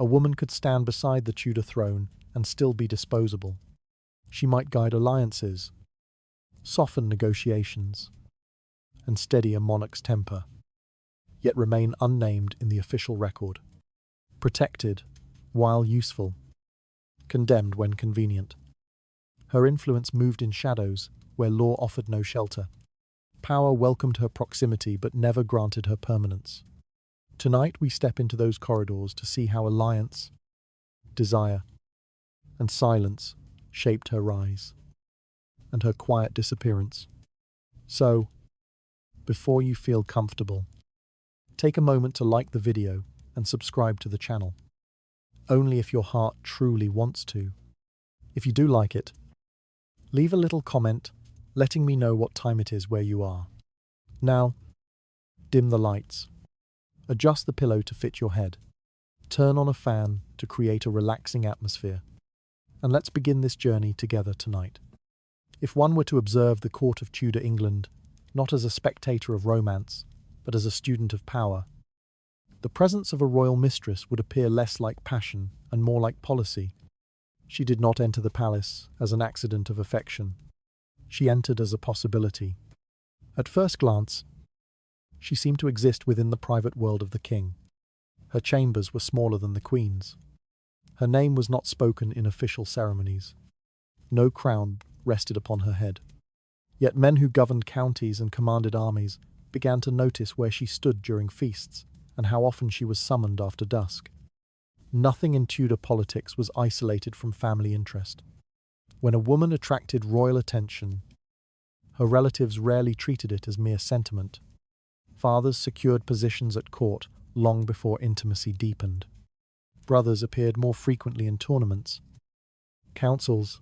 A woman could stand beside the Tudor throne and still be disposable. She might guide alliances, soften negotiations, and steady a monarch's temper, yet remain unnamed in the official record. Protected, while useful. Condemned when convenient. Her influence moved in shadows, where law offered no shelter. Power welcomed her proximity but never granted her permanence. Tonight we step into those corridors to see how alliance, desire, and silence shaped her rise, and her quiet disappearance. So, before you feel comfortable, take a moment to like the video and subscribe to the channel. Only if your heart truly wants to. If you do like it, leave a little comment letting me know what time it is where you are. Now, dim the lights. Adjust the pillow to fit your head. Turn on a fan to create a relaxing atmosphere. And let's begin this journey together tonight. If one were to observe the court of Tudor England, not as a spectator of romance, but as a student of power, the presence of a royal mistress would appear less like passion and more like policy. She did not enter the palace as an accident of affection. She entered as a possibility. At first glance, she seemed to exist within the private world of the king. Her chambers were smaller than the queen's. Her name was not spoken in official ceremonies. No crown rested upon her head. Yet men who governed counties and commanded armies began to notice where she stood during feasts and how often she was summoned after dusk. Nothing in Tudor politics was isolated from family interest. When a woman attracted royal attention, her relatives rarely treated it as mere sentiment. Fathers secured positions at court long before intimacy deepened. Brothers appeared more frequently in tournaments, councils,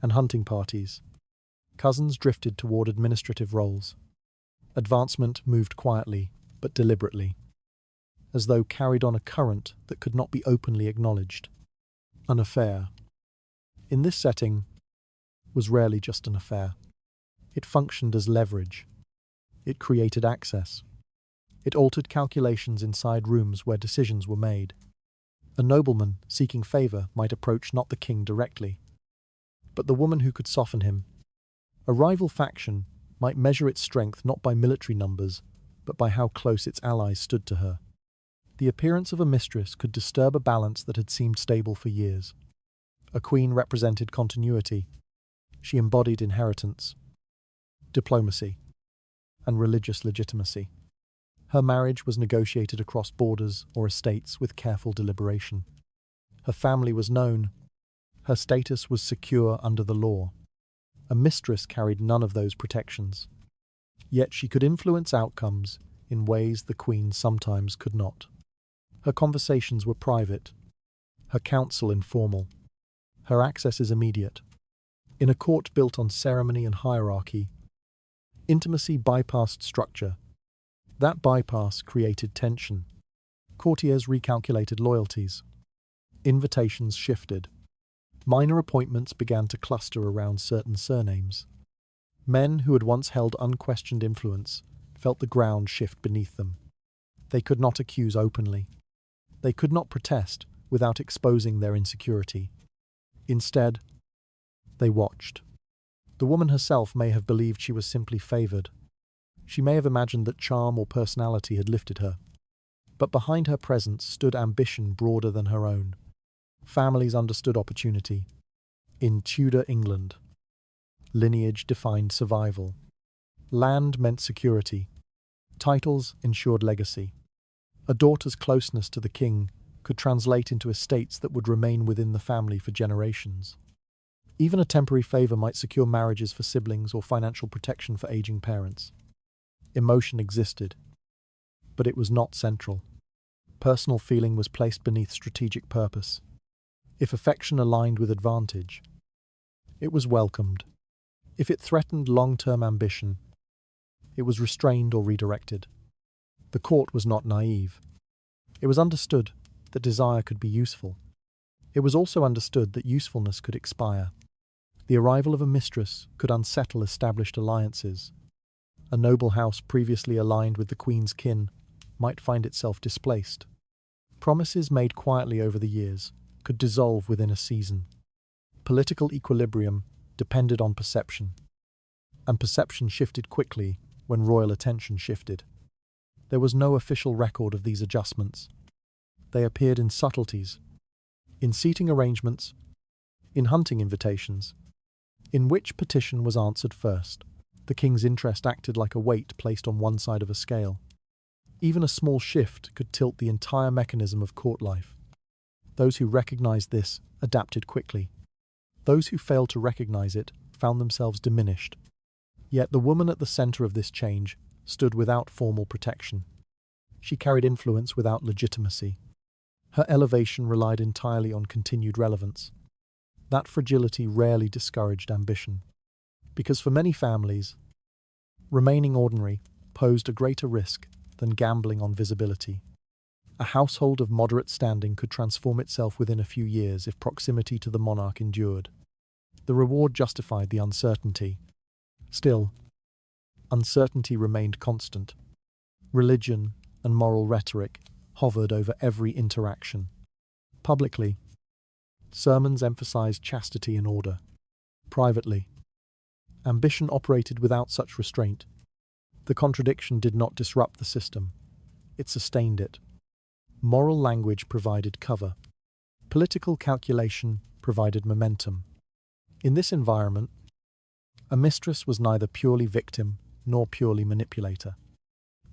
and hunting parties. Cousins drifted toward administrative roles. Advancement moved quietly, but deliberately, as though carried on a current that could not be openly acknowledged. An affair, in this setting, was rarely just an affair. It functioned as leverage. It created access. It altered calculations inside rooms where decisions were made. A nobleman seeking favor might approach not the king directly, but the woman who could soften him. A rival faction might measure its strength not by military numbers, but by how close its allies stood to her. The appearance of a mistress could disturb a balance that had seemed stable for years. A queen represented continuity. She embodied inheritance, diplomacy, and religious legitimacy. Her marriage was negotiated across borders or estates with careful deliberation. Her family was known. Her status was secure under the law. A mistress carried none of those protections. Yet she could influence outcomes in ways the queen sometimes could not. Her conversations were private, her counsel informal, her access is immediate. In a court built on ceremony and hierarchy, intimacy bypassed structure. That bypass created tension. Courtiers recalculated loyalties. Invitations shifted. Minor appointments began to cluster around certain surnames. Men who had once held unquestioned influence felt the ground shift beneath them. They could not accuse openly. They could not protest without exposing their insecurity. Instead, they watched. The woman herself may have believed she was simply favored. She may have imagined that charm or personality had lifted her. But behind her presence stood ambition broader than her own. Families understood opportunity. In Tudor England, lineage defined survival. Land meant security. Titles ensured legacy. A daughter's closeness to the king could translate into estates that would remain within the family for generations. Even a temporary favor might secure marriages for siblings or financial protection for aging parents. Emotion existed, but it was not central. Personal feeling was placed beneath strategic purpose. If affection aligned with advantage, it was welcomed. If it threatened long-term ambition, it was restrained or redirected. The court was not naive. It was understood that desire could be useful. It was also understood that usefulness could expire. The arrival of a mistress could unsettle established alliances. A noble house previously aligned with the queen's kin might find itself displaced. Promises made quietly over the years could dissolve within a season. Political equilibrium depended on perception, and perception shifted quickly when royal attention shifted. There was no official record of these adjustments. They appeared in subtleties, in seating arrangements, in hunting invitations, in which petition was answered first. The king's interest acted like a weight placed on one side of a scale. Even a small shift could tilt the entire mechanism of court life. Those who recognized this adapted quickly. Those who failed to recognize it found themselves diminished. Yet the woman at the center of this change stood without formal protection. She carried influence without legitimacy. Her elevation relied entirely on continued relevance. That fragility rarely discouraged ambition, because for many families, remaining ordinary posed a greater risk than gambling on visibility. A household of moderate standing could transform itself within a few years if proximity to the monarch endured. The reward justified the uncertainty. Still, uncertainty remained constant. Religion and moral rhetoric hovered over every interaction. Publicly, sermons emphasized chastity and order. Privately, ambition operated without such restraint. The contradiction did not disrupt the system. It sustained it. Moral language provided cover. Political calculation provided momentum. In this environment, a mistress was neither purely victim nor purely manipulator.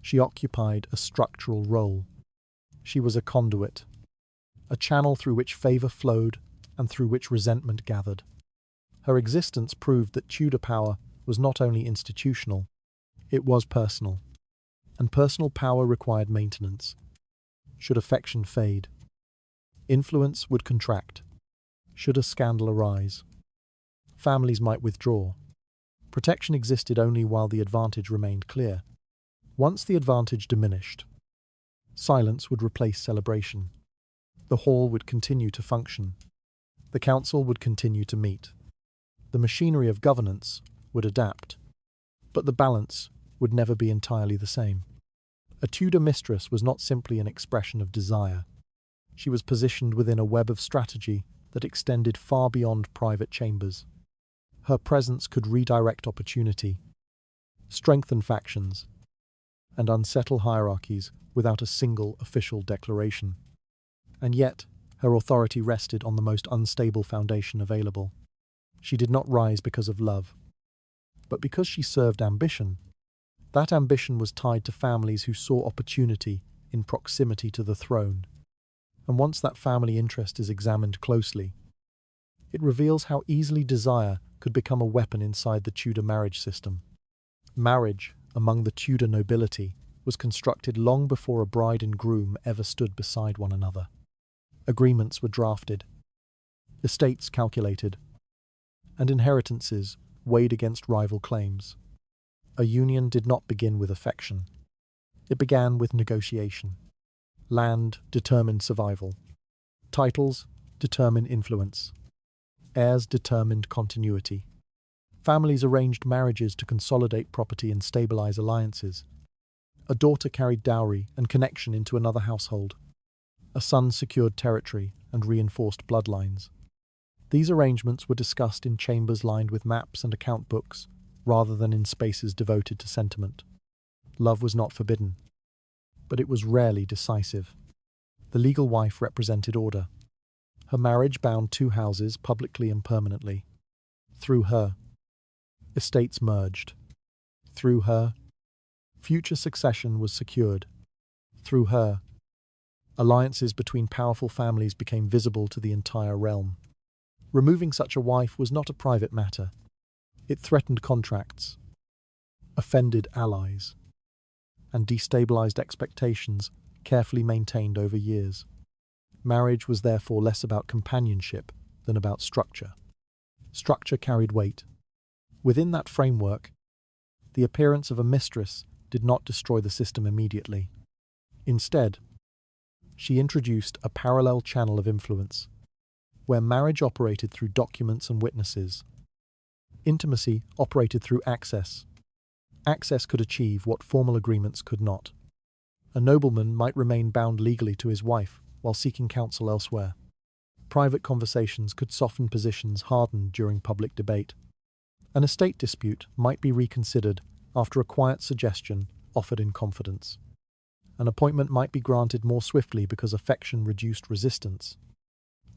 She occupied a structural role. She was a conduit, a channel through which favor flowed and through which resentment gathered. Her existence proved that Tudor power was not only institutional, it was personal, and personal power required maintenance. Should affection fade, influence would contract. Should a scandal arise, families might withdraw. Protection existed only while the advantage remained clear. Once the advantage diminished, silence would replace celebration. The hall would continue to function. The council would continue to meet. The machinery of governance would adapt. But the balance would never be entirely the same. A Tudor mistress was not simply an expression of desire. She was positioned within a web of strategy that extended far beyond private chambers. Her presence could redirect opportunity, strengthen factions, and unsettle hierarchies without a single official declaration. And yet, her authority rested on the most unstable foundation available. She did not rise because of love, but because she served ambition. That ambition was tied to families who saw opportunity in proximity to the throne. And once that family interest is examined closely, it reveals how easily desire could become a weapon inside the Tudor marriage system. Marriage among the Tudor nobility was constructed long before a bride and groom ever stood beside one another. Agreements were drafted, estates calculated, and inheritances weighed against rival claims. A union did not begin with affection. It began with negotiation. Land determined survival. Titles determined influence. Heirs determined continuity. Families arranged marriages to consolidate property and stabilize alliances. A daughter carried dowry and connection into another household. A son secured territory and reinforced bloodlines. These arrangements were discussed in chambers lined with maps and account books, rather than in spaces devoted to sentiment. Love was not forbidden, but it was rarely decisive. The legal wife represented order. Her marriage bound two houses publicly and permanently. Through her, estates merged. Through her, future succession was secured. Through her, alliances between powerful families became visible to the entire realm. Removing such a wife was not a private matter. It threatened contracts, offended allies, and destabilized expectations carefully maintained over years. Marriage was therefore less about companionship than about structure. Structure carried weight. Within that framework, the appearance of a mistress did not destroy the system immediately. Instead, she introduced a parallel channel of influence, where marriage operated through documents and witnesses. Intimacy operated through access. Access could achieve what formal agreements could not. A nobleman might remain bound legally to his wife, while seeking counsel elsewhere. Private conversations could soften positions hardened during public debate. An estate dispute might be reconsidered after a quiet suggestion offered in confidence. An appointment might be granted more swiftly because affection reduced resistance.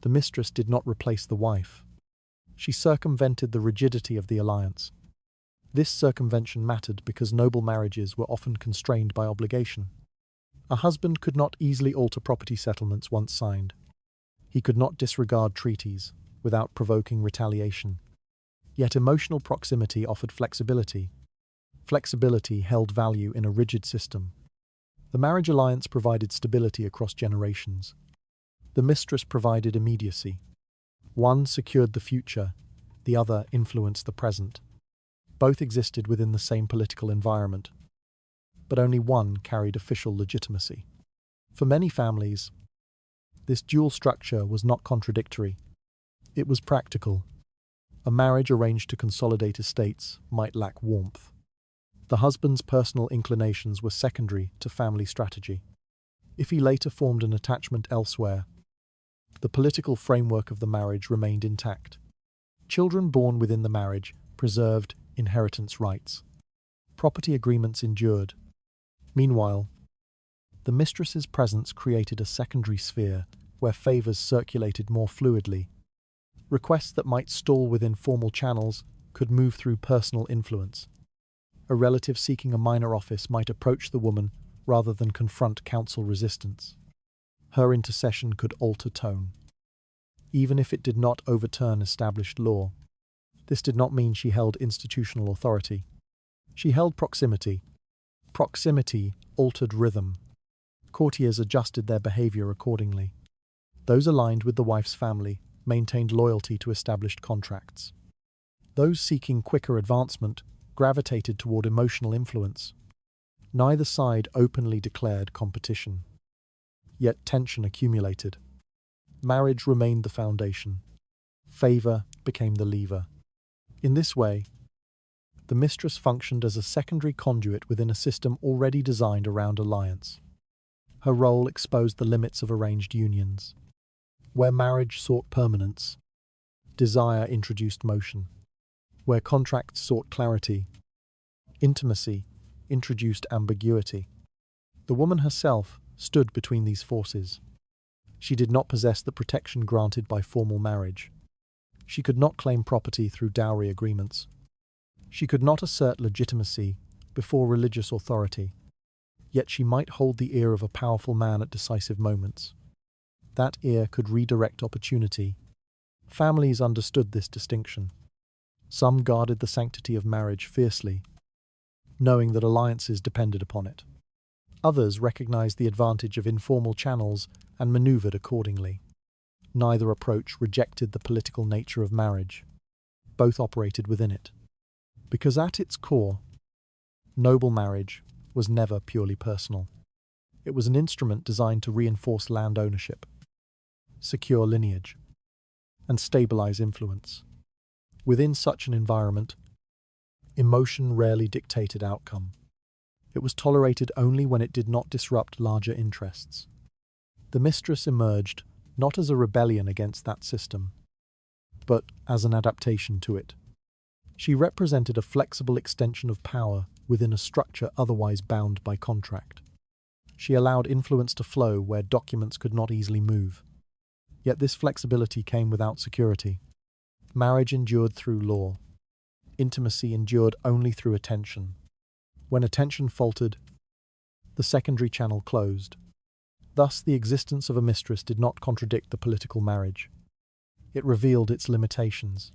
The mistress did not replace the wife. She circumvented the rigidity of the alliance. This circumvention mattered because noble marriages were often constrained by obligation. A husband could not easily alter property settlements once signed. He could not disregard treaties without provoking retaliation. Yet emotional proximity offered flexibility. Flexibility held value in a rigid system. The marriage alliance provided stability across generations. The mistress provided immediacy. One secured the future, the other influenced the present. Both existed within the same political environment, but only one carried official legitimacy. For many families, this dual structure was not contradictory. It was practical. A marriage arranged to consolidate estates might lack warmth. The husband's personal inclinations were secondary to family strategy. If he later formed an attachment elsewhere, the political framework of the marriage remained intact. Children born within the marriage preserved inheritance rights. Property agreements endured. Meanwhile, the mistress's presence created a secondary sphere where favours circulated more fluidly. Requests that might stall within formal channels could move through personal influence. A relative seeking a minor office might approach the woman rather than confront council resistance. Her intercession could alter tone, even if it did not overturn established law. This did not mean she held institutional authority. She held proximity. Proximity altered rhythm. Courtiers adjusted their behavior accordingly. Those aligned with the wife's family maintained loyalty to established contracts. Those seeking quicker advancement gravitated toward emotional influence. Neither side openly declared competition. Yet tension accumulated. Marriage remained the foundation. Favor became the lever. In this way, the mistress functioned as a secondary conduit within a system already designed around alliance. Her role exposed the limits of arranged unions. Where marriage sought permanence, desire introduced motion. Where contracts sought clarity, intimacy introduced ambiguity. The woman herself stood between these forces. She did not possess the protection granted by formal marriage. She could not claim property through dowry agreements. She could not assert legitimacy before religious authority. Yet she might hold the ear of a powerful man at decisive moments. That ear could redirect opportunity. Families understood this distinction. Some guarded the sanctity of marriage fiercely, knowing that alliances depended upon it. Others recognized the advantage of informal channels and maneuvered accordingly. Neither approach rejected the political nature of marriage. Both operated within it. Because at its core, noble marriage was never purely personal. It was an instrument designed to reinforce land ownership, secure lineage, and stabilize influence. Within such an environment, emotion rarely dictated outcome. It was tolerated only when it did not disrupt larger interests. The mistress emerged not as a rebellion against that system, but as an adaptation to it. She represented a flexible extension of power within a structure otherwise bound by contract. She allowed influence to flow where documents could not easily move. Yet this flexibility came without security. Marriage endured through law. Intimacy endured only through attention. When attention faltered, the secondary channel closed. Thus, the existence of a mistress did not contradict the political marriage. It revealed its limitations.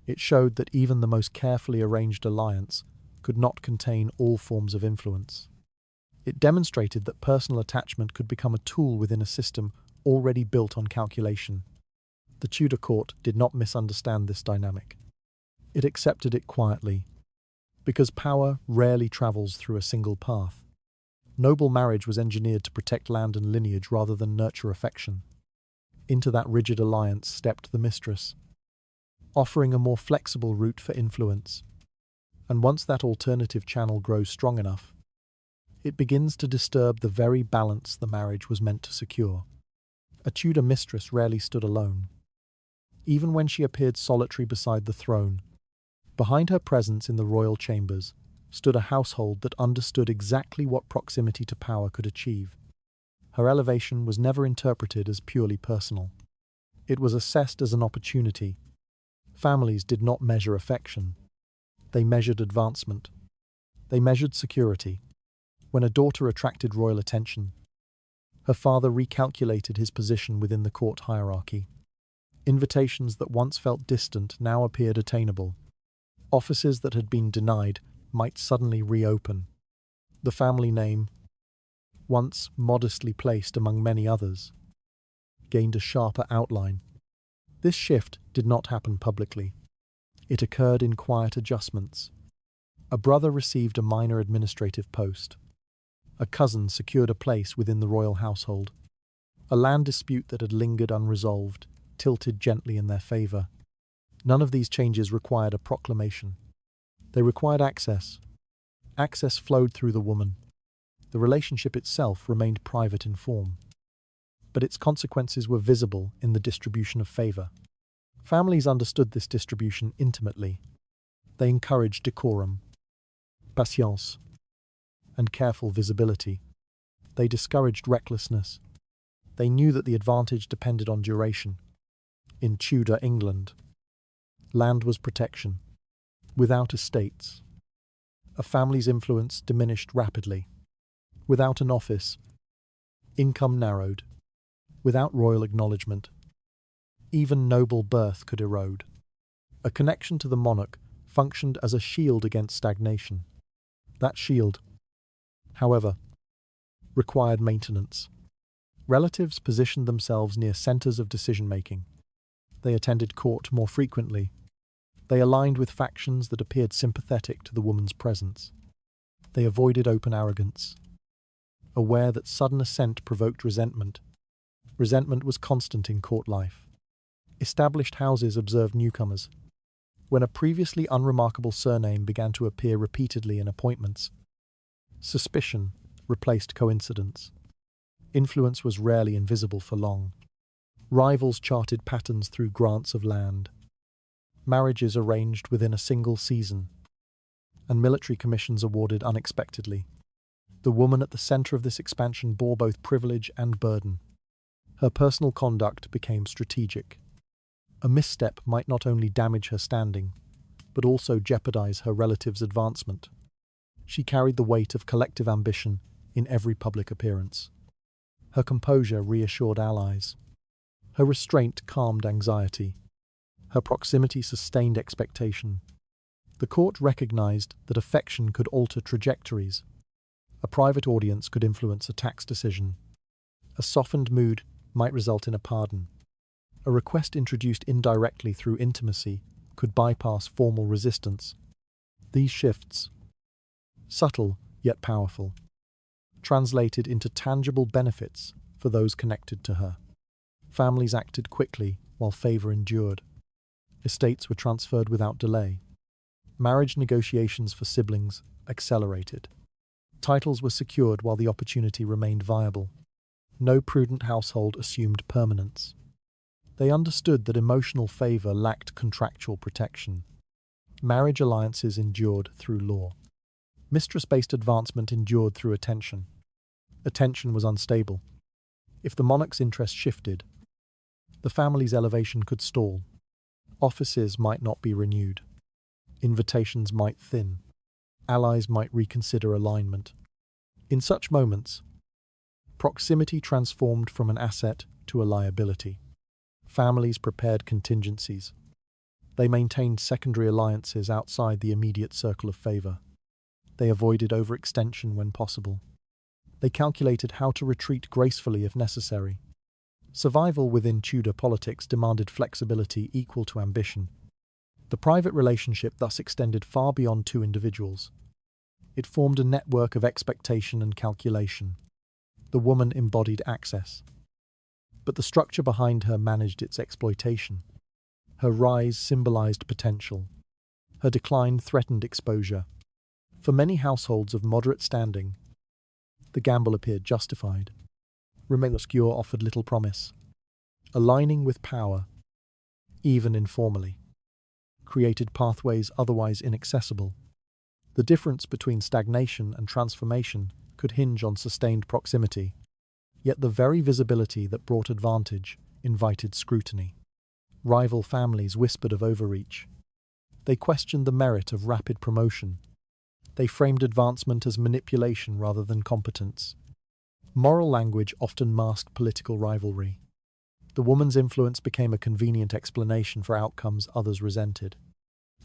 It showed that even the most carefully arranged alliance could not contain all forms of influence. It demonstrated that personal attachment could become a tool within a system already built on calculation. The Tudor court did not misunderstand this dynamic. It accepted it quietly, because power rarely travels through a single path. Noble marriage was engineered to protect land and lineage rather than nurture affection. Into that rigid alliance stepped the mistress, offering a more flexible route for influence. And once that alternative channel grows strong enough, it begins to disturb the very balance the marriage was meant to secure. A Tudor mistress rarely stood alone. Even when she appeared solitary beside the throne, behind her presence in the royal chambers stood a household that understood exactly what proximity to power could achieve. Her elevation was never interpreted as purely personal. It was assessed as an opportunity. Families did not measure affection. They measured advancement. They measured security. When a daughter attracted royal attention, her father recalculated his position within the court hierarchy. Invitations that once felt distant now appeared attainable. Offices that had been denied might suddenly reopen. The family name, once modestly placed among many others, gained a sharper outline. This shift did not happen publicly. It occurred in quiet adjustments. A brother received a minor administrative post. A cousin secured a place within the royal household. A land dispute that had lingered unresolved tilted gently in their favour. None of these changes required a proclamation. They required access. Access flowed through the woman. The relationship itself remained private in form, but its consequences were visible in the distribution of favour. Families understood this distribution intimately. They encouraged decorum, patience, and careful visibility. They discouraged recklessness. They knew that the advantage depended on duration. In Tudor England, land was protection. Without estates, a family's influence diminished rapidly. Without an office, income narrowed. Without royal acknowledgement, even noble birth could erode. A connection to the monarch functioned as a shield against stagnation. That shield, however, required maintenance. Relatives positioned themselves near centres of decision-making. They attended court more frequently. They aligned with factions that appeared sympathetic to the woman's presence. They avoided open arrogance. Aware that sudden ascent provoked resentment, resentment was constant in court life. Established houses observed newcomers. When a previously unremarkable surname began to appear repeatedly in appointments, suspicion replaced coincidence. Influence was rarely invisible for long. Rivals charted patterns through grants of land. Marriages arranged within a single season, and military commissions awarded unexpectedly. The woman at the centre of this expansion bore both privilege and burden. Her personal conduct became strategic. A misstep might not only damage her standing, but also jeopardize her relatives' advancement. She carried the weight of collective ambition in every public appearance. Her composure reassured allies. Her restraint calmed anxiety. Her proximity sustained expectation. The court recognized that affection could alter trajectories. A private audience could influence a tax decision. A softened mood might result in a pardon. A request introduced indirectly through intimacy could bypass formal resistance. These shifts, subtle yet powerful, translated into tangible benefits for those connected to her. Families acted quickly while favour endured. Estates were transferred without delay. Marriage negotiations for siblings accelerated. Titles were secured while the opportunity remained viable. No prudent household assumed permanence. They understood that emotional favour lacked contractual protection. Marriage alliances endured through law. Mistress-based advancement endured through attention. Attention was unstable. If the monarch's interest shifted, the family's elevation could stall. Offices might not be renewed. Invitations might thin. Allies might reconsider alignment. In such moments, proximity transformed from an asset to a liability. Families prepared contingencies. They maintained secondary alliances outside the immediate circle of favour. They avoided overextension when possible. They calculated how to retreat gracefully if necessary. Survival within Tudor politics demanded flexibility equal to ambition. The private relationship thus extended far beyond two individuals. It formed a network of expectation and calculation. The woman embodied access, but the structure behind her managed its exploitation. Her rise symbolized potential. Her decline threatened exposure. For many households of moderate standing, the gamble appeared justified. Remaining obscure offered little promise. aligning with power, even informally, created pathways otherwise inaccessible. The difference between stagnation and transformation could hinge on sustained proximity, yet the very visibility that brought advantage invited scrutiny. Rival families whispered of overreach. They questioned the merit of rapid promotion. They framed advancement as manipulation rather than competence. Moral language often masked political rivalry. The woman's influence became a convenient explanation for outcomes others resented.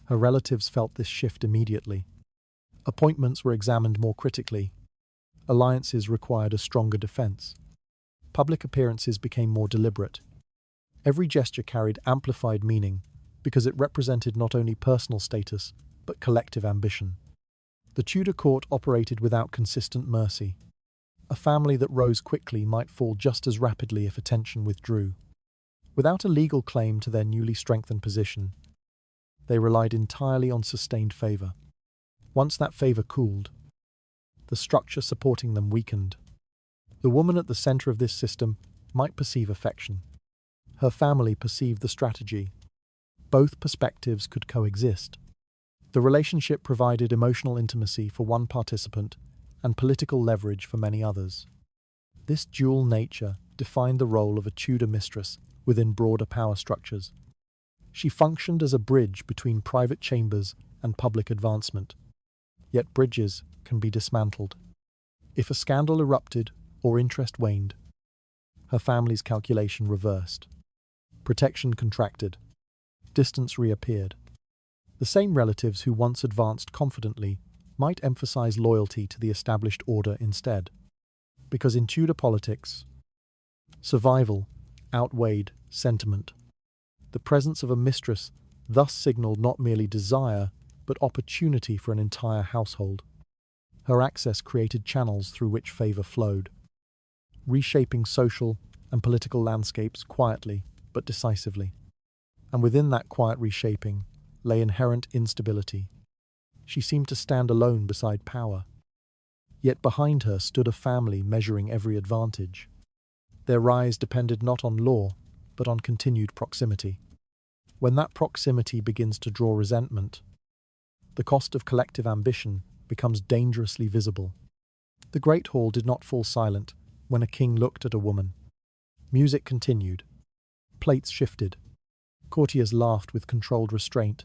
Her relatives felt this shift immediately. Appointments were examined more critically. Alliances required a stronger defense. Public appearances became more deliberate. Every gesture carried amplified meaning because it represented not only personal status, but collective ambition. The Tudor court operated without consistent mercy. A family that rose quickly might fall just as rapidly if attention withdrew. Without a legal claim to their newly strengthened position, they relied entirely on sustained favour. Once that favour cooled, the structure supporting them weakened. The woman at the centre of this system might perceive affection. Her family perceived the strategy. Both perspectives could coexist. The relationship provided emotional intimacy for one participant and political leverage for many others. This dual nature defined the role of a Tudor mistress within broader power structures. She functioned as a bridge between private chambers and public advancement. Yet bridges can be dismantled. If a scandal erupted or interest waned, her family's calculation reversed. Protection contracted. Distance reappeared. The same relatives who once advanced confidently might emphasize loyalty to the established order instead. Because in Tudor politics, survival outweighed sentiment. The presence of a mistress thus signaled not merely desire, but opportunity for an entire household. Her access created channels through which favour flowed, reshaping social and political landscapes quietly but decisively. And within that quiet reshaping lay inherent instability. She seemed to stand alone beside power. Yet behind her stood a family measuring every advantage. Their rise depended not on law, but on continued proximity. When that proximity begins to draw resentment, the cost of collective ambition becomes dangerously visible. The great hall did not fall silent when a king looked at a woman. Music continued. Plates shifted. Courtiers laughed with controlled restraint.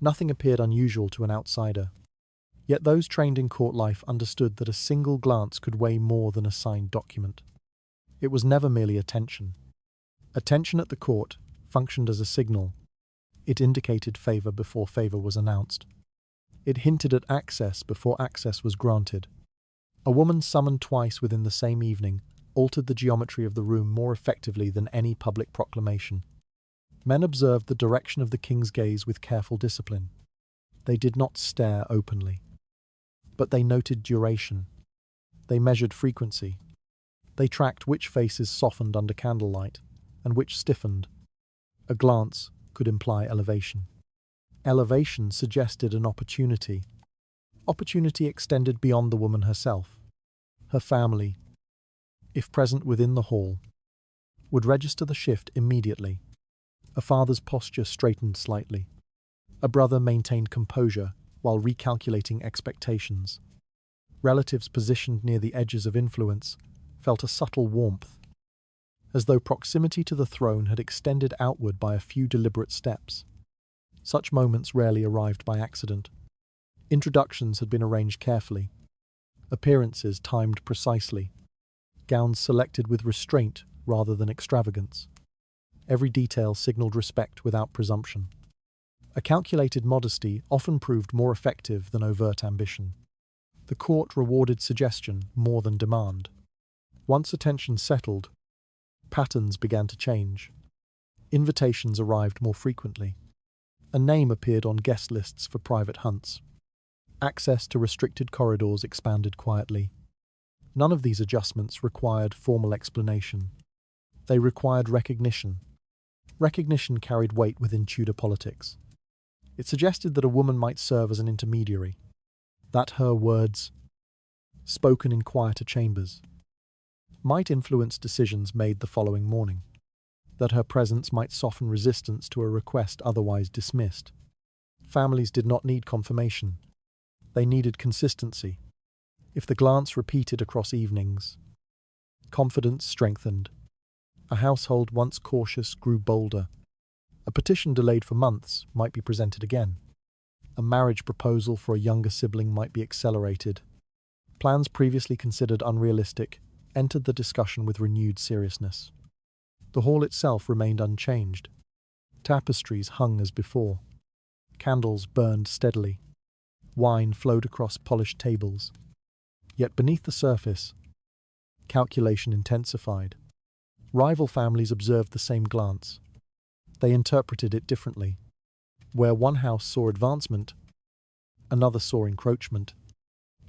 Nothing appeared unusual to an outsider. Yet those trained in court life understood that a single glance could weigh more than a signed document. It was never merely attention. Attention at the court functioned as a signal. It indicated favour before favour was announced. It hinted at access before access was granted. A woman summoned twice within the same evening altered the geometry of the room more effectively than any public proclamation. Men observed the direction of the king's gaze with careful discipline. They did not stare openly. But they noted duration. They measured frequency. They tracked which faces softened under candlelight and which stiffened. A glance could imply elevation. Elevation suggested an opportunity. Opportunity extended beyond the woman herself. Her family, if present within the hall, would register the shift immediately. A father's posture straightened slightly. A brother maintained composure while recalculating expectations. Relatives positioned near the edges of influence felt a subtle warmth, as though proximity to the throne had extended outward by a few deliberate steps. Such moments rarely arrived by accident. Introductions had been arranged carefully. Appearances timed precisely. Gowns selected with restraint rather than extravagance. Every detail signalled respect without presumption. A calculated modesty often proved more effective than overt ambition. The court rewarded suggestion more than demand. Once attention settled, patterns began to change. Invitations arrived more frequently. A name appeared on guest lists for private hunts. Access to restricted corridors expanded quietly. None of these adjustments required formal explanation. They required recognition. Recognition carried weight within Tudor politics. It suggested that a woman might serve as an intermediary, that her words, spoken in quieter chambers, might influence decisions made the following morning. that her presence might soften resistance to a request otherwise dismissed. Families did not need confirmation. They needed consistency. If the glance repeated across evenings, confidence strengthened. A household once cautious grew bolder. A petition delayed for months might be presented again. A marriage proposal for a younger sibling might be accelerated. Plans previously considered unrealistic entered the discussion with renewed seriousness. The hall itself remained unchanged. Tapestries hung as before. Candles burned steadily. Wine flowed across polished tables. Yet beneath the surface, calculation intensified. Rival families observed the same glance. They interpreted it differently. Where one house saw advancement, another saw encroachment.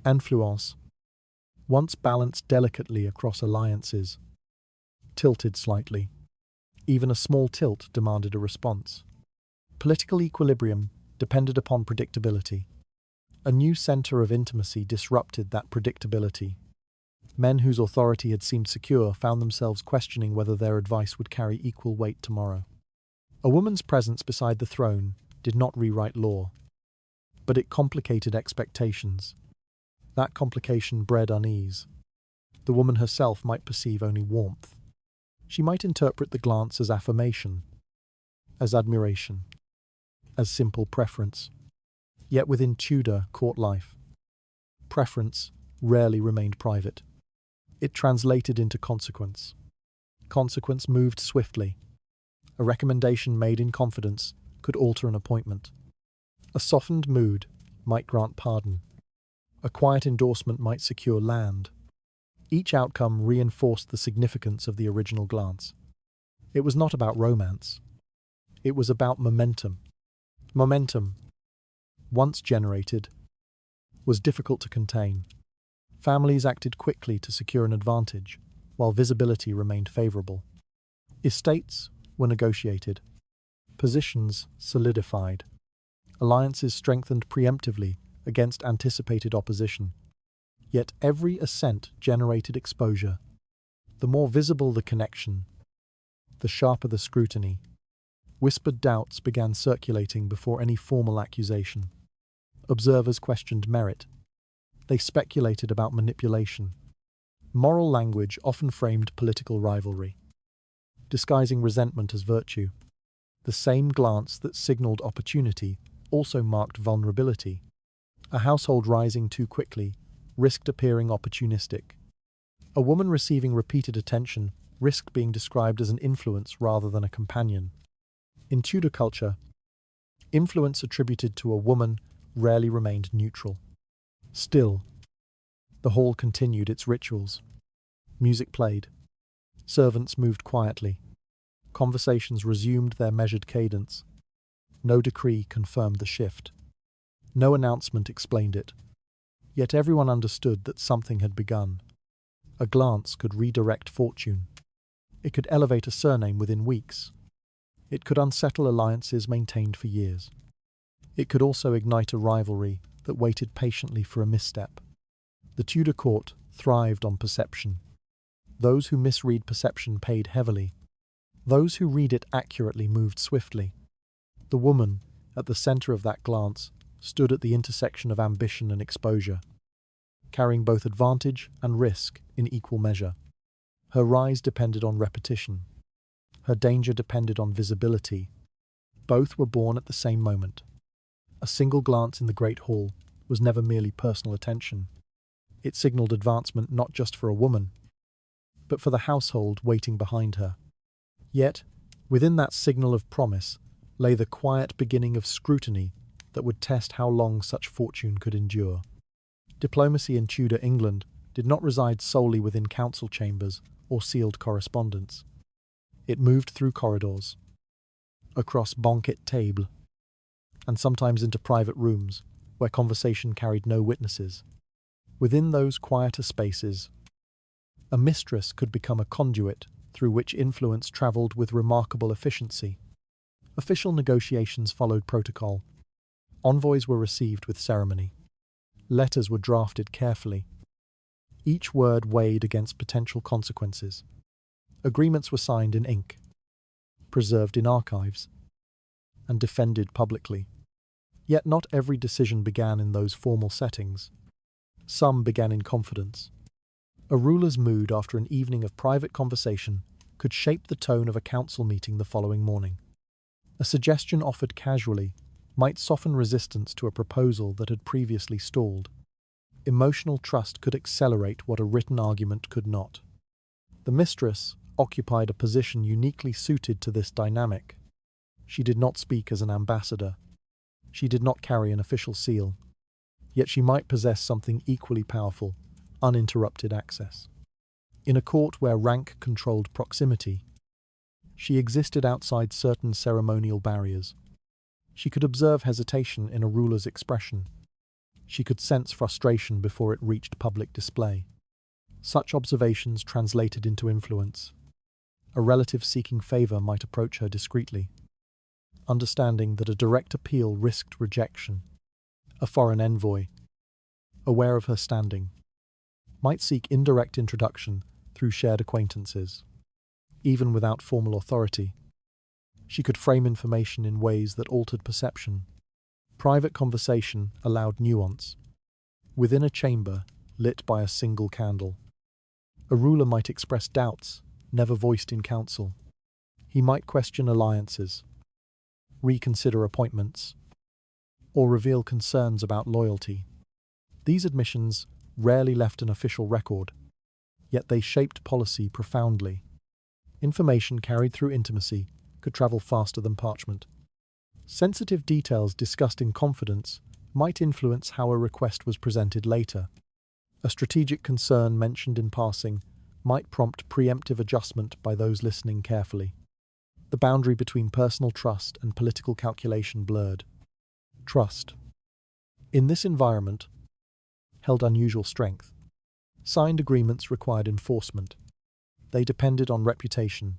Influence, once balanced delicately across alliances, tilted slightly. Even a small tilt demanded a response. Political equilibrium depended upon predictability. A new center of intimacy disrupted that predictability. Men whose authority had seemed secure found themselves questioning whether their advice would carry equal weight tomorrow. A woman's presence beside the throne did not rewrite law, but it complicated expectations. That complication bred unease. The woman herself might perceive only warmth. She might interpret the glance as affirmation, as admiration, as simple preference. Yet within Tudor court life, preference rarely remained private. It translated into consequence. Consequence moved swiftly. A recommendation made in confidence could alter an appointment. A softened mood might grant pardon. A quiet endorsement might secure land. Each outcome reinforced the significance of the original glance. It was not about romance. It was about momentum. Momentum, once generated, was difficult to contain. Families acted quickly to secure an advantage, while visibility remained favorable. Estates were negotiated. Positions solidified. Alliances strengthened preemptively against anticipated opposition. Yet every ascent generated exposure. The more visible the connection, the sharper the scrutiny. Whispered doubts began circulating before any formal accusation. Observers questioned merit. They speculated about manipulation. Moral language often framed political rivalry, disguising resentment as virtue. The same glance that signaled opportunity also marked vulnerability. A household rising too quickly risked appearing opportunistic. A woman receiving repeated attention risked being described as an influence rather than a companion. In Tudor culture, influence attributed to a woman rarely remained neutral. Still, the hall continued its rituals. Music played. Servants moved quietly. Conversations resumed their measured cadence. No decree confirmed the shift. No announcement explained it. Yet everyone understood that something had begun. A glance could redirect fortune. It could elevate a surname within weeks. It could unsettle alliances maintained for years. It could also ignite a rivalry that waited patiently for a misstep. The Tudor court thrived on perception. Those who misread perception paid heavily. Those who read it accurately moved swiftly. The woman, at the center of that glance, stood at the intersection of ambition and exposure, carrying both advantage and risk in equal measure. Her rise depended on repetition. Her danger depended on visibility. Both were born at the same moment. A single glance in the Great Hall was never merely personal attention. It signaled advancement not just for a woman, but for the household waiting behind her. Yet, within that signal of promise lay the quiet beginning of scrutiny that would test how long such fortune could endure. Diplomacy in Tudor England did not reside solely within council chambers or sealed correspondence. It moved through corridors, across banquet tables, and sometimes into private rooms where conversation carried no witnesses. Within those quieter spaces, a mistress could become a conduit through which influence travelled with remarkable efficiency. Official negotiations followed protocol. Envoys were received with ceremony. Letters were drafted carefully. Each word weighed against potential consequences. Agreements were signed in ink. preserved in archives, and defended publicly. Yet not every decision began in those formal settings. Some began in confidence. A ruler's mood after an evening of private conversation could shape the tone of a council meeting the following morning. A suggestion offered casually might soften resistance to a proposal that had previously stalled. Emotional trust could accelerate what a written argument could not. The mistress occupied a position uniquely suited to this dynamic. She did not speak as an ambassador. She did not carry an official seal. Yet she might possess something equally powerful: uninterrupted access. In a court where rank controlled proximity, she existed outside certain ceremonial barriers. She could observe hesitation in a ruler's expression. She could sense frustration before it reached public display. Such observations translated into influence. A relative seeking favor might approach her discreetly, understanding that a direct appeal risked rejection. A foreign envoy, aware of her standing, might seek indirect introduction through shared acquaintances. Even without formal authority, she could frame information in ways that altered perception. Private conversation allowed nuance. Within a chamber lit by a single candle, a ruler might express doubts never voiced in council. He might question alliances, reconsider appointments, or reveal concerns about loyalty. These admissions rarely left an official record, yet they shaped policy profoundly. Information carried through intimacy could travel faster than parchment. Sensitive details discussed in confidence might influence how a request was presented later. A strategic concern mentioned in passing might prompt preemptive adjustment by those listening carefully. The boundary between personal trust and political calculation blurred. Trust, in this environment, held unusual strength. Signed agreements required enforcement. They depended on reputation,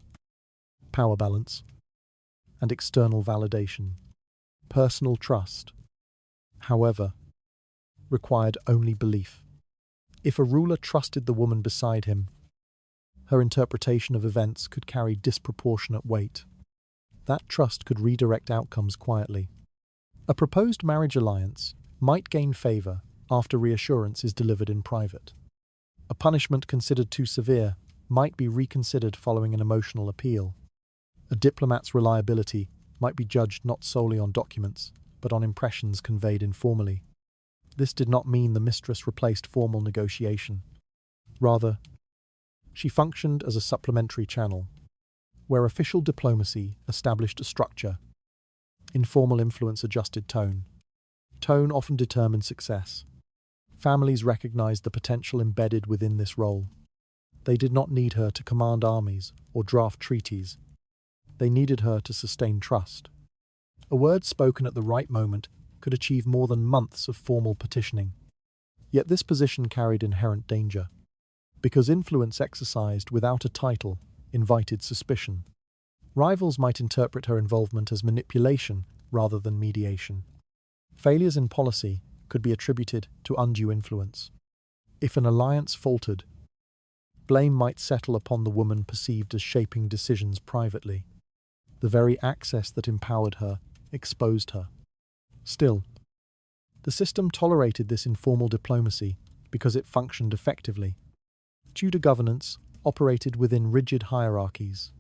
power balance, and external validation. Personal trust, however, required only belief. If a ruler trusted the woman beside him, her interpretation of events could carry disproportionate weight. That trust could redirect outcomes quietly. A proposed marriage alliance might gain favor after reassurance is delivered in private. A punishment considered too severe might be reconsidered following an emotional appeal. A diplomat's reliability might be judged not solely on documents, but on impressions conveyed informally. This did not mean the mistress replaced formal negotiation. Rather, she functioned as a supplementary channel, where official diplomacy established a structure. Informal influence adjusted tone. Tone often determined success. Families recognized the potential embedded within this role. They did not need her to command armies or draft treaties. They needed her to sustain trust. A word spoken at the right moment could achieve more than months of formal petitioning. Yet this position carried inherent danger, because influence exercised without a title invited suspicion. Rivals might interpret her involvement as manipulation rather than mediation. Failures in policy could be attributed to undue influence. If an alliance faltered, blame might settle upon the woman perceived as shaping decisions privately. The very access that empowered her exposed her. Still, the system tolerated this informal diplomacy because it functioned effectively. Tudor governance operated within rigid hierarchies,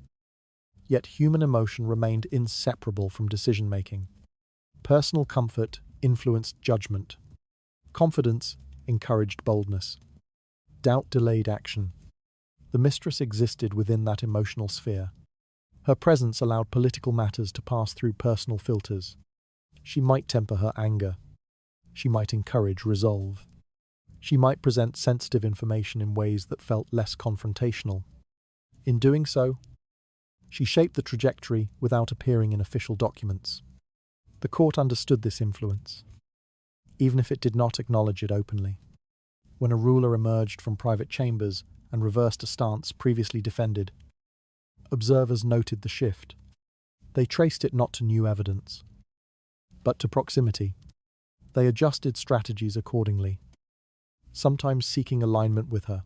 yet human emotion remained inseparable from decision-making. Personal comfort influenced judgment. Confidence encouraged boldness. Doubt delayed action. The mistress existed within that emotional sphere. Her presence allowed political matters to pass through personal filters. She might temper her anger. She might encourage resolve. She might present sensitive information in ways that felt less confrontational. In doing so, she shaped the trajectory without appearing in official documents. The court understood this influence, even if it did not acknowledge it openly. When a ruler emerged from private chambers and reversed a stance previously defended, observers noted the shift. They traced it not to new evidence, but to proximity. They adjusted strategies accordingly, sometimes seeking alignment with her,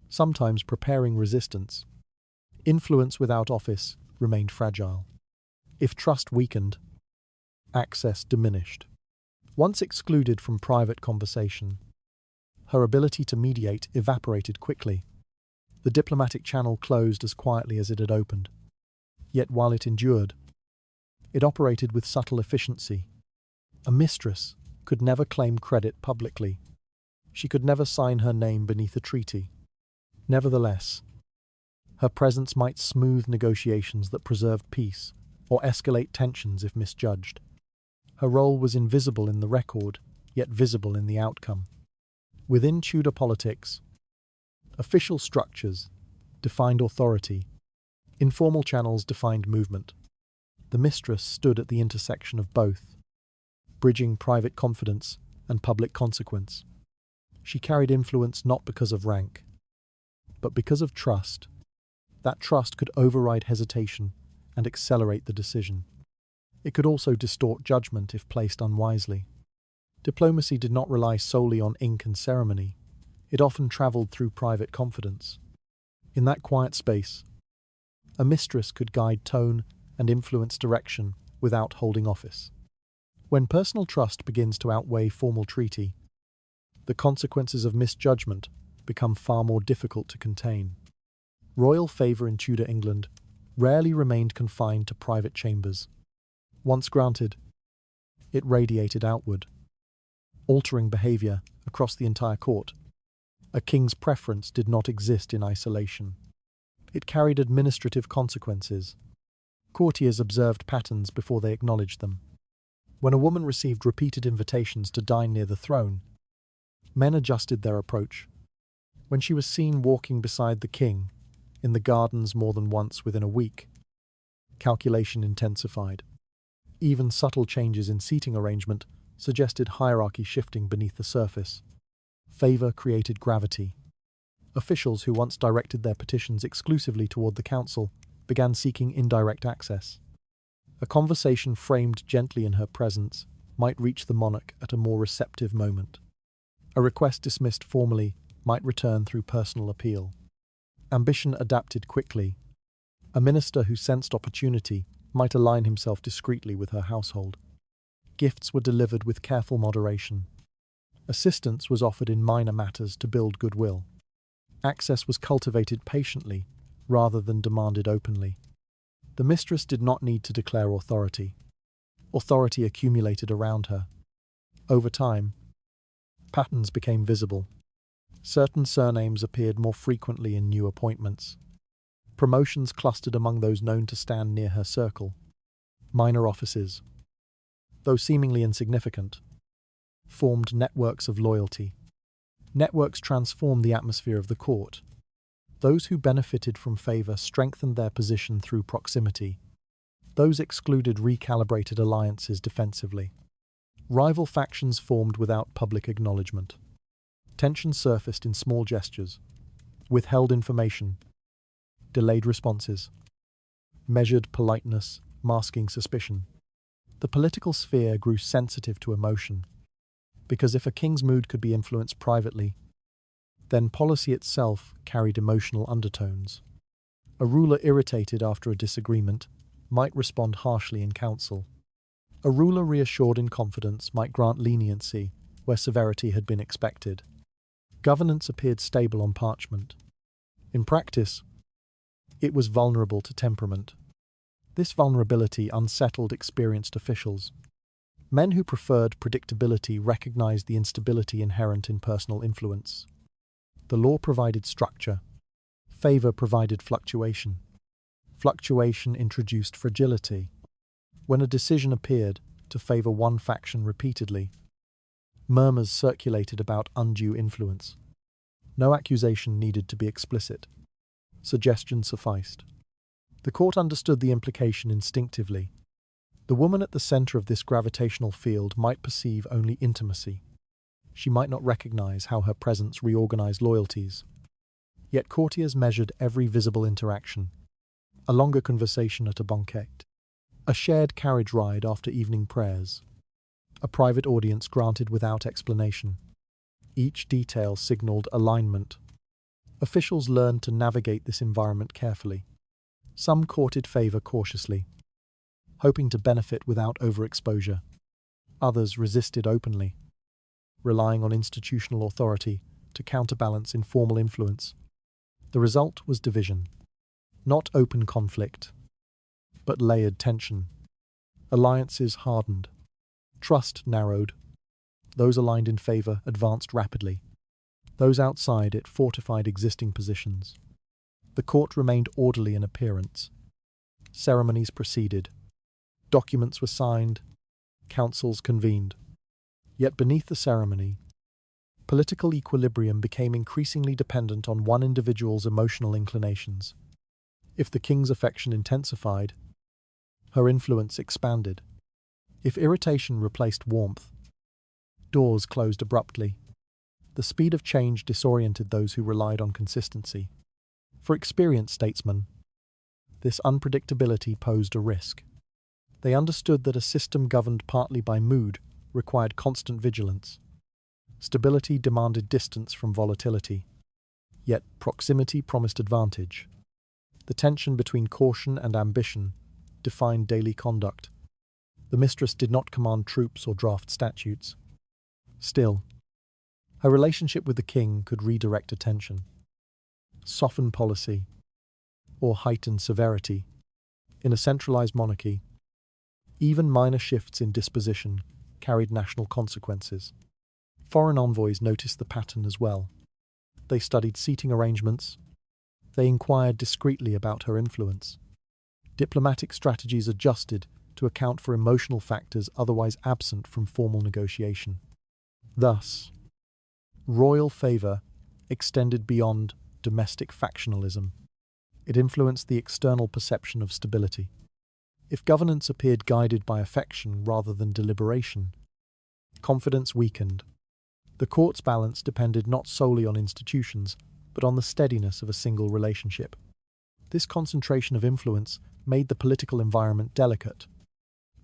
sometimes preparing resistance. Influence without office remained fragile. If trust weakened, access diminished. Once excluded from private conversation, her ability to mediate evaporated quickly. The diplomatic channel closed as quietly as it had opened. Yet while it endured, it operated with subtle efficiency. A mistress could never claim credit publicly. She could never sign her name beneath a treaty. Nevertheless, her presence might smooth negotiations that preserved peace or escalate tensions if misjudged. Her role was invisible in the record, yet visible in the outcome. Within Tudor politics, official structures defined authority. Informal channels defined movement. The mistress stood at the intersection of both, bridging private confidence and public consequence. She carried influence not because of rank, but because of trust. That trust could override hesitation and accelerate the decision. It could also distort judgment if placed unwisely. Diplomacy did not rely solely on ink and ceremony. It often travelled through private confidence. In that quiet space, a mistress could guide tone and influence direction without holding office. When personal trust begins to outweigh formal treaty, the consequences of misjudgment become far more difficult to contain. Royal favour in Tudor England rarely remained confined to private chambers. Once granted, it radiated outward, altering behaviour across the entire court. A king's preference did not exist in isolation. It carried administrative consequences. Courtiers observed patterns before they acknowledged them. When a woman received repeated invitations to dine near the throne, men adjusted their approach. When she was seen walking beside the king in the gardens more than once within a week, calculation intensified. Even subtle changes in seating arrangement suggested hierarchy shifting beneath the surface. Favour created gravity. Officials who once directed their petitions exclusively toward the council began seeking indirect access. A conversation framed gently in her presence might reach the monarch at a more receptive moment. A request dismissed formally might return through personal appeal. Ambition adapted quickly. A minister who sensed opportunity might align himself discreetly with her household. Gifts were delivered with careful moderation. Assistance was offered in minor matters to build goodwill. Access was cultivated patiently rather than demanded openly. The mistress did not need to declare authority. Authority accumulated around her. Over time, patterns became visible. Certain surnames appeared more frequently in new appointments. Promotions clustered among those known to stand near her circle. Minor offices, though seemingly insignificant, formed networks of loyalty. Networks transformed the atmosphere of the court. Those who benefited from favour strengthened their position through proximity. Those excluded recalibrated alliances defensively. Rival factions formed without public acknowledgement. Tension surfaced in small gestures, withheld information, delayed responses, measured politeness, masking suspicion. The political sphere grew sensitive to emotion, because if a king's mood could be influenced privately, then policy itself carried emotional undertones. A ruler irritated after a disagreement might respond harshly in council. A ruler reassured in confidence might grant leniency where severity had been expected. Governance appeared stable on parchment. In practice, it was vulnerable to temperament. This vulnerability unsettled experienced officials. Men who preferred predictability recognized the instability inherent in personal influence. The law provided structure. Favour provided fluctuation. Fluctuation introduced fragility. When a decision appeared to favour one faction repeatedly, murmurs circulated about undue influence. No accusation needed to be explicit. Suggestion sufficed. The court understood the implication instinctively. The woman at the centre of this gravitational field might perceive only intimacy. She might not recognise how her presence reorganised loyalties. Yet courtiers measured every visible interaction. A longer conversation at a banquet. A shared carriage ride after evening prayers. A private audience granted without explanation. Each detail signalled alignment. Officials learned to navigate this environment carefully. Some courted favor cautiously, hoping to benefit without overexposure. Others resisted openly, relying on institutional authority to counterbalance informal influence. The result was division, not open conflict, but layered tension. Alliances hardened, trust narrowed. Those aligned in favor advanced rapidly. Those outside it fortified existing positions. The court remained orderly in appearance. Ceremonies proceeded. Documents were signed. Councils convened. Yet beneath the ceremony, political equilibrium became increasingly dependent on one individual's emotional inclinations. If the king's affection intensified, her influence expanded. If irritation replaced warmth, doors closed abruptly. The speed of change disoriented those who relied on consistency. For experienced statesmen, this unpredictability posed a risk. They understood that a system governed partly by mood required constant vigilance. Stability demanded distance from volatility, yet proximity promised advantage. The tension between caution and ambition defined daily conduct. The mistress did not command troops or draft statutes. Still, her relationship with the king could redirect attention, soften policy, or heighten severity. In a centralized monarchy, even minor shifts in disposition carried national consequences. Foreign envoys noticed the pattern as well. They studied seating arrangements. They inquired discreetly about her influence. Diplomatic strategies adjusted to account for emotional factors otherwise absent from formal negotiation. Thus, royal favor extended beyond domestic factionalism. It influenced the external perception of stability. If governance appeared guided by affection rather than deliberation, confidence weakened. The court's balance depended not solely on institutions, but on the steadiness of a single relationship. This concentration of influence made the political environment delicate.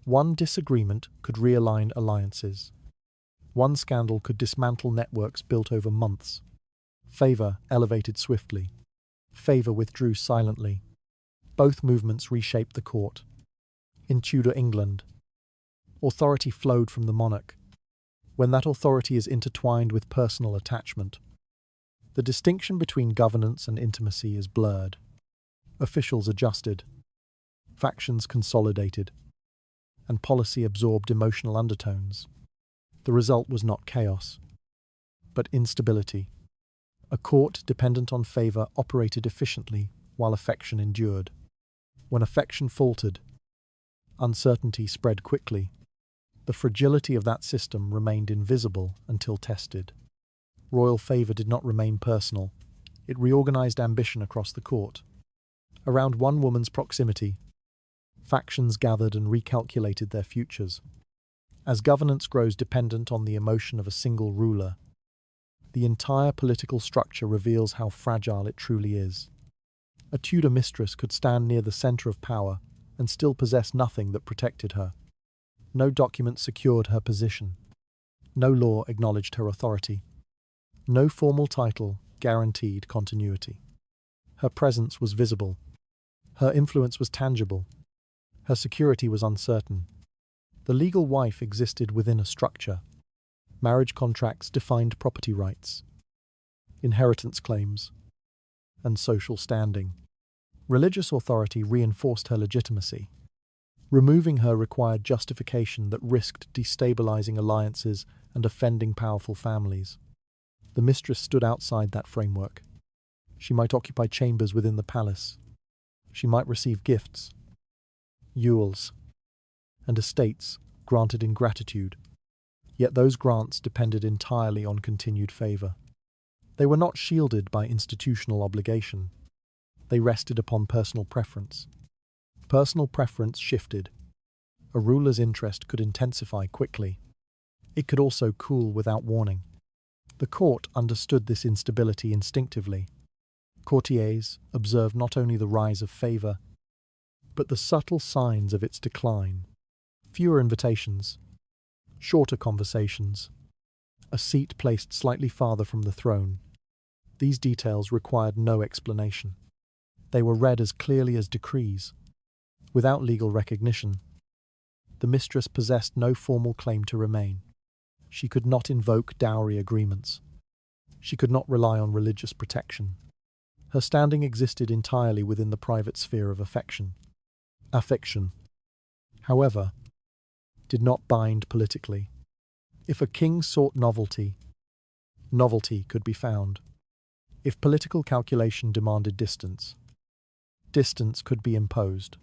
One disagreement could realign alliances. One scandal could dismantle networks built over months. Favor elevated swiftly. Favor withdrew silently. Both movements reshaped the court. In Tudor England, authority flowed from the monarch. When that authority is intertwined with personal attachment, the distinction between governance and intimacy is blurred. Officials adjusted, factions consolidated, and policy absorbed emotional undertones. The result was not chaos, but instability. A court dependent on favor operated efficiently while affection endured. When affection faltered, uncertainty spread quickly. The fragility of that system remained invisible until tested. Royal favor did not remain personal. It reorganized ambition across the court. Around one woman's proximity, factions gathered and recalculated their futures. As governance grows dependent on the emotion of a single ruler, the entire political structure reveals how fragile it truly is. A Tudor mistress could stand near the center of power and still possess nothing that protected her. No document secured her position. No law acknowledged her authority. No formal title guaranteed continuity. Her presence was visible. Her influence was tangible. Her security was uncertain. The legal wife existed within a structure. Marriage contracts defined property rights, inheritance claims, and social standing. Religious authority reinforced her legitimacy. Removing her required justification that risked destabilizing alliances and offending powerful families. The mistress stood outside that framework. She might occupy chambers within the palace. She might receive gifts, yules, and estates granted in gratitude. Yet those grants depended entirely on continued favor. They were not shielded by institutional obligation. They rested upon personal preference. Personal preference shifted. A ruler's interest could intensify quickly. It could also cool without warning. The court understood this instability instinctively. Courtiers observed not only the rise of favor, but the subtle signs of its decline. Fewer invitations, shorter conversations, a seat placed slightly farther from the throne. These details required no explanation. They were read as clearly as decrees. Without legal recognition, the mistress possessed no formal claim to remain. She could not invoke dowry agreements. She could not rely on religious protection. Her standing existed entirely within the private sphere of affection. Affection, however, did not bind politically. If a king sought novelty, novelty could be found. If political calculation demanded distance, distance could be imposed.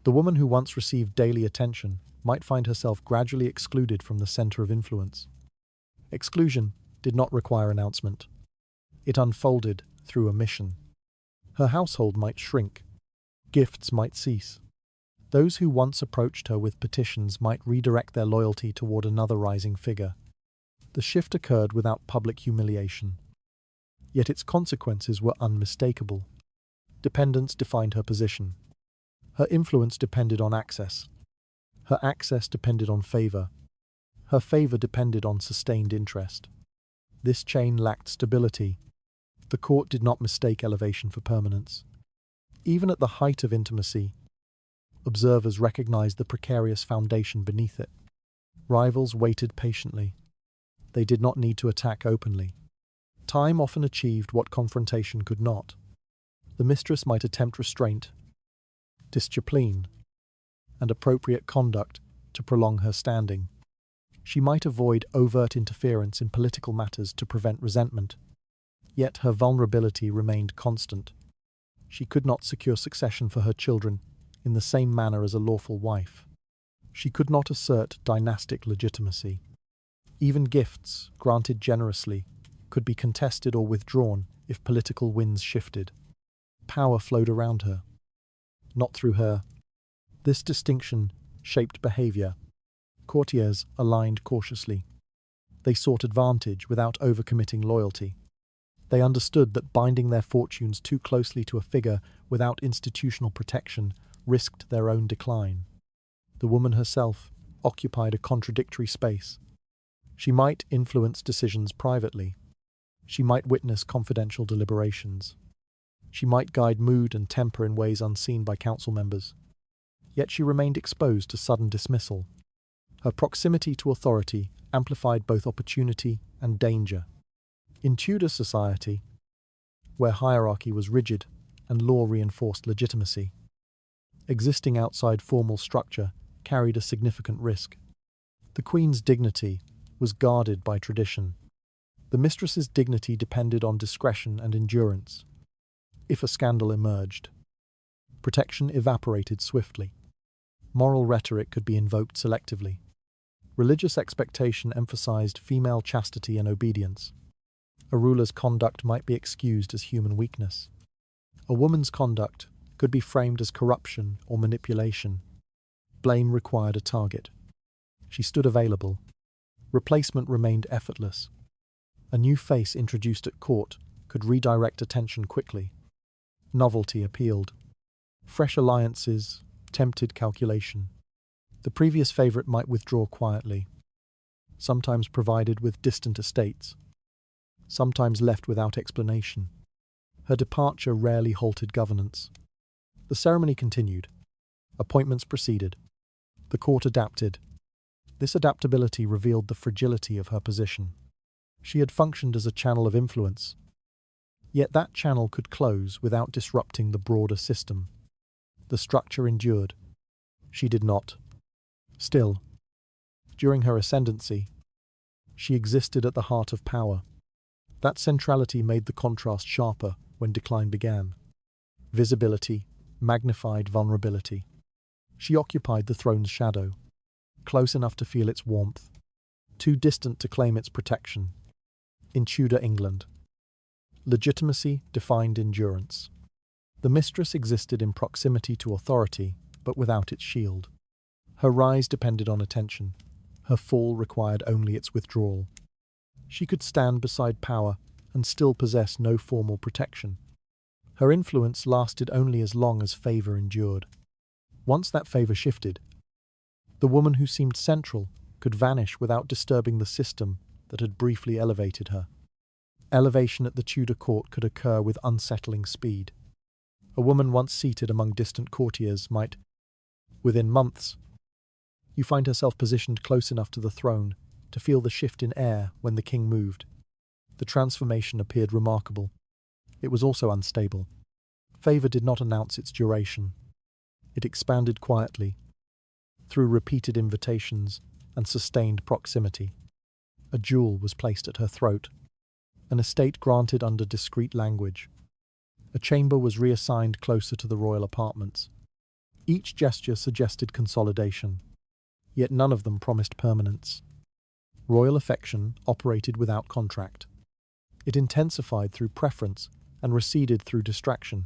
The woman who once received daily attention might find herself gradually excluded from the center of influence. Exclusion did not require announcement. It unfolded through omission. Her household might shrink. Gifts might cease. Those who once approached her with petitions might redirect their loyalty toward another rising figure. The shift occurred without public humiliation. Yet its consequences were unmistakable. Dependence defined her position. Her influence depended on access. Her access depended on favor. Her favor depended on sustained interest. This chain lacked stability. The court did not mistake elevation for permanence. Even at the height of intimacy, observers recognized the precarious foundation beneath it. Rivals waited patiently. They did not need to attack openly. Time often achieved what confrontation could not. The mistress might attempt restraint, discipline, and appropriate conduct to prolong her standing. She might avoid overt interference in political matters to prevent resentment. Yet her vulnerability remained constant. She could not secure succession for her children in the same manner as a lawful wife. She could not assert dynastic legitimacy. Even gifts, granted generously, could be contested or withdrawn if political winds shifted. Power flowed around her, not through her. This distinction shaped behavior. Courtiers aligned cautiously. They sought advantage without overcommitting loyalty. They understood that binding their fortunes too closely to a figure without institutional protection risked their own decline. The woman herself occupied a contradictory space. She might influence decisions privately. She might witness confidential deliberations. She might guide mood and temper in ways unseen by council members. Yet she remained exposed to sudden dismissal. Her proximity to authority amplified both opportunity and danger. In Tudor society, where hierarchy was rigid and law reinforced legitimacy, existing outside formal structure carried a significant risk. The Queen's dignity was guarded by tradition. The mistress's dignity depended on discretion and endurance. If a scandal emerged, protection evaporated swiftly. Moral rhetoric could be invoked selectively. Religious expectation emphasized female chastity and obedience. A ruler's conduct might be excused as human weakness. A woman's conduct could be framed as corruption or manipulation. Blame required a target. She stood available. Replacement remained effortless. A new face introduced at court could redirect attention quickly. Novelty appealed. Fresh alliances tempted calculation. The previous favorite might withdraw quietly, sometimes provided with distant estates, sometimes left without explanation. Her departure rarely halted governance. The ceremony continued. Appointments proceeded. The court adapted. This adaptability revealed the fragility of her position. She had functioned as a channel of influence, yet that channel could close without disrupting the broader system. The structure endured. She did not. Still, during her ascendancy, she existed at the heart of power. That centrality made the contrast sharper when decline began. Visibility magnified vulnerability. She occupied the throne's shadow, close enough to feel its warmth, too distant to claim its protection. In Tudor England, legitimacy defined endurance. The mistress existed in proximity to authority, but without its shield. Her rise depended on attention. Her fall required only its withdrawal. She could stand beside power and still possess no formal protection. Her influence lasted only as long as favor endured. Once that favor shifted, the woman who seemed central could vanish without disturbing the system that had briefly elevated her. Elevation at the Tudor court could occur with unsettling speed. A woman once seated among distant courtiers might, within months, you find herself positioned close enough to the throne to feel the shift in air when the king moved. The transformation appeared remarkable. It was also unstable. Favour did not announce its duration. It expanded quietly, through repeated invitations and sustained proximity. A jewel was placed at her throat, an estate granted under discreet language. A chamber was reassigned closer to the royal apartments. Each gesture suggested consolidation, yet none of them promised permanence. Royal affection operated without contract. It intensified through preference and receded through distraction.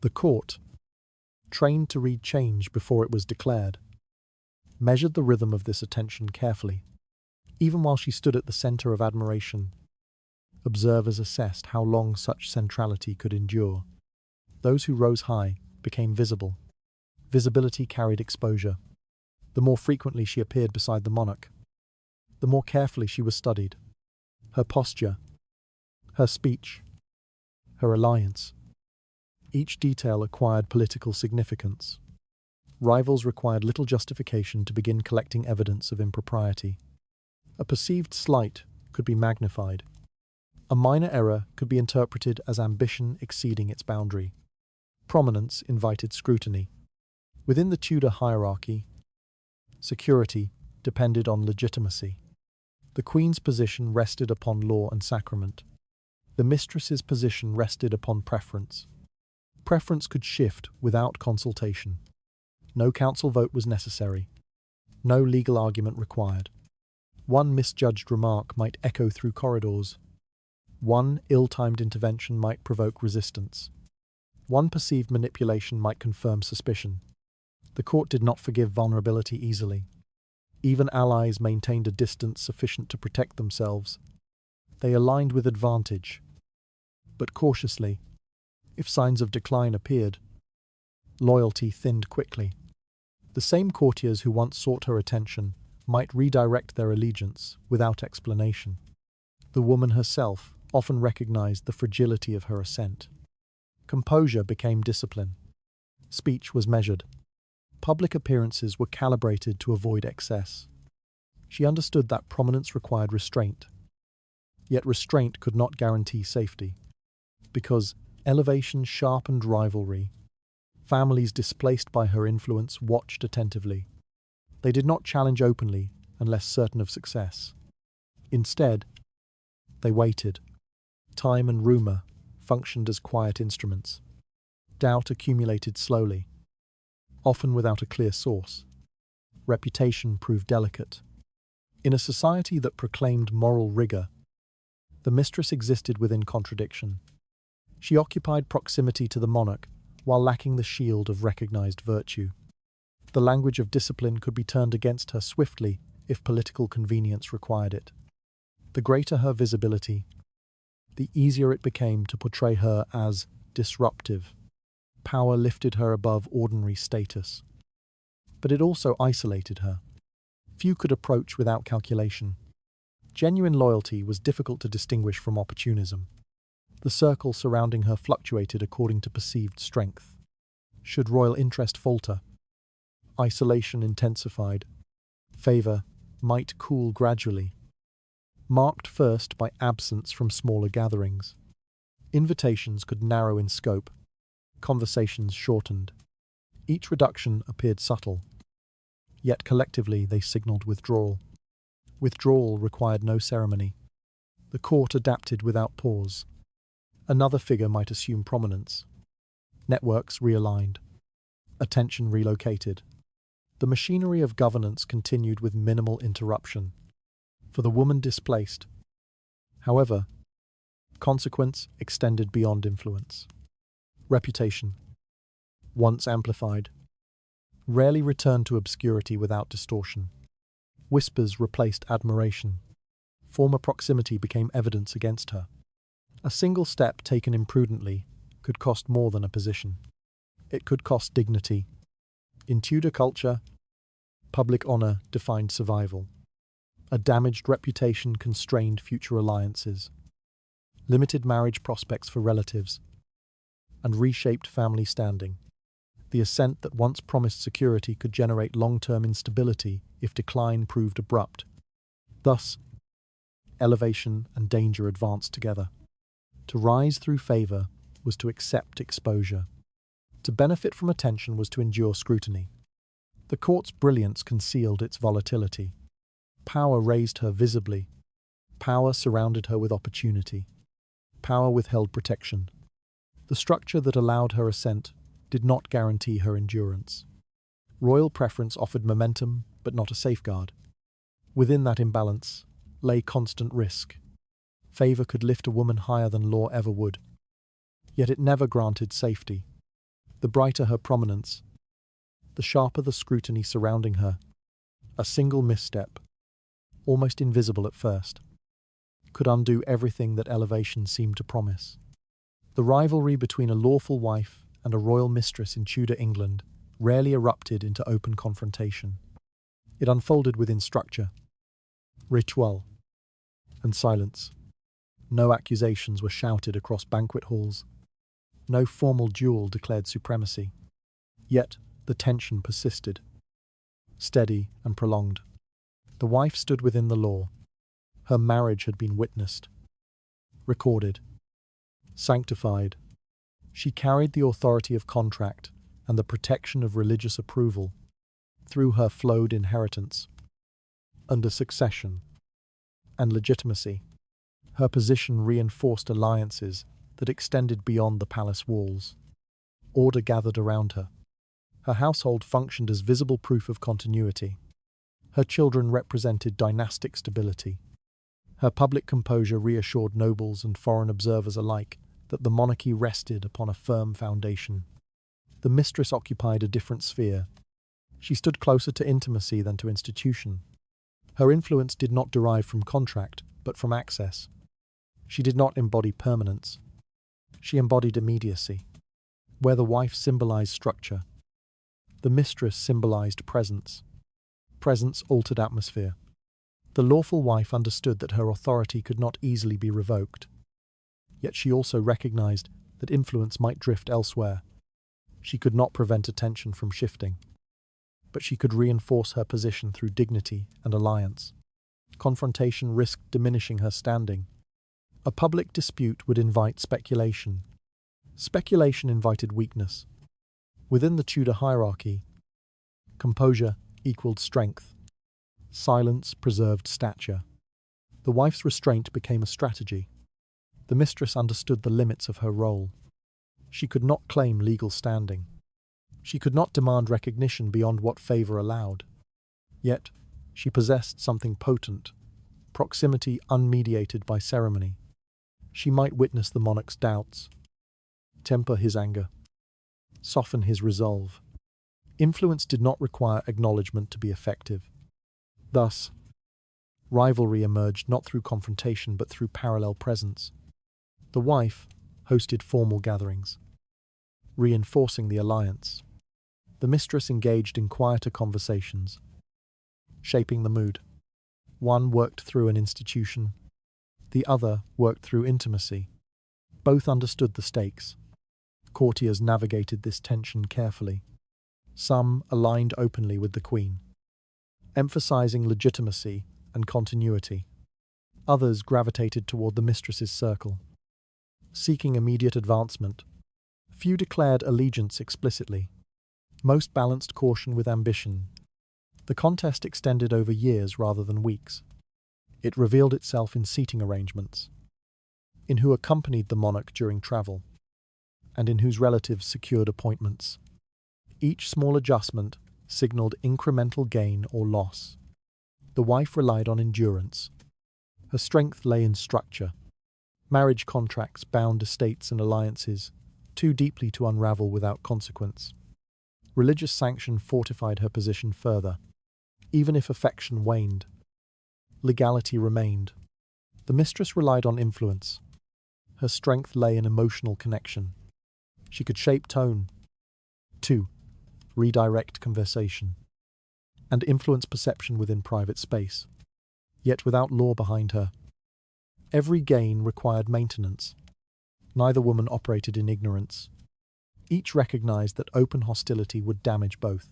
The court, trained to read change before it was declared, measured the rhythm of this attention carefully. Even while she stood at the center of admiration, observers assessed how long such centrality could endure. Those who rose high became visible. Visibility carried exposure. The more frequently she appeared beside the monarch, the more carefully she was studied. Her posture, her speech, her alliance. Each detail acquired political significance. Rivals required little justification to begin collecting evidence of impropriety. A perceived slight could be magnified. A minor error could be interpreted as ambition exceeding its boundary. Prominence invited scrutiny. Within the Tudor hierarchy, security depended on legitimacy. The Queen's position rested upon law and sacrament. The mistress's position rested upon preference. Preference could shift without consultation. No council vote was necessary. No legal argument required. One misjudged remark might echo through corridors. One ill-timed intervention might provoke resistance. One perceived manipulation might confirm suspicion. The court did not forgive vulnerability easily. Even allies maintained a distance sufficient to protect themselves. They aligned with advantage, but cautiously. If signs of decline appeared, loyalty thinned quickly. The same courtiers who once sought her attention might redirect their allegiance without explanation. The woman herself often recognized the fragility of her ascent. Composure became discipline. Speech was measured. Public appearances were calibrated to avoid excess. She understood that prominence required restraint. Yet restraint could not guarantee safety, because elevation sharpened rivalry. Families displaced by her influence watched attentively. They did not challenge openly unless certain of success. Instead, they waited. Time and rumor functioned as quiet instruments. Doubt accumulated slowly, often without a clear source. Reputation proved delicate. In a society that proclaimed moral rigor, the mistress existed within contradiction. She occupied proximity to the monarch while lacking the shield of recognized virtue. The language of discipline could be turned against her swiftly if political convenience required it. The greater her visibility, the easier it became to portray her as disruptive. Power lifted her above ordinary status. But it also isolated her. Few could approach without calculation. Genuine loyalty was difficult to distinguish from opportunism. The circle surrounding her fluctuated according to perceived strength. Should royal interest falter, isolation intensified. Favour might cool gradually, marked first by absence from smaller gatherings. Invitations could narrow in scope. Conversations shortened. Each reduction appeared subtle, yet collectively they signalled withdrawal. Withdrawal required no ceremony. The court adapted without pause. Another figure might assume prominence. Networks realigned. Attention relocated. The machinery of governance continued with minimal interruption. For the woman displaced, however, consequence extended beyond influence. Reputation, once amplified, rarely returned to obscurity without distortion. Whispers replaced admiration. Former proximity became evidence against her. A single step taken imprudently could cost more than a position. It could cost dignity. In Tudor culture, public honor defined survival. A damaged reputation constrained future alliances. Limited marriage prospects for relatives. and reshaped family standing. The ascent that once promised security could generate long-term instability if decline proved abrupt. Thus, elevation and danger advanced together. To rise through favor was to accept exposure. To benefit from attention was to endure scrutiny. The court's brilliance concealed its volatility. Power raised her visibly. Power surrounded her with opportunity. Power withheld protection. The structure that allowed her ascent did not guarantee her endurance. Royal preference offered momentum, but not a safeguard. Within that imbalance lay constant risk. Favor could lift a woman higher than law ever would. Yet it never granted safety. The brighter her prominence, the sharper the scrutiny surrounding her. A single misstep, almost invisible at first, could undo everything that elevation seemed to promise. The rivalry between a lawful wife and a royal mistress in Tudor England rarely erupted into open confrontation. It unfolded within structure, ritual, and silence. No accusations were shouted across banquet halls. No formal duel declared supremacy. Yet the tension persisted, steady and prolonged. The wife stood within the law. Her marriage had been witnessed, recorded, sanctified. She carried the authority of contract and the protection of religious approval. Through her flowed inheritance, under succession, and legitimacy. Her position reinforced alliances that extended beyond the palace walls. Order gathered around her. Her household functioned as visible proof of continuity. Her children represented dynastic stability. Her public composure reassured nobles and foreign observers alike that the monarchy rested upon a firm foundation. The mistress occupied a different sphere. She stood closer to intimacy than to institution. Her influence did not derive from contract, but from access. She did not embody permanence. She embodied immediacy. Where the wife symbolized structure, the mistress symbolized presence. Presence altered atmosphere. The lawful wife understood that her authority could not easily be revoked. Yet she also recognized that influence might drift elsewhere. She could not prevent attention from shifting, but she could reinforce her position through dignity and alliance. Confrontation risked diminishing her standing. A public dispute would invite speculation. Speculation invited weakness. Within the Tudor hierarchy, composure equaled strength. Silence preserved stature. The wife's restraint became a strategy. The mistress understood the limits of her role. She could not claim legal standing. She could not demand recognition beyond what favor allowed. Yet, she possessed something potent, proximity unmediated by ceremony. She might witness the monarch's doubts, temper his anger, soften his resolve. Influence did not require acknowledgement to be effective. Thus, rivalry emerged not through confrontation but through parallel presence. The wife hosted formal gatherings, reinforcing the alliance. The mistress engaged in quieter conversations, shaping the mood. One worked through an institution, the other worked through intimacy. Both understood the stakes. Courtiers navigated this tension carefully. Some aligned openly with the queen, emphasizing legitimacy and continuity. Others gravitated toward the mistress's circle, seeking immediate advancement. Few declared allegiance explicitly. Most balanced caution with ambition. The contest extended over years rather than weeks. It revealed itself in seating arrangements, in who accompanied the monarch during travel, and in whose relatives secured appointments. Each small adjustment signaled incremental gain or loss. The wife relied on endurance. Her strength lay in structure. Marriage contracts bound estates and alliances, too deeply to unravel without consequence. Religious sanction fortified her position further. Even if affection waned, legality remained. The mistress relied on influence. Her strength lay in emotional connection. She could shape tone, redirect conversation, and influence perception within private space. Yet without law behind her, every gain required maintenance. Neither woman operated in ignorance. Each recognized that open hostility would damage both.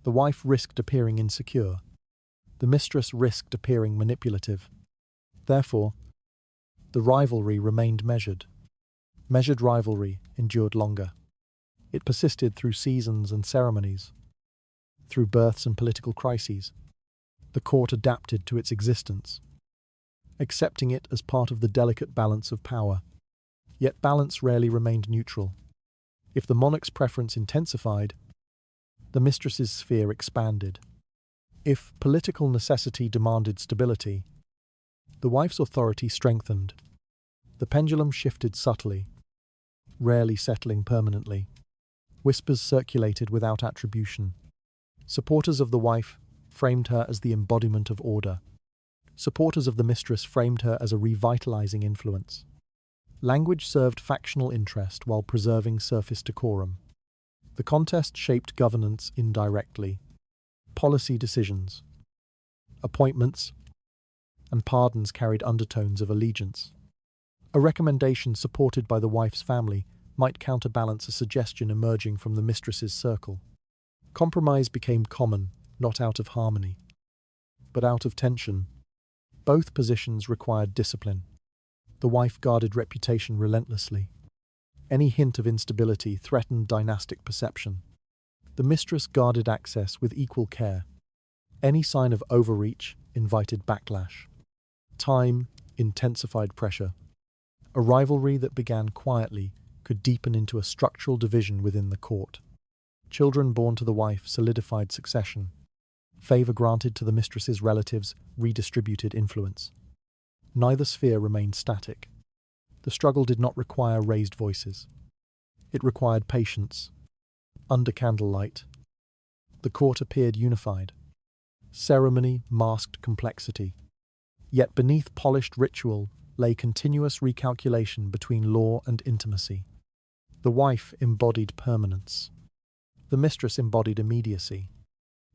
The wife risked appearing insecure. The mistress risked appearing manipulative. Therefore, the rivalry remained measured. Measured rivalry endured longer. It persisted through seasons and ceremonies, through births and political crises. The court adapted to its existence, accepting it as part of the delicate balance of power. Yet balance rarely remained neutral. If the monarch's preference intensified, the mistress's sphere expanded. If political necessity demanded stability, the wife's authority strengthened. The pendulum shifted subtly, rarely settling permanently. Whispers circulated without attribution. Supporters of the wife framed her as the embodiment of order. Supporters of the mistress framed her as a revitalizing influence. Language served factional interest while preserving surface decorum. The contest shaped governance indirectly. Policy decisions, appointments, and pardons carried undertones of allegiance. A recommendation supported by the wife's family might counterbalance a suggestion emerging from the mistress's circle. Compromise became common, not out of harmony, but out of tension. Both positions required discipline. The wife guarded reputation relentlessly. Any hint of instability threatened dynastic perception. The mistress guarded access with equal care. Any sign of overreach invited backlash. Time intensified pressure. A rivalry that began quietly could deepen into a structural division within the court. Children born to the wife solidified succession. Favor granted to the mistress's relatives redistributed influence. Neither sphere remained static. The struggle did not require raised voices. It required patience. Under candlelight, the court appeared unified. Ceremony masked complexity. Yet beneath polished ritual lay continuous recalculation between law and intimacy. The wife embodied permanence. The mistress embodied immediacy.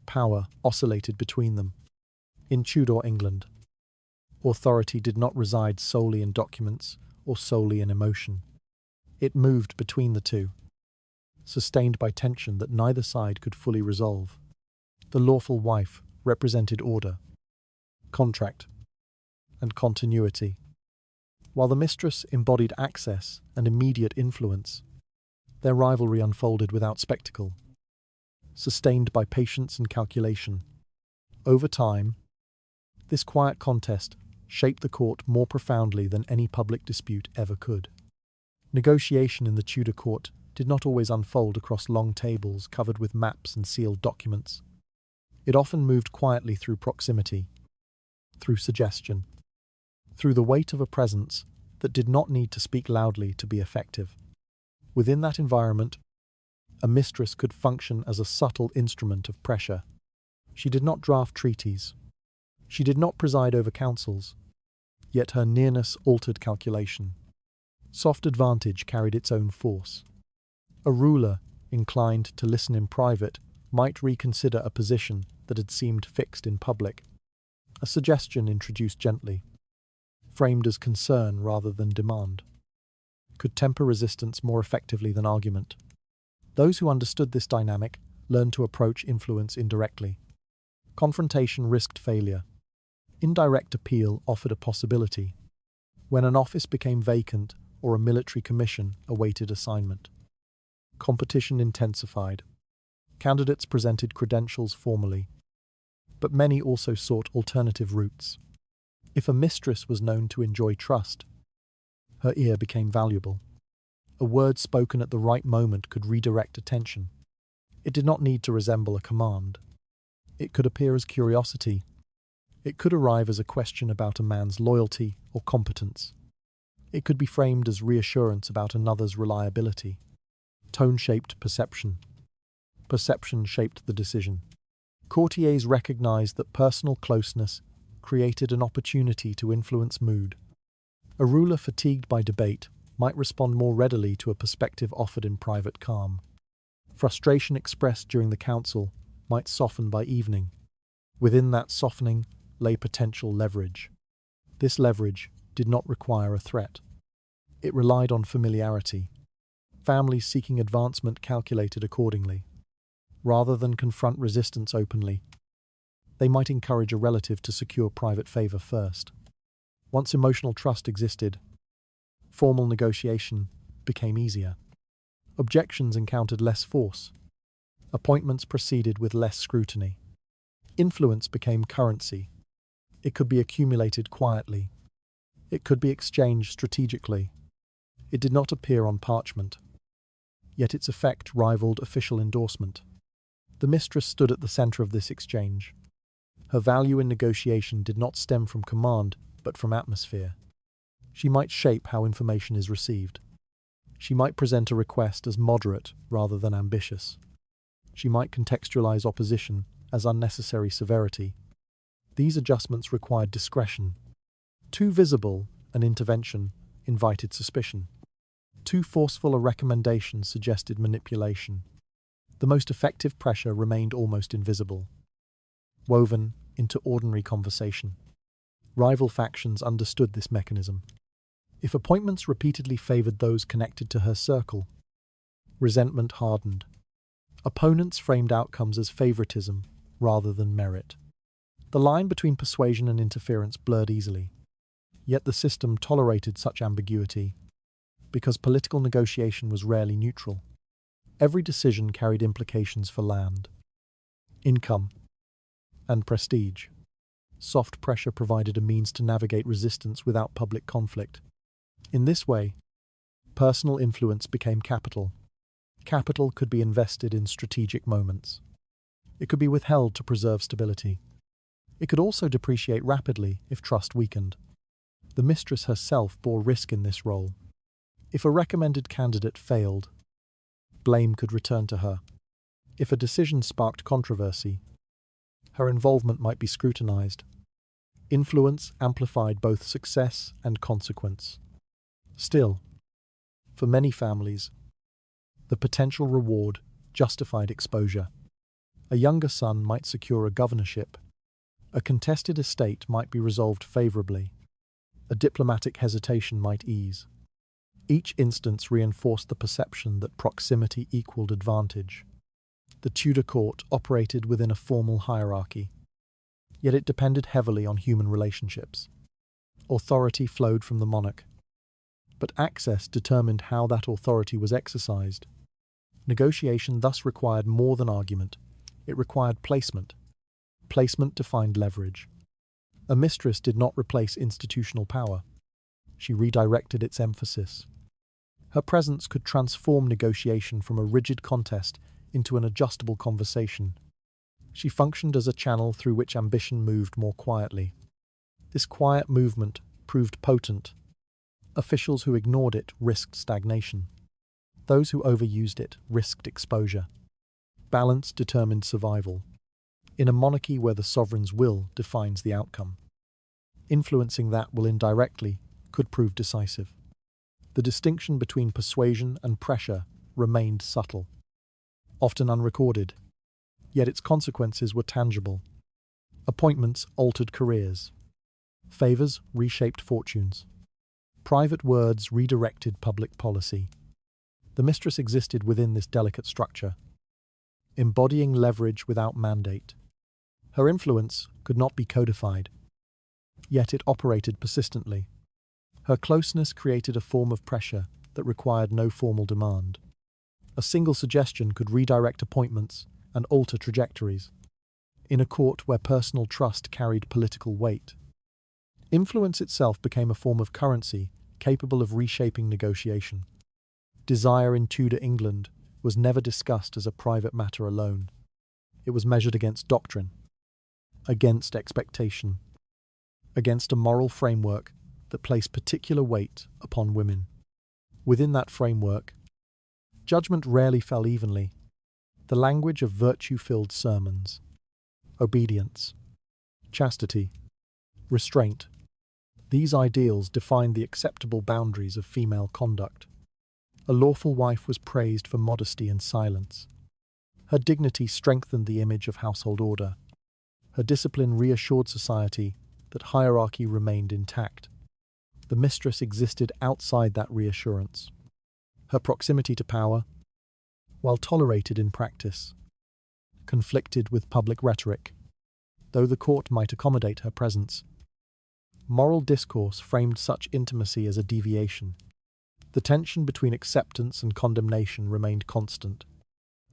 Power oscillated between them. In Tudor England, authority did not reside solely in documents or solely in emotion. It moved between the two, sustained by tension that neither side could fully resolve. The lawful wife represented order, contract, and continuity, while the mistress embodied access and immediate influence. Their rivalry unfolded without spectacle, sustained by patience and calculation. Over time, this quiet contest shaped the court more profoundly than any public dispute ever could. Negotiation in the Tudor court did not always unfold across long tables covered with maps and sealed documents. It often moved quietly through proximity, through suggestion, through the weight of a presence that did not need to speak loudly to be effective. Within that environment, a mistress could function as a subtle instrument of pressure. She did not draft treaties. She did not preside over councils, yet her nearness altered calculation. Soft advantage carried its own force. A ruler, inclined to listen in private, might reconsider a position that had seemed fixed in public. A suggestion introduced gently, framed as concern rather than demand, could temper resistance more effectively than argument. Those who understood this dynamic learned to approach influence indirectly. Confrontation risked failure. Indirect appeal offered a possibility. When an office became vacant or a military commission awaited assignment, competition intensified. Candidates presented credentials formally, but many also sought alternative routes. If a mistress was known to enjoy trust, her ear became valuable. A word spoken at the right moment could redirect attention. It did not need to resemble a command. It could appear as curiosity. It could arrive as a question about a man's loyalty or competence. It could be framed as reassurance about another's reliability. Tone shaped perception. Perception shaped the decision. Courtiers recognized that personal closeness created an opportunity to influence mood. A ruler fatigued by debate might respond more readily to a perspective offered in private calm. Frustration expressed during the council might soften by evening. Within that softening lay potential leverage. This leverage did not require a threat. It relied on familiarity. families seeking advancement calculated accordingly. Rather than confront resistance openly, they might encourage a relative to secure private favor first. Once emotional trust existed, formal negotiation became easier. Objections encountered less force. Appointments proceeded with less scrutiny. Influence became currency. It could be accumulated quietly. It could be exchanged strategically. It did not appear on parchment, yet its effect rivaled official endorsement. The mistress stood at the center of this exchange. Her value in negotiation did not stem from command, but from atmosphere. She might shape how information is received. She might present a request as moderate rather than ambitious. She might contextualize opposition as unnecessary severity. These adjustments required discretion. Too visible an intervention invited suspicion. Too forceful a recommendation suggested manipulation. The most effective pressure remained almost invisible, woven into ordinary conversation. Rival factions understood this mechanism. If appointments repeatedly favored those connected to her circle, resentment hardened. Opponents framed outcomes as favoritism rather than merit. The line between persuasion and interference blurred easily. Yet the system tolerated such ambiguity because political negotiation was rarely neutral. Every decision carried implications for land, income, and prestige. Soft pressure provided a means to navigate resistance without public conflict. In this way, personal influence became capital. Capital could be invested in strategic moments. It could be withheld to preserve stability. It could also depreciate rapidly if trust weakened. The mistress herself bore risk in this role. If a recommended candidate failed, blame could return to her. If a decision sparked controversy, her involvement might be scrutinized. Influence amplified both success and consequence. Still, for many families, the potential reward justified exposure. A younger son might secure a governorship. A contested estate might be resolved favorably. A diplomatic hesitation might ease. Each instance reinforced the perception that proximity equaled advantage. The Tudor court operated within a formal hierarchy, yet it depended heavily on human relationships. Authority flowed from the monarch, but access determined how that authority was exercised. Negotiation thus required more than argument. It required placement. Placement defined leverage. A mistress did not replace institutional power. She redirected its emphasis. Her presence could transform negotiation from a rigid contest into an adjustable conversation. She functioned as a channel through which ambition moved more quietly. This quiet movement proved potent. Officials who ignored it risked stagnation. Those who overused it risked exposure. Balance determined survival. In a monarchy where the sovereign's will defines the outcome, influencing that will indirectly could prove decisive. The distinction between persuasion and pressure remained subtle, often unrecorded, yet its consequences were tangible. Appointments altered careers. Favors reshaped fortunes. Private words redirected public policy. The mistress existed within this delicate structure, embodying leverage without mandate. Her influence could not be codified, yet it operated persistently. Her closeness created a form of pressure that required no formal demand. A single suggestion could redirect appointments and alter trajectories. In a court where personal trust carried political weight, influence itself became a form of currency capable of reshaping negotiation. Desire in Tudor England was never discussed as a private matter alone. It was measured against doctrine, against expectation, against a moral framework that placed particular weight upon women. Within that framework, judgment rarely fell evenly. The language of virtue-filled sermons, obedience, chastity, restraint, these ideals defined the acceptable boundaries of female conduct. A lawful wife was praised for modesty and silence. Her dignity strengthened the image of household order. Her discipline reassured society that hierarchy remained intact. The mistress existed outside that reassurance. Her proximity to power, while tolerated in practice, conflicted with public rhetoric, though the court might accommodate her presence. Moral discourse framed such intimacy as a deviation. The tension between acceptance and condemnation remained constant.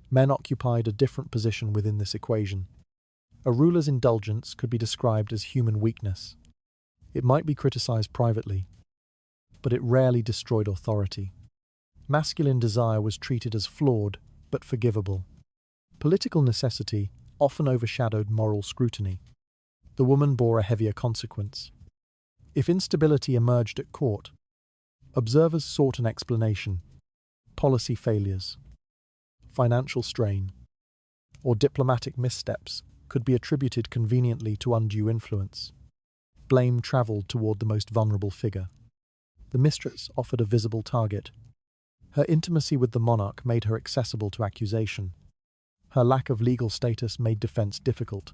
Men occupied a different position within this equation. A ruler's indulgence could be described as human weakness. It might be criticized privately, but it rarely destroyed authority. Masculine desire was treated as flawed but forgivable. Political necessity often overshadowed moral scrutiny. The woman bore a heavier consequence. If instability emerged at court, observers sought an explanation. Policy failures, financial strain, or diplomatic missteps could be attributed conveniently to undue influence. Blame travelled toward the most vulnerable figure. The mistress offered a visible target. Her intimacy with the monarch made her accessible to accusation. Her lack of legal status made defense difficult.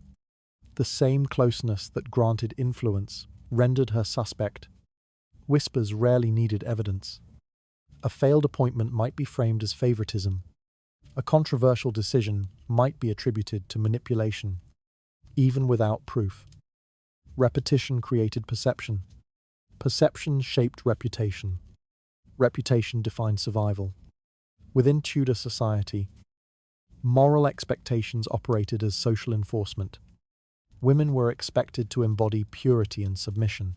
The same closeness that granted influence rendered her suspect. Whispers rarely needed evidence. A failed appointment might be framed as favoritism. A controversial decision might be attributed to manipulation, even without proof. Repetition created perception. Perception shaped reputation. Reputation defined survival. Within Tudor society, moral expectations operated as social enforcement. Women were expected to embody purity and submission.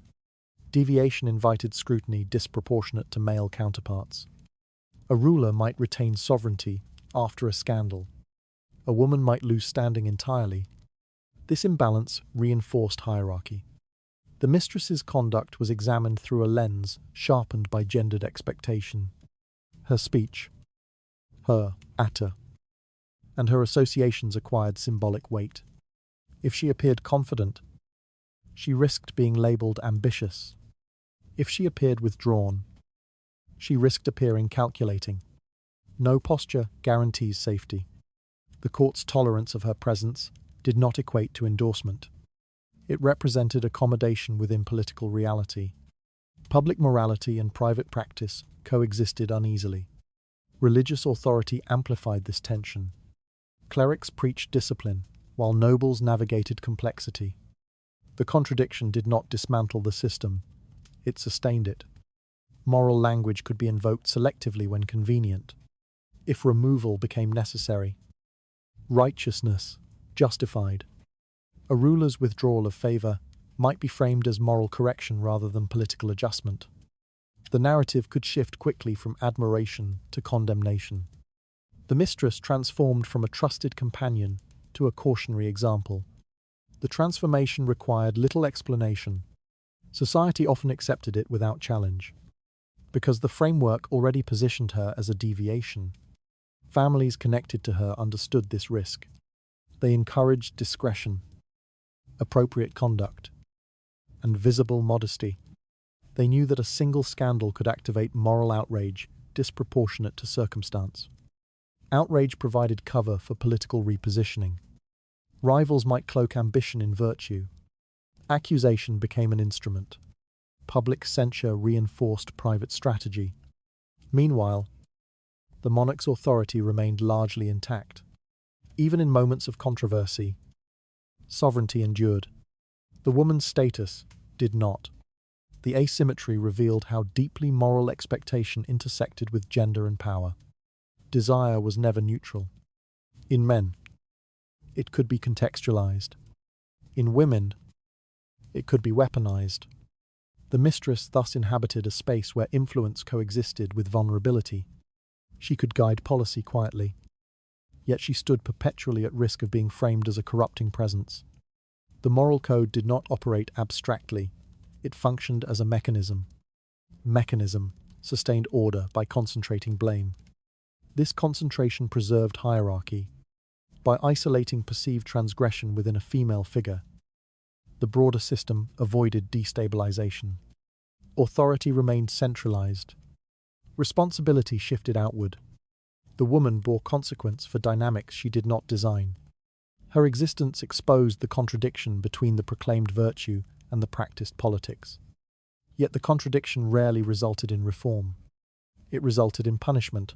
Deviation invited scrutiny disproportionate to male counterparts. A ruler might retain sovereignty after a scandal. A woman might lose standing entirely. This imbalance reinforced hierarchy. The mistress's conduct was examined through a lens sharpened by gendered expectation. Her speech, her atta, and her associations acquired symbolic weight. If she appeared confident, she risked being labelled ambitious. If she appeared withdrawn, she risked appearing calculating. No posture guarantees safety. The court's tolerance of her presence did not equate to endorsement. It represented accommodation within political reality. Public morality and private practice coexisted uneasily. Religious authority amplified this tension. Clerics preached discipline, while nobles navigated complexity. The contradiction did not dismantle the system, it sustained it. Moral language could be invoked selectively when convenient, if removal became necessary. Righteousness, justified. A ruler's withdrawal of favour might be framed as moral correction rather than political adjustment. The narrative could shift quickly from admiration to condemnation. The mistress transformed from a trusted companion to a cautionary example. The transformation required little explanation. Society often accepted it without challenge, because the framework already positioned her as a deviation. Families connected to her understood this risk. They encouraged discretion, appropriate conduct, and visible modesty. They knew that a single scandal could activate moral outrage disproportionate to circumstance. Outrage provided cover for political repositioning. Rivals might cloak ambition in virtue. Accusation became an instrument. Public censure reinforced private strategy. Meanwhile, the monarch's authority remained largely intact. Even in moments of controversy, sovereignty endured. The woman's status did not. The asymmetry revealed how deeply moral expectation intersected with gender and power. Desire was never neutral. In men, it could be contextualized. In women, it could be weaponized. The mistress thus inhabited a space where influence coexisted with vulnerability. She could guide policy quietly, yet she stood perpetually at risk of being framed as a corrupting presence. The moral code did not operate abstractly. It functioned as a mechanism. Mechanism sustained order by concentrating blame. This concentration preserved hierarchy. By isolating perceived transgression within a female figure, the broader system avoided destabilization. Authority remained centralized. Responsibility shifted outward. The woman bore consequence for dynamics she did not design. Her existence exposed the contradiction between the proclaimed virtue and the practiced politics. Yet the contradiction rarely resulted in reform. It resulted in punishment.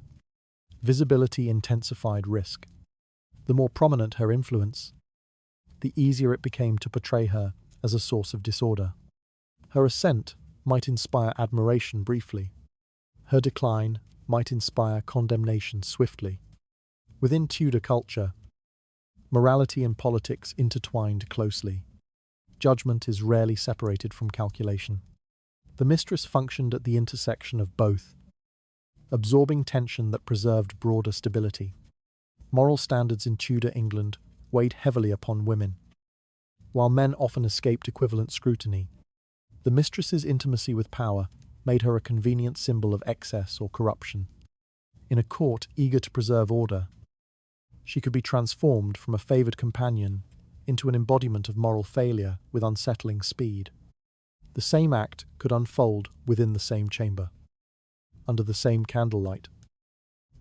Visibility intensified risk. The more prominent her influence, the easier it became to portray her as a source of disorder. Her ascent might inspire admiration briefly. Her decline might inspire condemnation swiftly. Within Tudor culture, morality and politics intertwined closely. Judgment is rarely separated from calculation. The mistress functioned at the intersection of both, absorbing tension that preserved broader stability. Moral standards in Tudor England weighed heavily upon women. While men often escaped equivalent scrutiny, the mistress's intimacy with power made her a convenient symbol of excess or corruption. In a court eager to preserve order, she could be transformed from a favoured companion into an embodiment of moral failure with unsettling speed. The same act could unfold within the same chamber, under the same candlelight,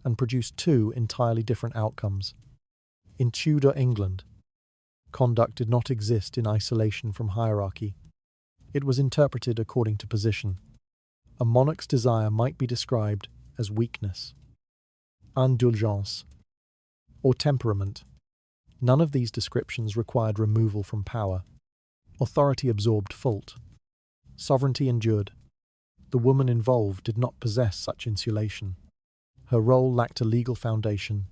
and produce two entirely different outcomes. In Tudor England, conduct did not exist in isolation from hierarchy. It was interpreted according to position. A monarch's desire might be described as weakness, indulgence, or temperament. None of these descriptions required removal from power. Authority absorbed fault. Sovereignty endured. The woman involved did not possess such insulation. Her role lacked a legal foundation.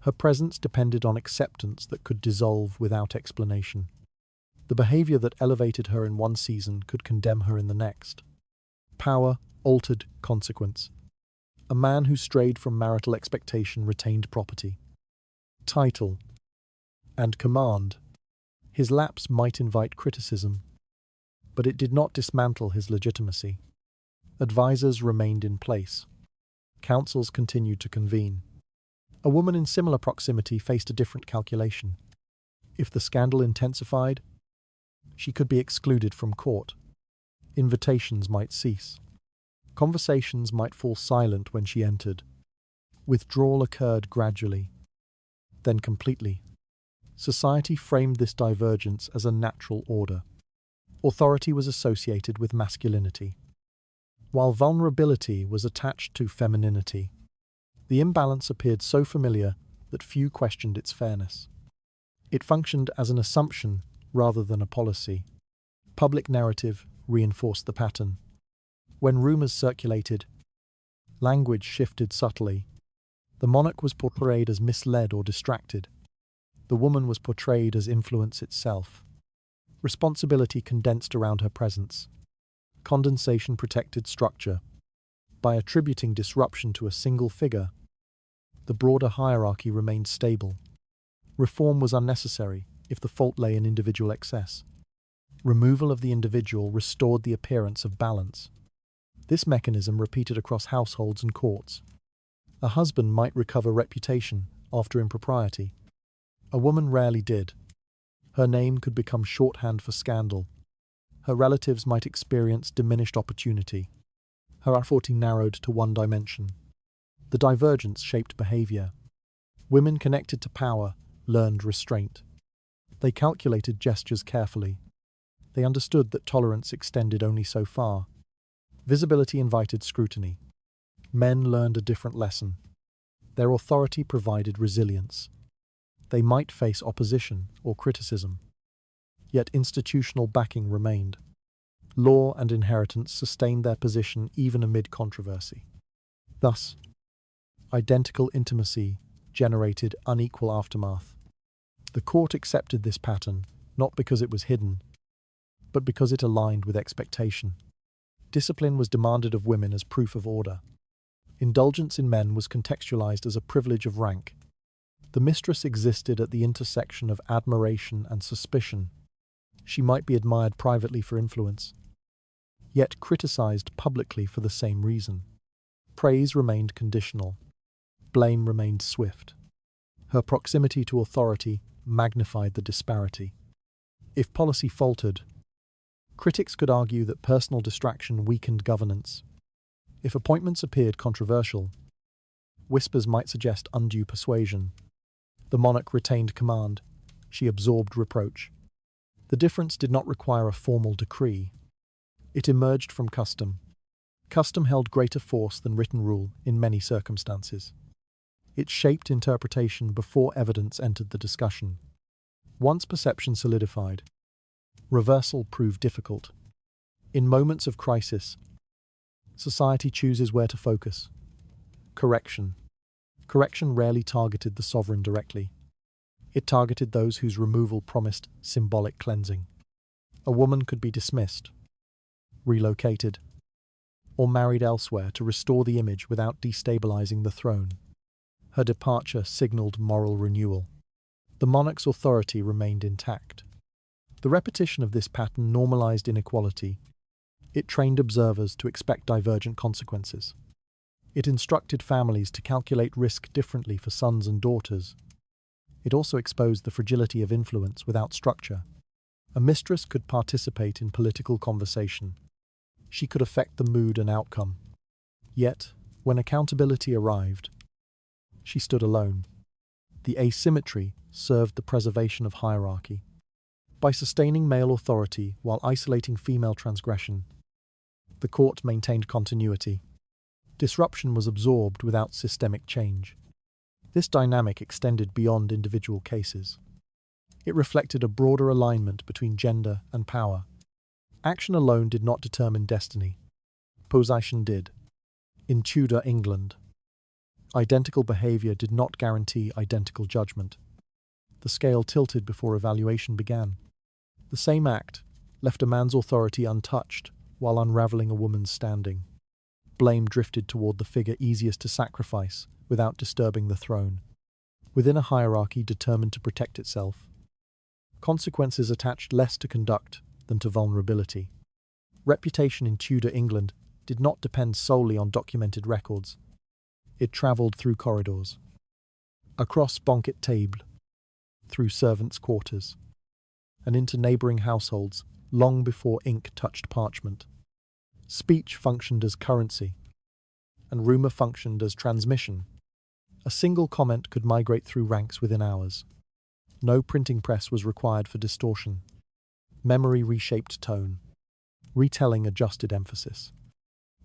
Her presence depended on acceptance that could dissolve without explanation. The behavior that elevated her in one season could condemn her in the next. Power altered consequence. A man who strayed from marital expectation retained property, title, and command. His lapse might invite criticism, but it did not dismantle his legitimacy. Advisors remained in place. Councils continued to convene. A woman in similar proximity faced a different calculation. If the scandal intensified, she could be excluded from court. Invitations might cease. Conversations might fall silent when she entered. Withdrawal occurred gradually, then completely. Society framed this divergence as a natural order. Authority was associated with masculinity, while vulnerability was attached to femininity. The imbalance appeared so familiar that few questioned its fairness. It functioned as an assumption rather than a policy. Public narrative reinforced the pattern. When rumours circulated, language shifted subtly. The monarch was portrayed as misled or distracted. The woman was portrayed as influence itself. Responsibility condensed around her presence. Condensation protected structure. By attributing disruption to a single figure, the broader hierarchy remained stable. Reform was unnecessary if the fault lay in individual excess. Removal of the individual restored the appearance of balance. This mechanism repeated across households and courts. A husband might recover reputation after impropriety. A woman rarely did. Her name could become shorthand for scandal. Her relatives might experience diminished opportunity. Her authority narrowed to one dimension. The divergence shaped behavior. Women connected to power learned restraint. They calculated gestures carefully. They understood that tolerance extended only so far. Visibility invited scrutiny. Men learned a different lesson. Their authority provided resilience. They might face opposition or criticism, yet institutional backing remained. Law and inheritance sustained their position even amid controversy. Thus, identical intimacy generated unequal aftermath. The court accepted this pattern not because it was hidden, but because it aligned with expectation. Discipline was demanded of women as proof of order. Indulgence in men was contextualized as a privilege of rank. The mistress existed at the intersection of admiration and suspicion. She might be admired privately for influence, yet criticized publicly for the same reason. Praise remained conditional. Blame remained swift. Her proximity to authority magnified the disparity. If policy faltered, critics could argue that personal distraction weakened governance. If appointments appeared controversial, whispers might suggest undue persuasion. The monarch retained command. She absorbed reproach. The difference did not require a formal decree. It emerged from custom. Custom held greater force than written rule in many circumstances. It shaped interpretation before evidence entered the discussion. Once perception solidified, reversal proved difficult. In moments of crisis, society chooses where to focus. Correction. Correction rarely targeted the sovereign directly. It targeted those whose removal promised symbolic cleansing. A woman could be dismissed, relocated, or married elsewhere to restore the image without destabilizing the throne. Her departure signaled moral renewal. The monarch's authority remained intact. The repetition of this pattern normalized inequality. It trained observers to expect divergent consequences. It instructed families to calculate risk differently for sons and daughters. It also exposed the fragility of influence without structure. A mistress could participate in political conversation. She could affect the mood and outcome. Yet, when accountability arrived, she stood alone. The asymmetry served the preservation of hierarchy. By sustaining male authority while isolating female transgression, the court maintained continuity. Disruption was absorbed without systemic change. This dynamic extended beyond individual cases. It reflected a broader alignment between gender and power. Action alone did not determine destiny. Position did. In Tudor England, identical behavior did not guarantee identical judgment. The scale tilted before evaluation began. The same act left a man's authority untouched while unraveling a woman's standing. Blame drifted toward the figure easiest to sacrifice without disturbing the throne. Within a hierarchy determined to protect itself, consequences attached less to conduct than to vulnerability. Reputation in Tudor England did not depend solely on documented records. It travelled through corridors, across banquet table, through servants' quarters, and into neighbouring households long before ink touched parchment. Speech functioned as currency, and rumour functioned as transmission. A single comment could migrate through ranks within hours. No printing press was required for distortion. Memory reshaped tone. Retelling adjusted emphasis.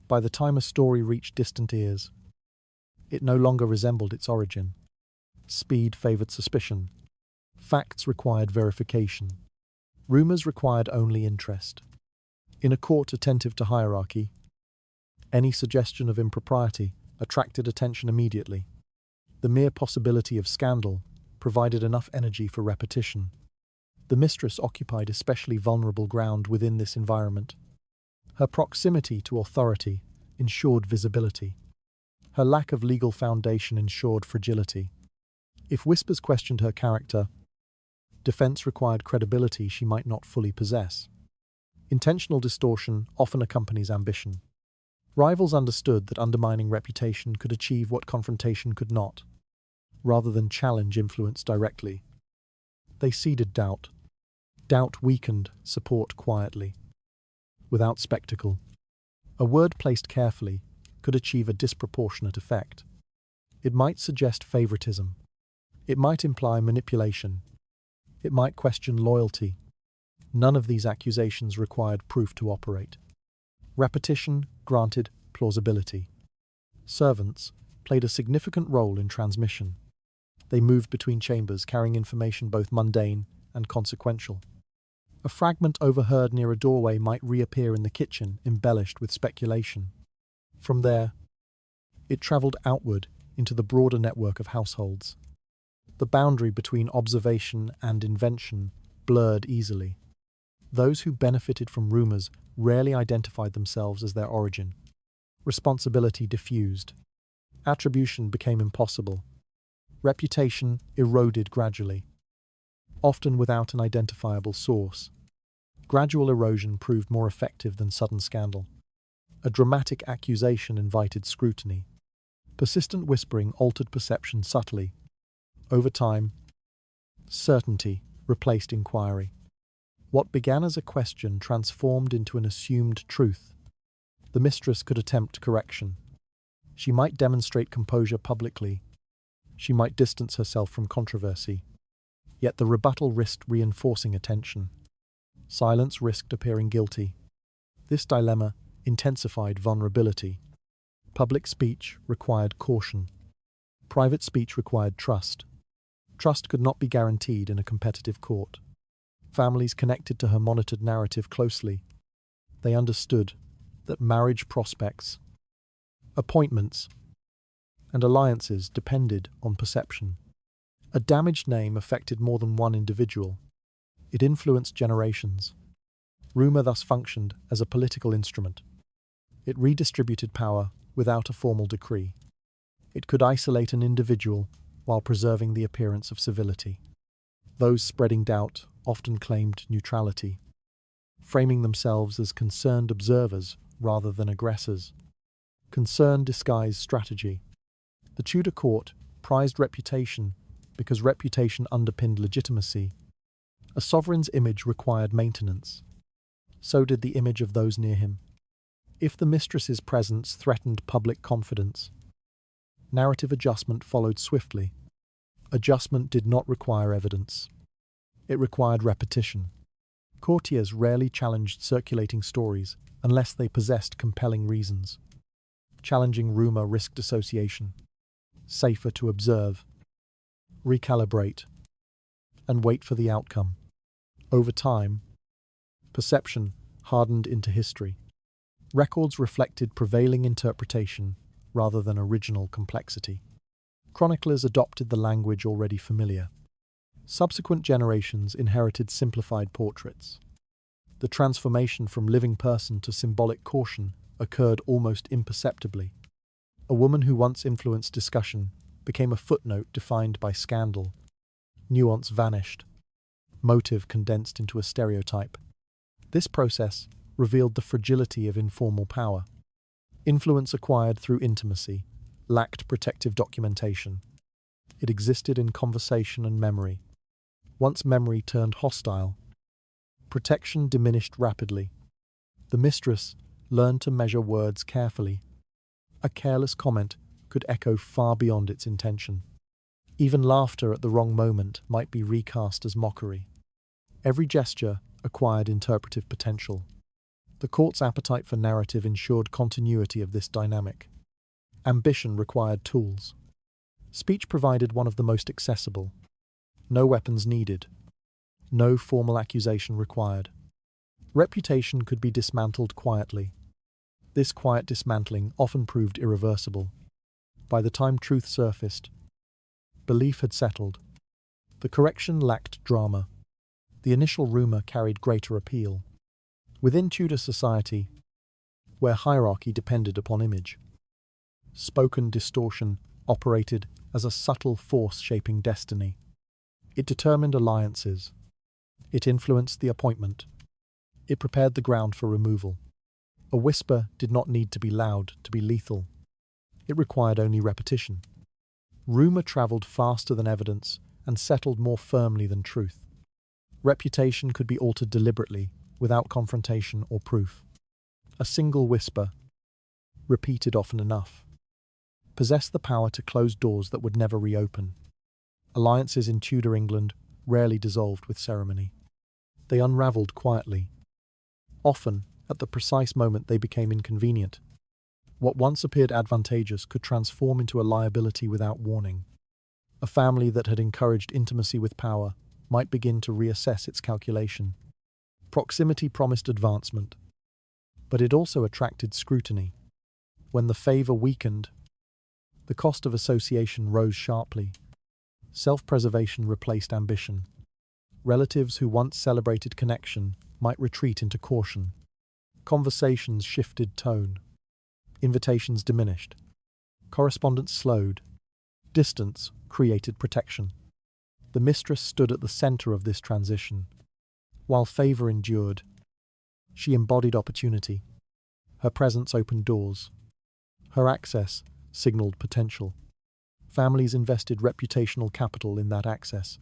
By the time a story reached distant ears, it no longer resembled its origin. Speed favoured suspicion. Facts required verification. Rumours required only interest. In a court attentive to hierarchy, any suggestion of impropriety attracted attention immediately. The mere possibility of scandal provided enough energy for repetition. The mistress occupied especially vulnerable ground within this environment. Her proximity to authority ensured visibility. Her lack of legal foundation ensured fragility. If whispers questioned her character, defense required credibility she might not fully possess. Intentional distortion often accompanies ambition. Rivals understood that undermining reputation could achieve what confrontation could not. Rather than challenge influence directly, they seeded doubt. Doubt weakened support quietly. Without spectacle, a word placed carefully could achieve a disproportionate effect. It might suggest favoritism. It might imply manipulation. It might question loyalty. None of these accusations required proof to operate. Repetition granted plausibility. Servants played a significant role in transmission. They moved between chambers, carrying information both mundane and consequential. A fragment overheard near a doorway might reappear in the kitchen, embellished with speculation. From there, it travelled outward into the broader network of households. The boundary between observation and invention blurred easily. Those who benefited from rumours rarely identified themselves as their origin. Responsibility diffused. Attribution became impossible. Reputation eroded gradually, often without an identifiable source. Gradual erosion proved more effective than sudden scandal. A dramatic accusation invited scrutiny. Persistent whispering altered perception subtly. Over time, certainty replaced inquiry. What began as a question transformed into an assumed truth. The mistress could attempt correction. She might demonstrate composure publicly. She might distance herself from controversy. Yet the rebuttal risked reinforcing attention. Silence risked appearing guilty. This dilemma intensified vulnerability. Public speech required caution. Private speech required trust. Trust could not be guaranteed in a competitive court. Families connected to her monitored narrative closely. They understood that marriage prospects, appointments, and alliances depended on perception. A damaged name affected more than one individual. It influenced generations. Rumour thus functioned as a political instrument. It redistributed power without a formal decree. It could isolate an individual while preserving the appearance of civility. Those spreading doubt often claimed neutrality, framing themselves as concerned observers rather than aggressors. Concern disguised strategy. The Tudor court prized reputation because reputation underpinned legitimacy. A sovereign's image required maintenance. So did the image of those near him. If the mistress's presence threatened public confidence, narrative adjustment followed swiftly. Adjustment did not require evidence. It required repetition. Courtiers rarely challenged circulating stories unless they possessed compelling reasons. Challenging rumour risked association. Safer to observe, recalibrate, and wait for the outcome. Over time, perception hardened into history. Records reflected prevailing interpretation rather than original complexity. Chroniclers adopted the language already familiar. Subsequent generations inherited simplified portraits. The transformation from living person to symbolic caution occurred almost imperceptibly. A woman who once influenced discussion became a footnote defined by scandal. Nuance vanished. Motive condensed into a stereotype. This process revealed the fragility of informal power. Influence acquired through intimacy lacked protective documentation. It existed in conversation and memory. Once memory turned hostile, protection diminished rapidly. The mistress learned to measure words carefully. A careless comment could echo far beyond its intention. Even laughter at the wrong moment might be recast as mockery. Every gesture acquired interpretive potential. The court's appetite for narrative ensured continuity of this dynamic. Ambition required tools. Speech provided one of the most accessible. No weapons needed. No formal accusation required. Reputation could be dismantled quietly. This quiet dismantling often proved irreversible. By the time truth surfaced, belief had settled. The correction lacked drama. The initial rumour carried greater appeal. Within Tudor society, where hierarchy depended upon image, spoken distortion operated as a subtle force shaping destiny. It determined alliances. It influenced the appointment. It prepared the ground for removal. A whisper did not need to be loud to be lethal. It required only repetition. Rumour travelled faster than evidence and settled more firmly than truth. Reputation could be altered deliberately, without confrontation or proof. A single whisper, repeated often enough, possessed the power to close doors that would never reopen. Alliances in Tudor England rarely dissolved with ceremony. They unravelled quietly. Often, at the precise moment they became inconvenient. What once appeared advantageous could transform into a liability without warning. A family that had encouraged intimacy with power might begin to reassess its calculation. Proximity promised advancement, but it also attracted scrutiny. When the favour weakened, the cost of association rose sharply. Self-preservation replaced ambition. Relatives who once celebrated connection might retreat into caution. Conversations shifted tone. Invitations diminished. Correspondence slowed. Distance created protection. The mistress stood at the centre of this transition. While favour endured, she embodied opportunity. Her presence opened doors. Her access signalled potential. Families invested reputational capital in that access.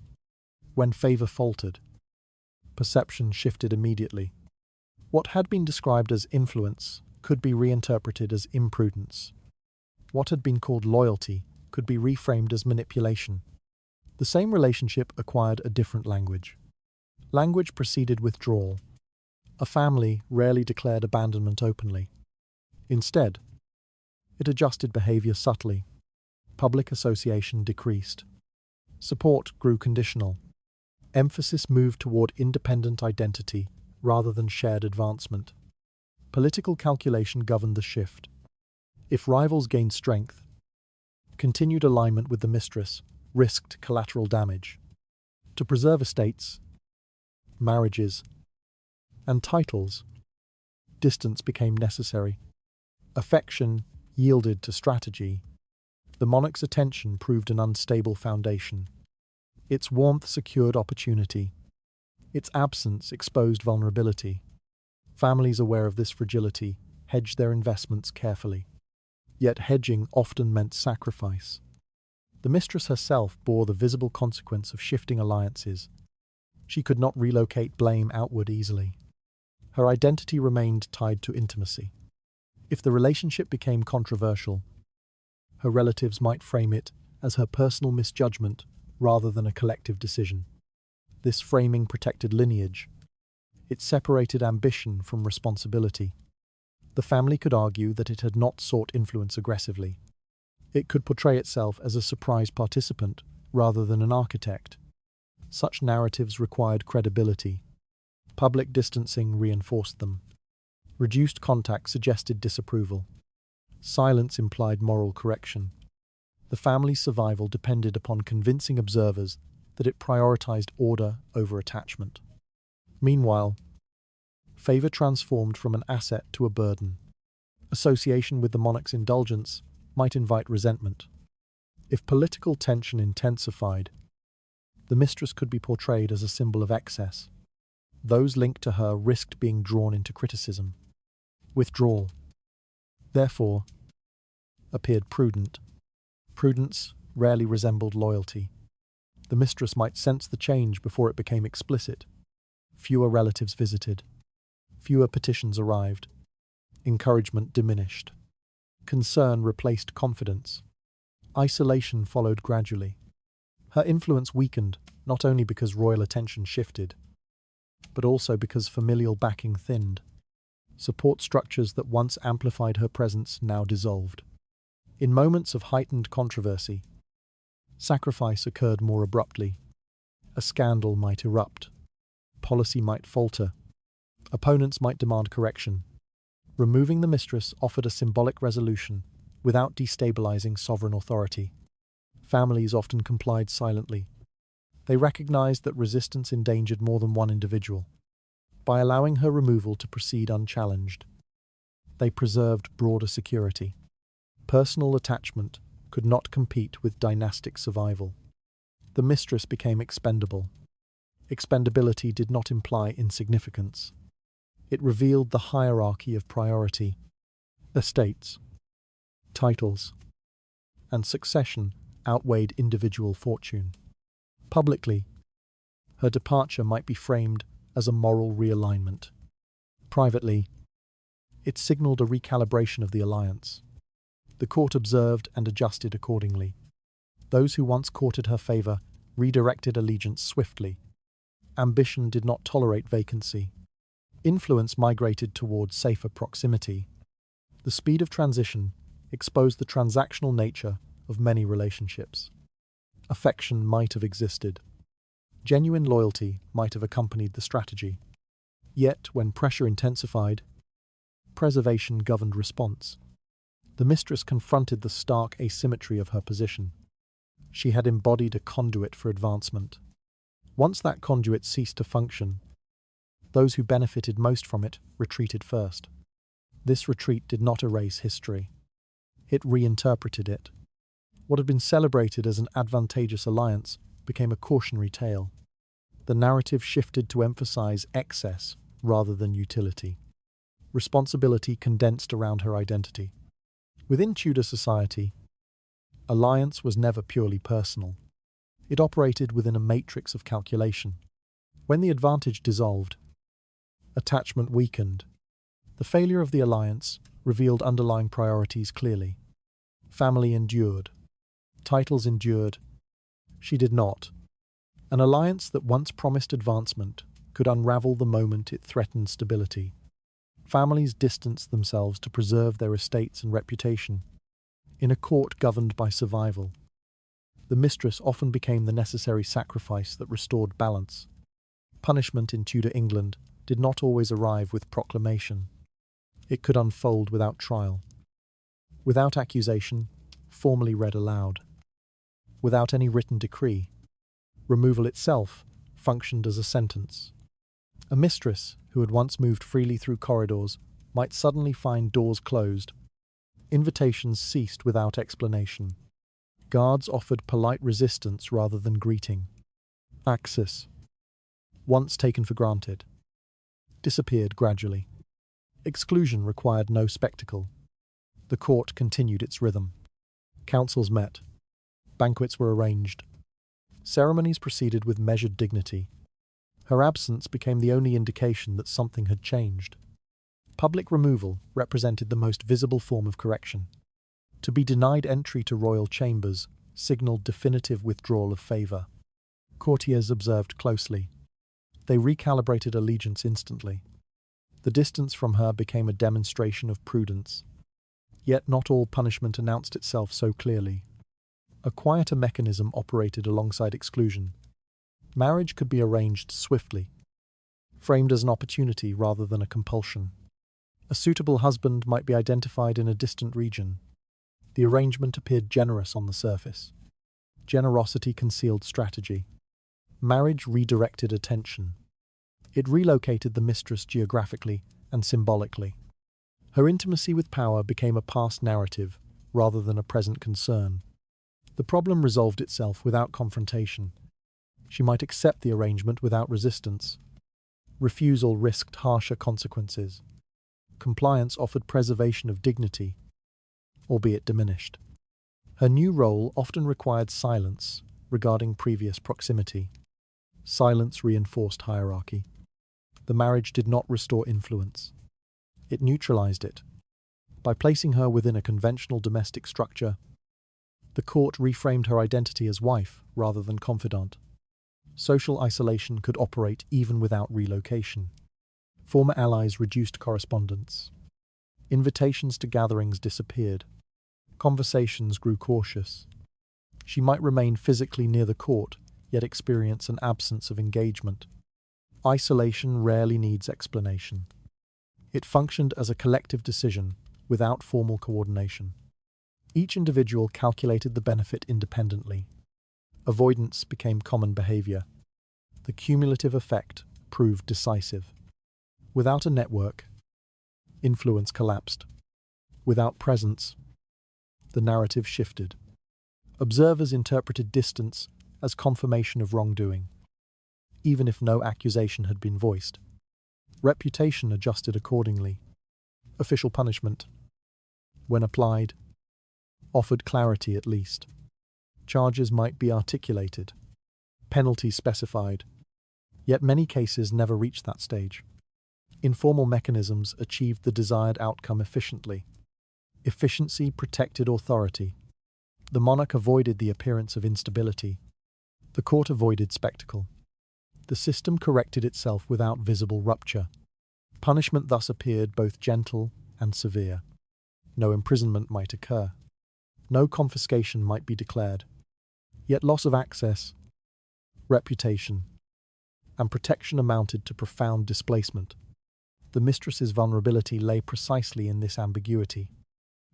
When favour faltered, perception shifted immediately. What had been described as influence could be reinterpreted as imprudence. What had been called loyalty could be reframed as manipulation. The same relationship acquired a different language. Language preceded withdrawal. A family rarely declared abandonment openly. Instead, it adjusted behavior subtly. Public association decreased. Support grew conditional. Emphasis moved toward independent identity rather than shared advancement. Political calculation governed the shift. If rivals gained strength, continued alignment with the mistress risked collateral damage. To preserve estates, marriages, and titles, distance became necessary. Affection yielded to strategy. The monarch's attention proved an unstable foundation. Its warmth secured opportunity. Its absence exposed vulnerability. Families aware of this fragility hedged their investments carefully. Yet hedging often meant sacrifice. The mistress herself bore the visible consequence of shifting alliances. She could not relocate blame outward easily. Her identity remained tied to intimacy. If the relationship became controversial, her relatives might frame it as her personal misjudgment rather than a collective decision. This framing protected lineage. It separated ambition from responsibility. The family could argue that it had not sought influence aggressively. It could portray itself as a surprise participant rather than an architect. Such narratives required credibility. Public distancing reinforced them. Reduced contact suggested disapproval. Silence implied moral correction. The family's survival depended upon convincing observers that it prioritized order over attachment. Meanwhile, favor transformed from an asset to a burden. Association with the monarch's indulgence might invite resentment. If political tension intensified, the mistress could be portrayed as a symbol of excess. Those linked to her risked being drawn into criticism. Withdrawal, therefore, appeared prudent. Prudence rarely resembled loyalty. The mistress might sense the change before it became explicit. Fewer relatives visited. Fewer petitions arrived. Encouragement diminished. Concern replaced confidence. Isolation followed gradually. Her influence weakened, not only because royal attention shifted, but also because familial backing thinned. Support structures that once amplified her presence now dissolved. In moments of heightened controversy, sacrifice occurred more abruptly. A scandal might erupt. Policy might falter. Opponents might demand correction. Removing the mistress offered a symbolic resolution without destabilizing sovereign authority. Families often complied silently. They recognized that resistance endangered more than one individual. By allowing her removal to proceed unchallenged, they preserved broader security. Personal attachment could not compete with dynastic survival. The mistress became expendable. Expendability did not imply insignificance. It revealed the hierarchy of priority. Estates, titles, and succession outweighed individual fortune. Publicly, her departure might be framed as a moral realignment. Privately, it signaled a recalibration of the alliance. The court observed and adjusted accordingly. Those who once courted her favor redirected allegiance swiftly. Ambition did not tolerate vacancy. Influence migrated toward safer proximity. The speed of transition exposed the transactional nature of many relationships. Affection might have existed. Genuine loyalty might have accompanied the strategy. Yet, when pressure intensified, preservation governed response. The mistress confronted the stark asymmetry of her position. She had embodied a conduit for advancement. Once that conduit ceased to function, those who benefited most from it retreated first. This retreat did not erase history. It reinterpreted it. What had been celebrated as an advantageous alliance became a cautionary tale. The narrative shifted to emphasize excess rather than utility. Responsibility condensed around her identity. Within Tudor society, alliance was never purely personal. It operated within a matrix of calculation. When the advantage dissolved, attachment weakened. The failure of the alliance revealed underlying priorities clearly. Family endured. Titles endured. She did not. An alliance that once promised advancement could unravel the moment it threatened stability. Families distanced themselves to preserve their estates and reputation. In a court governed by survival, the mistress often became the necessary sacrifice that restored balance. Punishment in Tudor England did not always arrive with proclamation. It could unfold without trial, without accusation, formally read aloud, without any written decree. Removal itself functioned as a sentence. A mistress who had once moved freely through corridors might suddenly find doors closed. Invitations ceased without explanation. Guards offered polite resistance rather than greeting. Access, once taken for granted, disappeared gradually. Exclusion required no spectacle. The court continued its rhythm. Councils met. Banquets were arranged. Ceremonies proceeded with measured dignity. Her absence became the only indication that something had changed. Public removal represented the most visible form of correction. To be denied entry to royal chambers signalled definitive withdrawal of favour. Courtiers observed closely. They recalibrated allegiance instantly. The distance from her became a demonstration of prudence. Yet not all punishment announced itself so clearly. A quieter mechanism operated alongside exclusion. Marriage could be arranged swiftly, framed as an opportunity rather than a compulsion. A suitable husband might be identified in a distant region. The arrangement appeared generous on the surface. Generosity concealed strategy. Marriage redirected attention. It relocated the mistress geographically and symbolically. Her intimacy with power became a past narrative rather than a present concern. The problem resolved itself without confrontation. She might accept the arrangement without resistance. Refusal risked harsher consequences. Compliance offered preservation of dignity, albeit diminished. Her new role often required silence regarding previous proximity. Silence reinforced hierarchy. The marriage did not restore influence. It neutralized it. By placing her within a conventional domestic structure, the court reframed her identity as wife rather than confidant. Social isolation could operate even without relocation. Former allies reduced correspondence. Invitations to gatherings disappeared. Conversations grew cautious. She might remain physically near the court, yet experience an absence of engagement. Isolation rarely needs explanation. It functioned as a collective decision, without formal coordination. Each individual calculated the benefit independently. Avoidance became common behavior. The cumulative effect proved decisive. Without a network, influence collapsed. Without presence, the narrative shifted. Observers interpreted distance as confirmation of wrongdoing, even if no accusation had been voiced. Reputation adjusted accordingly. Official punishment, when applied, offered clarity at least. Charges might be articulated, penalties specified, yet many cases never reached that stage. Informal mechanisms achieved the desired outcome efficiently. Efficiency protected authority. The monarch avoided the appearance of instability. The court avoided spectacle. The system corrected itself without visible rupture. Punishment thus appeared both gentle and severe. No imprisonment might occur. No confiscation might be declared. Yet loss of access, reputation, and protection amounted to profound displacement. The mistress's vulnerability lay precisely in this ambiguity.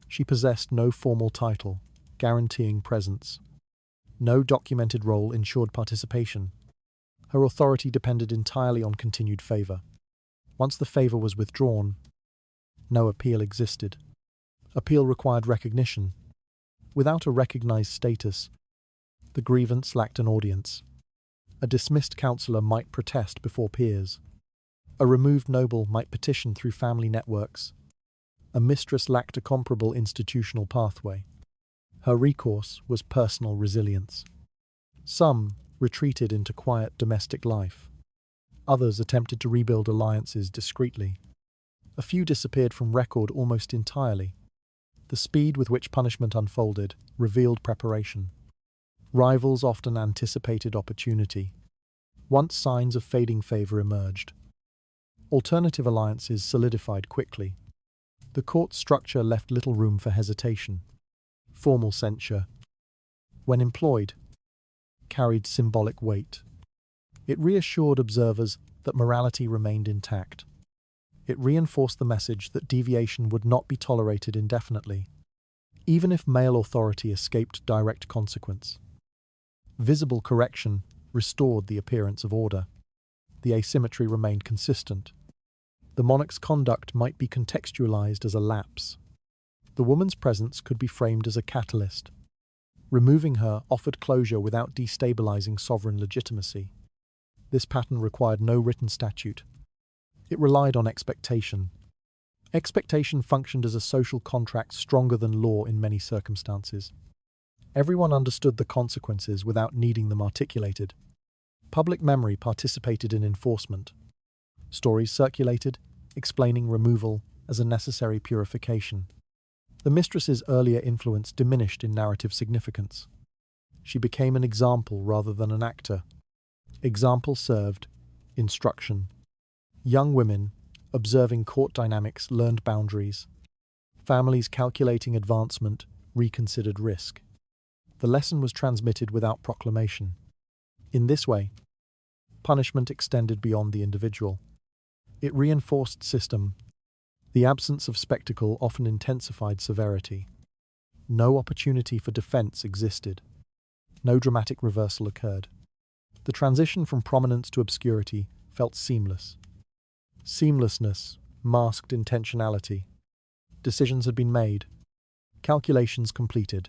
She possessed no formal title, guaranteeing presence. No documented role ensured participation. Her authority depended entirely on continued favour. Once the favour was withdrawn, no appeal existed. Appeal required recognition. Without a recognised status, the grievance lacked an audience. A dismissed councillor might protest before peers. A removed noble might petition through family networks. A mistress lacked a comparable institutional pathway. Her recourse was personal resilience. Some retreated into quiet domestic life. Others attempted to rebuild alliances discreetly. A few disappeared from record almost entirely. The speed with which punishment unfolded revealed preparation. Rivals often anticipated opportunity. Once signs of fading favour emerged, Alternative alliances solidified quickly. The court structure left little room for hesitation. Formal censure, when employed, carried symbolic weight. It reassured observers that morality remained intact. It reinforced the message that deviation would not be tolerated indefinitely, even if male authority escaped direct consequence. Visible correction restored the appearance of order. The asymmetry remained consistent. The monarch's conduct might be contextualized as a lapse. The woman's presence could be framed as a catalyst. Removing her offered closure without destabilizing sovereign legitimacy. This pattern required no written statute. It relied on expectation. Expectation functioned as a social contract stronger than law in many circumstances. Everyone understood the consequences without needing them articulated. Public memory participated in enforcement. Stories circulated, explaining removal as a necessary purification. The mistress's earlier influence diminished in narrative significance. She became an example rather than an actor. Example served instruction. Young women, observing court dynamics, learned boundaries. Families calculating advancement reconsidered risk. The lesson was transmitted without proclamation. In this way, punishment extended beyond the individual. It reinforced system. The absence of spectacle often intensified severity. No opportunity for defense existed. No dramatic reversal occurred. The transition from prominence to obscurity felt seamless. Seamlessness masked intentionality. Decisions had been made. Calculations completed.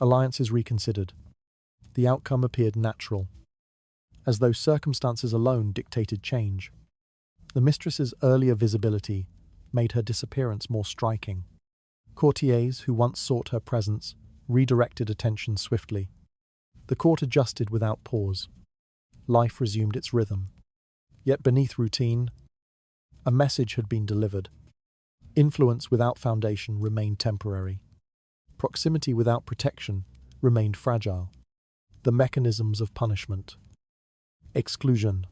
Alliances reconsidered. The outcome appeared natural, as though circumstances alone dictated change. The mistress's earlier visibility made her disappearance more striking. Courtiers who once sought her presence redirected attention swiftly. The court adjusted without pause. Life resumed its rhythm. Yet beneath routine, a message had been delivered. Influence without foundation remained temporary. Proximity without protection remained fragile. The mechanisms of punishment, exclusion,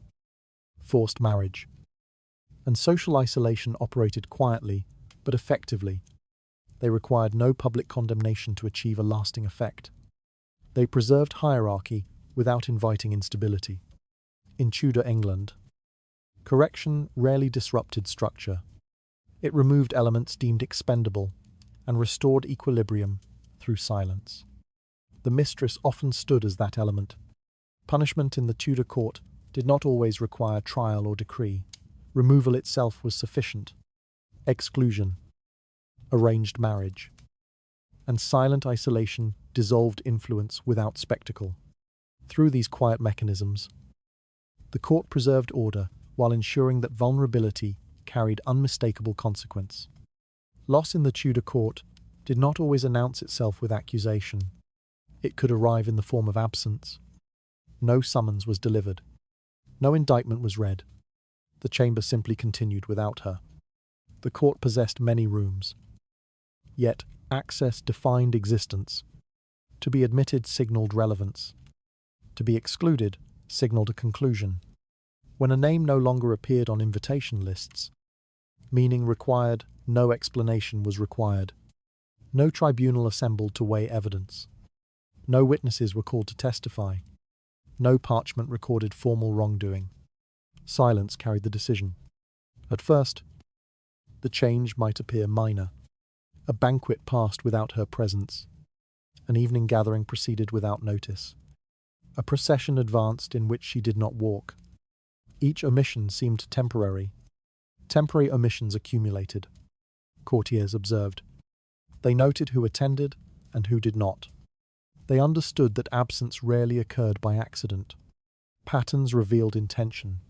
forced marriage, and social isolation operated quietly but effectively. They required no public condemnation to achieve a lasting effect. They preserved hierarchy without inviting instability. In Tudor England, correction rarely disrupted structure. It removed elements deemed expendable and restored equilibrium through silence. The mistress often stood as that element. Punishment in the Tudor court did not always require trial or decree. Removal itself was sufficient. Exclusion, arranged marriage, and silent isolation dissolved influence without spectacle. Through these quiet mechanisms, the court preserved order while ensuring that vulnerability carried unmistakable consequence. Loss in the Tudor court did not always announce itself with accusation. It could arrive in the form of absence. No summons was delivered. No indictment was read. The chamber simply continued without her. The court possessed many rooms. Yet, access defined existence. To be admitted signaled relevance. To be excluded signaled a conclusion. When a name no longer appeared on invitation lists, meaning required, no explanation was required. No tribunal assembled to weigh evidence. No witnesses were called to testify. No parchment recorded formal wrongdoing. Silence carried the decision. At first, the change might appear minor. A banquet passed without her presence. An evening gathering proceeded without notice. A procession advanced in which she did not walk. Each omission seemed temporary. Temporary omissions accumulated. Courtiers observed. They noted who attended and who did not. They understood that absence rarely occurred by accident. Patterns revealed intention.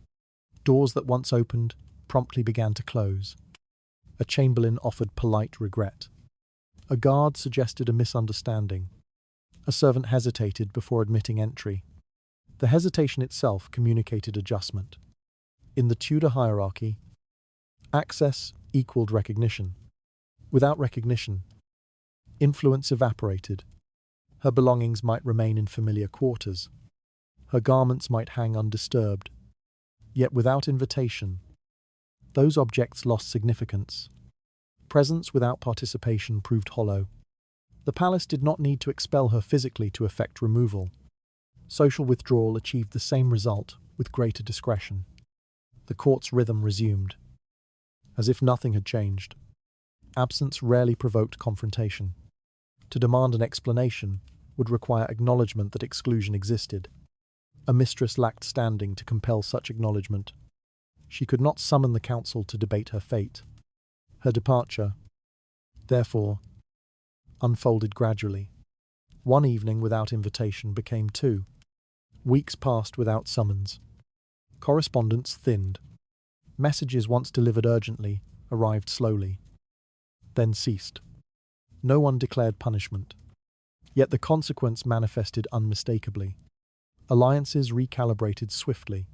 Doors that once opened promptly began to close. A chamberlain offered polite regret. A guard suggested a misunderstanding. A servant hesitated before admitting entry. The hesitation itself communicated adjustment. In the Tudor hierarchy, access equaled recognition. Without recognition, influence evaporated. Her belongings might remain in familiar quarters. Her garments might hang undisturbed. Yet without invitation, Those objects lost significance. Presence without participation proved hollow. The palace did not need to expel her physically to effect removal. Social withdrawal achieved the same result with greater discretion. The court's rhythm resumed, as if nothing had changed. Absence rarely provoked confrontation. To demand an explanation would require acknowledgement that exclusion existed. A mistress lacked standing to compel such acknowledgement. She could not summon the council to debate her fate. Her departure, therefore, unfolded gradually. One evening without invitation became two. Weeks passed without summons. Correspondence thinned. Messages once delivered urgently arrived slowly, then ceased. No one declared punishment. Yet the consequence manifested unmistakably. Alliances recalibrated swiftly.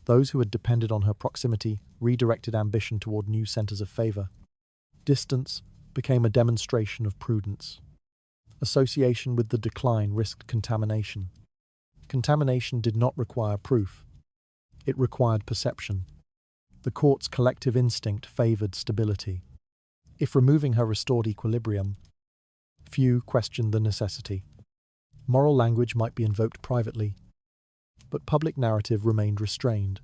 Those who had depended on her proximity redirected ambition toward new centers of favor. Distance became a demonstration of prudence. Association with the decline risked contamination. Contamination did not require proof. It required perception. The court's collective instinct favored stability. If removing her restored equilibrium, few questioned the necessity. Moral language might be invoked privately, but public narrative remained restrained.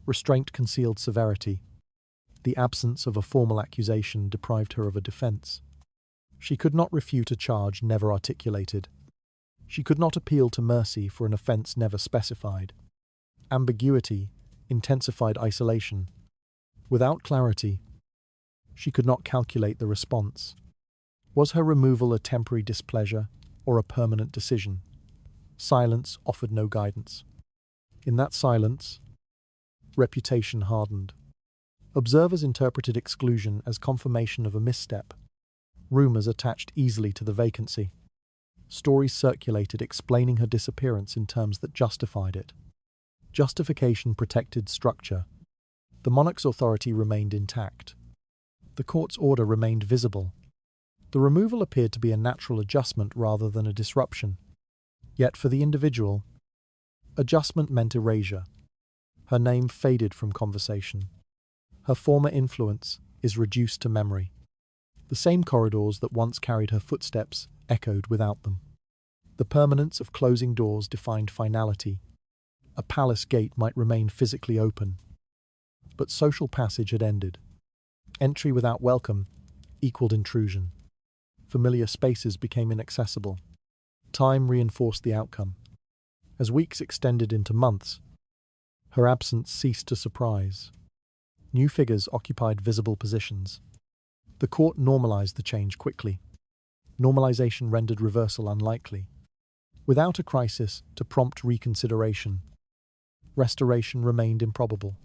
Restraint concealed severity. The absence of a formal accusation deprived her of a defense. She could not refute a charge never articulated. She could not appeal to mercy for an offense never specified. Ambiguity intensified isolation. Without clarity, she could not calculate the response. Was her removal a temporary displeasure or a permanent decision? Silence offered no guidance. In that silence, reputation hardened. Observers interpreted exclusion as confirmation of a misstep. Rumors attached easily to the vacancy. Stories circulated explaining her disappearance in terms that justified it. Justification protected structure. The monarch's authority remained intact. The court's order remained visible. The removal appeared to be a natural adjustment rather than a disruption. Yet for the individual, adjustment meant erasure. Her name faded from conversation. Her former influence is reduced to memory. The same corridors that once carried her footsteps echoed without them. The permanence of closing doors defined finality. A palace gate might remain physically open, but social passage had ended. Entry without welcome equaled intrusion. Familiar spaces became inaccessible. Time reinforced the outcome. As weeks extended into months, her absence ceased to surprise. New figures occupied visible positions. The court normalized the change quickly. Normalization rendered reversal unlikely. Without a crisis to prompt reconsideration, restoration remained improbable.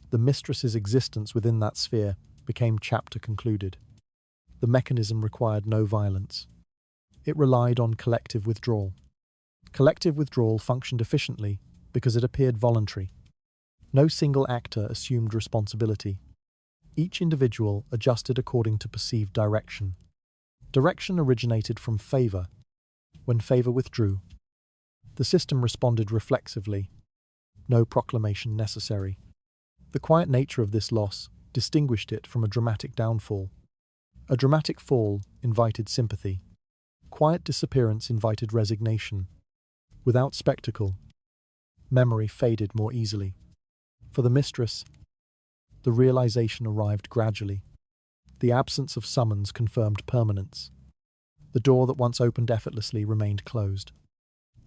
The mistress's existence within that sphere became chapter concluded. The mechanism required no violence. It relied on collective withdrawal. Collective withdrawal functioned efficiently because it appeared voluntary. No single actor assumed responsibility. Each individual adjusted according to perceived direction. Direction originated from favor. When favor withdrew, the system responded reflexively. No proclamation necessary. The quiet nature of this loss distinguished it from a dramatic downfall. A dramatic fall invited sympathy. Quiet disappearance invited resignation. Without spectacle, memory faded more easily. For the mistress, the realization arrived gradually. The absence of summons confirmed permanence. The door that once opened effortlessly remained closed.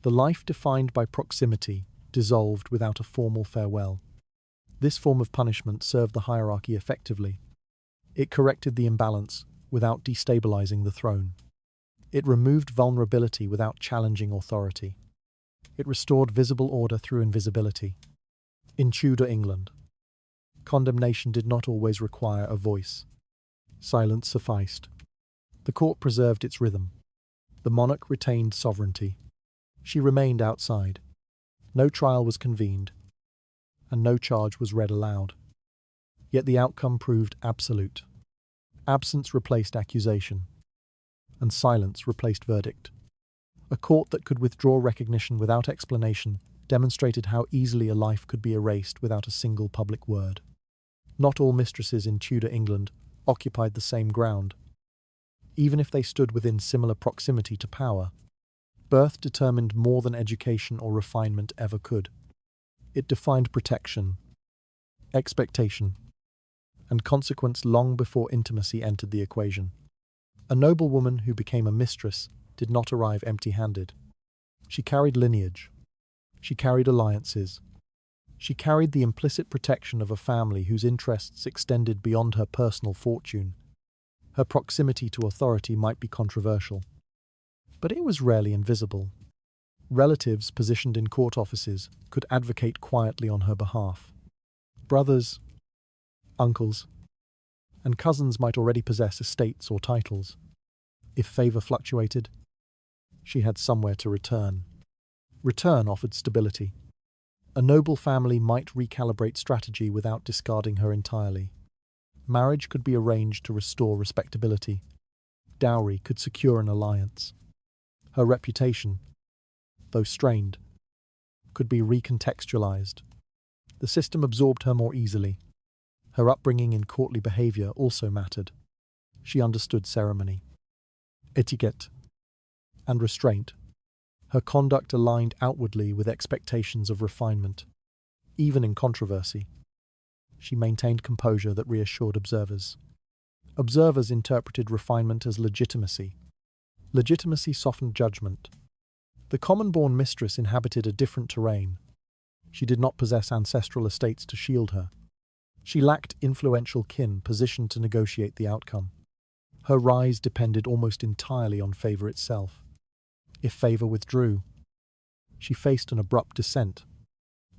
The life defined by proximity dissolved without a formal farewell. This form of punishment served the hierarchy effectively. It corrected the imbalance without destabilizing the throne. It removed vulnerability without challenging authority. It restored visible order through invisibility. In Tudor England, condemnation did not always require a voice. Silence sufficed. The court preserved its rhythm. The monarch retained sovereignty. She remained outside. No trial was convened, and no charge was read aloud. Yet the outcome proved absolute. Absence replaced accusation, and silence replaced verdict. A court that could withdraw recognition without explanation demonstrated how easily a life could be erased without a single public word. Not all mistresses in Tudor England occupied the same ground. Even if they stood within similar proximity to power, birth determined more than education or refinement ever could. It defined protection, expectation, and consequence long before intimacy entered the equation. A noblewoman who became a mistress did not arrive empty-handed. She carried lineage. She carried alliances. She carried the implicit protection of a family whose interests extended beyond her personal fortune. Her proximity to authority might be controversial, but it was rarely invisible. Relatives positioned in court offices could advocate quietly on her behalf. Brothers, uncles, and cousins might already possess estates or titles. If favour fluctuated, she had somewhere to return. Return offered stability. A noble family might recalibrate strategy without discarding her entirely. Marriage could be arranged to restore respectability. Dowry could secure an alliance. Her reputation, though strained, could be recontextualized. The system absorbed her more easily. Her upbringing in courtly behavior also mattered. She understood ceremony, etiquette, and restraint. Her conduct aligned outwardly with expectations of refinement. Even in controversy, she maintained composure that reassured observers. Observers interpreted refinement as legitimacy. Legitimacy softened judgment. The common-born mistress inhabited a different terrain. She did not possess ancestral estates to shield her. She lacked influential kin positioned to negotiate the outcome. Her rise depended almost entirely on favour itself. If favour withdrew, she faced an abrupt descent.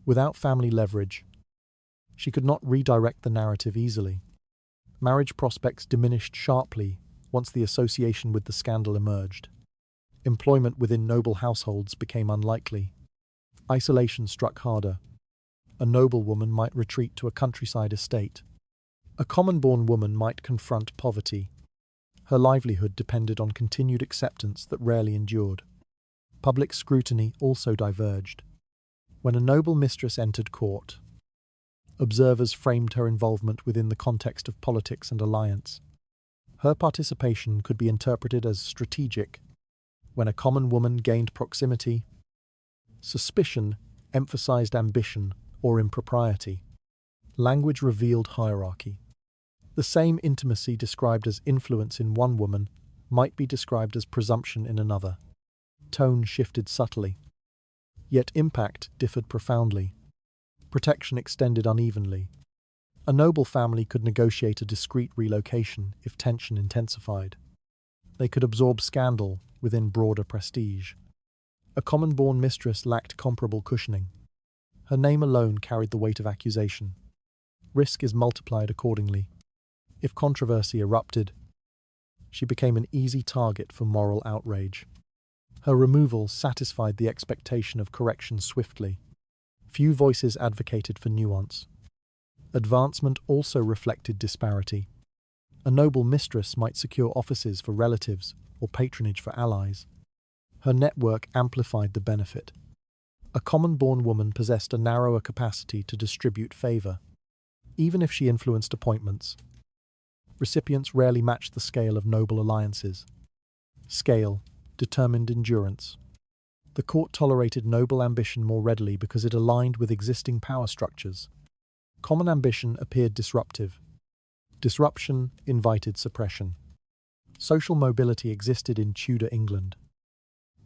Without family leverage, she could not redirect the narrative easily. Marriage prospects diminished sharply once the association with the scandal emerged. Employment within noble households became unlikely. Isolation struck harder. A noblewoman might retreat to a countryside estate. A common-born woman might confront poverty. Her livelihood depended on continued acceptance that rarely endured. Public scrutiny also diverged. When a noble mistress entered court, observers framed her involvement within the context of politics and alliance. Her participation could be interpreted as strategic. When a common woman gained proximity, suspicion emphasized ambition or impropriety. Language revealed hierarchy. The same intimacy described as influence in one woman might be described as presumption in another. Tone shifted subtly, yet impact differed profoundly. Protection extended unevenly. A noble family could negotiate a discreet relocation if tension intensified. They could absorb scandal within broader prestige. A common-born mistress lacked comparable cushioning. Her name alone carried the weight of accusation. Risk is multiplied accordingly. If controversy erupted, she became an easy target for moral outrage. Her removal satisfied the expectation of correction swiftly. Few voices advocated for nuance. Advancement also reflected disparity. A noble mistress might secure offices for relatives or patronage for allies. Her network amplified the benefit. A common-born woman possessed a narrower capacity to distribute favour. Even if she influenced appointments, recipients rarely matched the scale of noble alliances. Scale determined endurance. The court tolerated noble ambition more readily because it aligned with existing power structures. Common ambition appeared disruptive. Disruption invited suppression. Social mobility existed in Tudor England,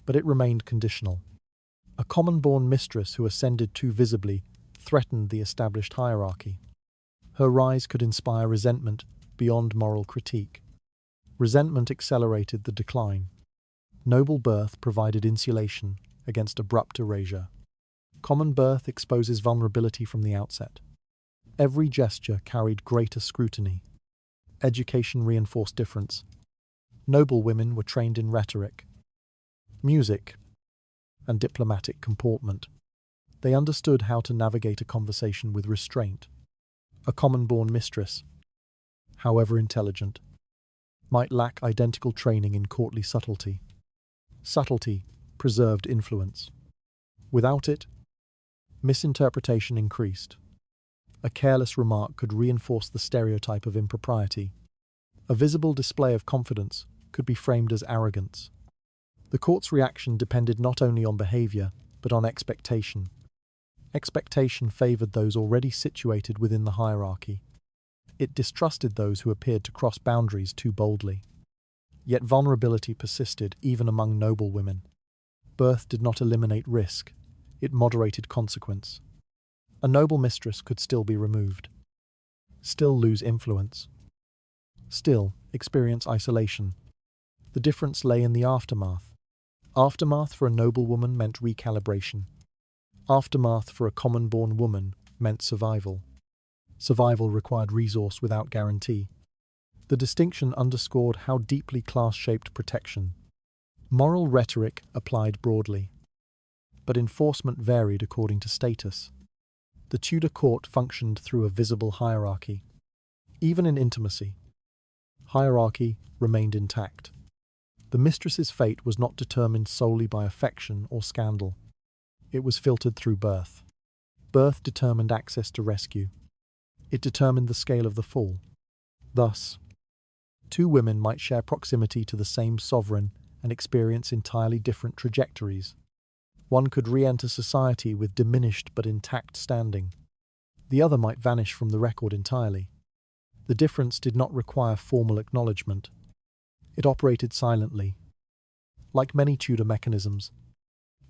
but it remained conditional. A common-born mistress who ascended too visibly threatened the established hierarchy. Her rise could inspire resentment beyond moral critique. Resentment accelerated the decline. Noble birth provided insulation against abrupt erasure. Common birth exposes vulnerability from the outset. Every gesture carried greater scrutiny. Education reinforced difference. Noble women were trained in rhetoric, music, and diplomatic comportment. They understood how to navigate a conversation with restraint. A common-born mistress, however intelligent, might lack identical training in courtly subtlety. Subtlety preserved influence. Without it, misinterpretation increased. A careless remark could reinforce the stereotype of impropriety. A visible display of confidence could be framed as arrogance. The court's reaction depended not only on behavior, but on expectation. Expectation favored those already situated within the hierarchy. It distrusted those who appeared to cross boundaries too boldly. Yet vulnerability persisted even among noble women. Birth did not eliminate risk, it moderated consequence. A noble mistress could still be removed, still lose influence, still experience isolation. The difference lay in the aftermath. Aftermath for a noble woman meant recalibration. Aftermath for a common-born woman meant survival. Survival required resource without guarantee. The distinction underscored how deeply class shaped protection. Moral rhetoric applied broadly, but enforcement varied according to status. The Tudor court functioned through a visible hierarchy. Even in intimacy, hierarchy remained intact. The mistress's fate was not determined solely by affection or scandal. It was filtered through birth. Birth determined access to rescue. It determined the scale of the fall. Thus, two women might share proximity to the same sovereign and experience entirely different trajectories. One could re-enter society with diminished but intact standing. The other might vanish from the record entirely. The difference did not require formal acknowledgement. It operated silently. Like many Tudor mechanisms,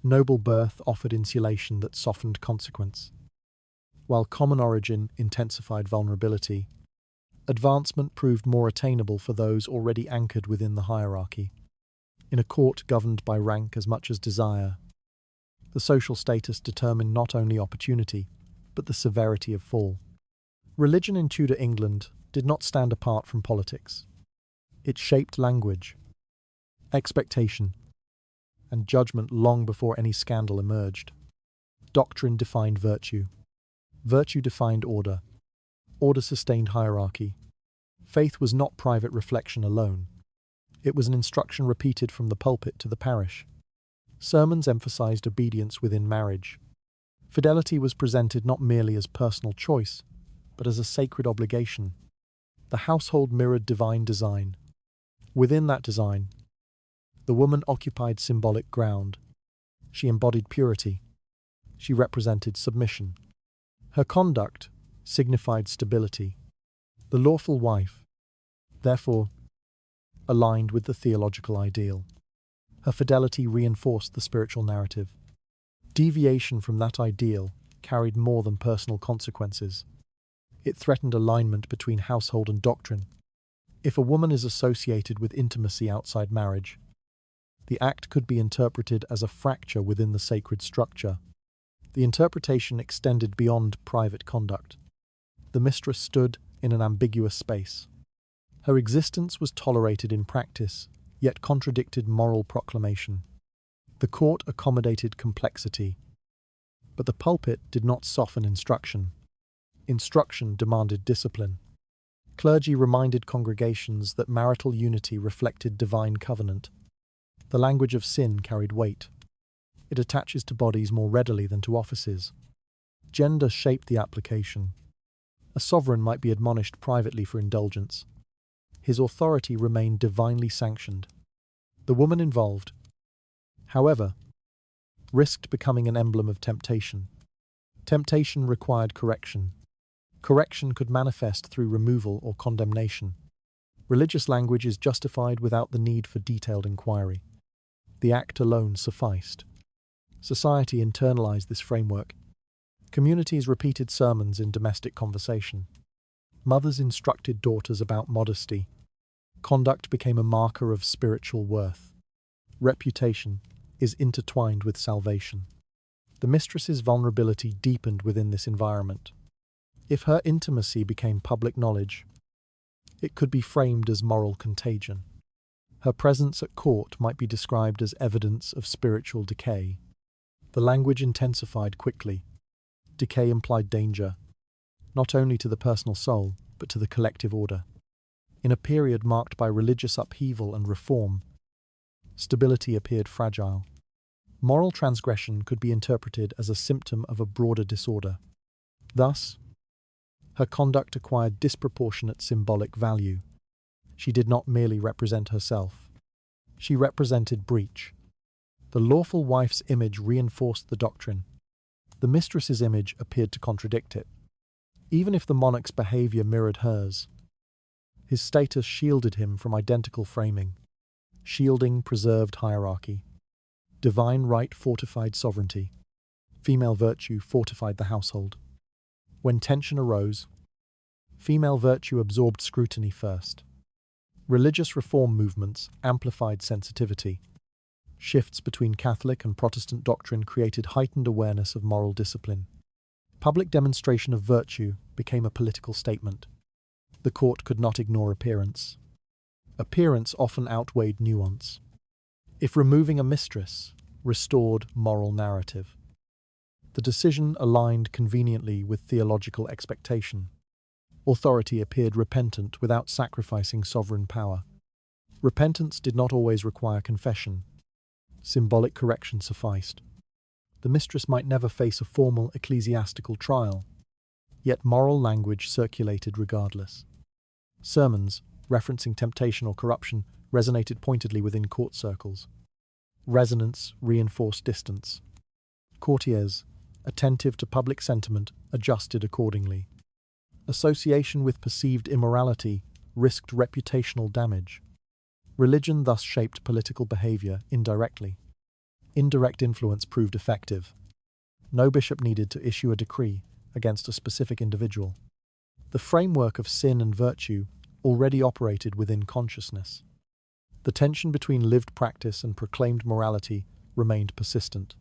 noble birth offered insulation that softened consequence. While common origin intensified vulnerability, advancement proved more attainable for those already anchored within the hierarchy. In a court governed by rank as much as desire, the social status determined not only opportunity, but the severity of fall. Religion in Tudor England did not stand apart from politics. It shaped language, expectation, and judgment long before any scandal emerged. Doctrine defined virtue. Virtue defined order. Order sustained hierarchy. Faith was not private reflection alone. It was an instruction repeated from the pulpit to the parish. Sermons emphasized obedience within marriage. Fidelity was presented not merely as personal choice, but as a sacred obligation. The household mirrored divine design. Within that design, the woman occupied symbolic ground. She embodied purity. She represented submission. Her conduct signified stability. The lawful wife, therefore, aligned with the theological ideal. Her fidelity reinforced the spiritual narrative. Deviation from that ideal carried more than personal consequences. It threatened alignment between household and doctrine. If a woman is associated with intimacy outside marriage, the act could be interpreted as a fracture within the sacred structure. The interpretation extended beyond private conduct. The mistress stood in an ambiguous space. Her existence was tolerated in practice, yet contradicted moral proclamation. The court accommodated complexity, but the pulpit did not soften instruction. Instruction demanded discipline. Clergy reminded congregations that marital unity reflected divine covenant. The language of sin carried weight. It attaches to bodies more readily than to offices. Gender shaped the application. A sovereign might be admonished privately for indulgence. His authority remained divinely sanctioned. The woman involved, however, risked becoming an emblem of temptation. Temptation required correction. Correction could manifest through removal or condemnation. Religious language is justified without the need for detailed inquiry. The act alone sufficed. Society internalized this framework. Communities repeated sermons in domestic conversation. Mothers instructed daughters about modesty. Conduct became a marker of spiritual worth. Reputation is intertwined with salvation. The mistress's vulnerability deepened within this environment. If her intimacy became public knowledge, it could be framed as moral contagion. Her presence at court might be described as evidence of spiritual decay. The language intensified quickly. Decay implied danger, not only to the personal soul, but to the collective order. In a period marked by religious upheaval and reform, stability appeared fragile. Moral transgression could be interpreted as a symptom of a broader disorder. Thus, Her conduct acquired disproportionate symbolic value. She did not merely represent herself. She represented breach. The lawful wife's image reinforced the doctrine. The mistress's image appeared to contradict it. Even if the monarch's behavior mirrored hers, his status shielded him from identical framing. Shielding preserved hierarchy. Divine right fortified sovereignty. Female virtue fortified the household. When tension arose, female virtue absorbed scrutiny first. Religious reform movements amplified sensitivity. Shifts between Catholic and Protestant doctrine created heightened awareness of moral discipline. Public demonstration of virtue became a political statement. The court could not ignore appearance. Appearance often outweighed nuance. If removing a mistress restored moral narrative, the decision aligned conveniently with theological expectation. Authority appeared repentant without sacrificing sovereign power. Repentance did not always require confession. Symbolic correction sufficed. The mistress might never face a formal ecclesiastical trial, yet moral language circulated regardless. Sermons, referencing temptation or corruption, resonated pointedly within court circles. Resonance reinforced distance. Courtiers, attentive to public sentiment, adjusted accordingly. Association with perceived immorality risked reputational damage. Religion thus shaped political behavior indirectly. Indirect influence proved effective. No bishop needed to issue a decree against a specific individual. The framework of sin and virtue already operated within consciousness. The tension between lived practice and proclaimed morality remained persistent.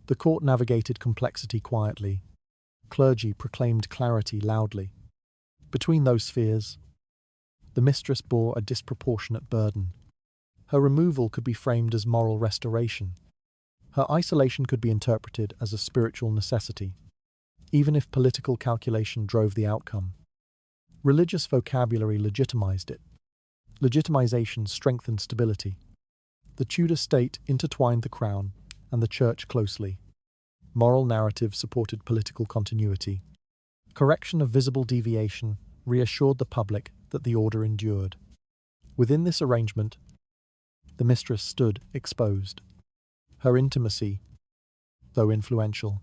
The court navigated complexity quietly. Clergy proclaimed clarity loudly. Between those spheres, the mistress bore a disproportionate burden. Her removal could be framed as moral restoration. Her isolation could be interpreted as a spiritual necessity, even if political calculation drove the outcome. Religious vocabulary legitimized it. Legitimization strengthened stability. The Tudor state intertwined the crown and the church closely. Moral narrative supported political continuity. Correction of visible deviation reassured the public that the order endured. Within this arrangement, the mistress stood exposed. Her intimacy, though influential,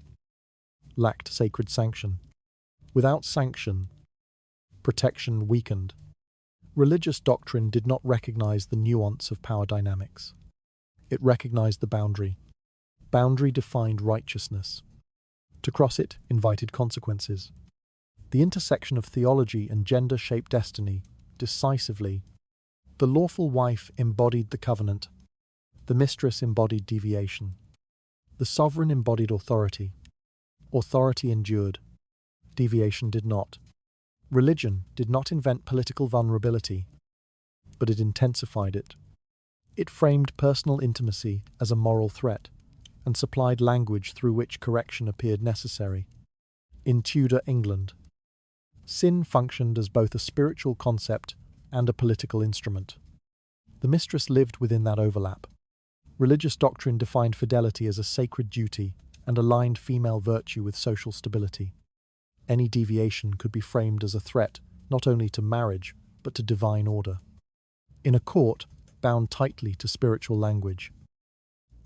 lacked sacred sanction. Without sanction, protection weakened. Religious doctrine did not recognize the nuance of power dynamics. It recognized the boundary. Boundary defined righteousness. To cross it invited consequences. The intersection of theology and gender shaped destiny decisively. The lawful wife embodied the covenant. The mistress embodied deviation. The sovereign embodied authority. Authority endured. Deviation did not. Religion did not invent political vulnerability, but it intensified it. It framed personal intimacy as a moral threat and supplied language through which correction appeared necessary. In Tudor England, sin functioned as both a spiritual concept and a political instrument. The mistress lived within that overlap. Religious doctrine defined fidelity as a sacred duty and aligned female virtue with social stability. Any deviation could be framed as a threat not only to marriage, but to divine order. In a court bound tightly to spiritual language,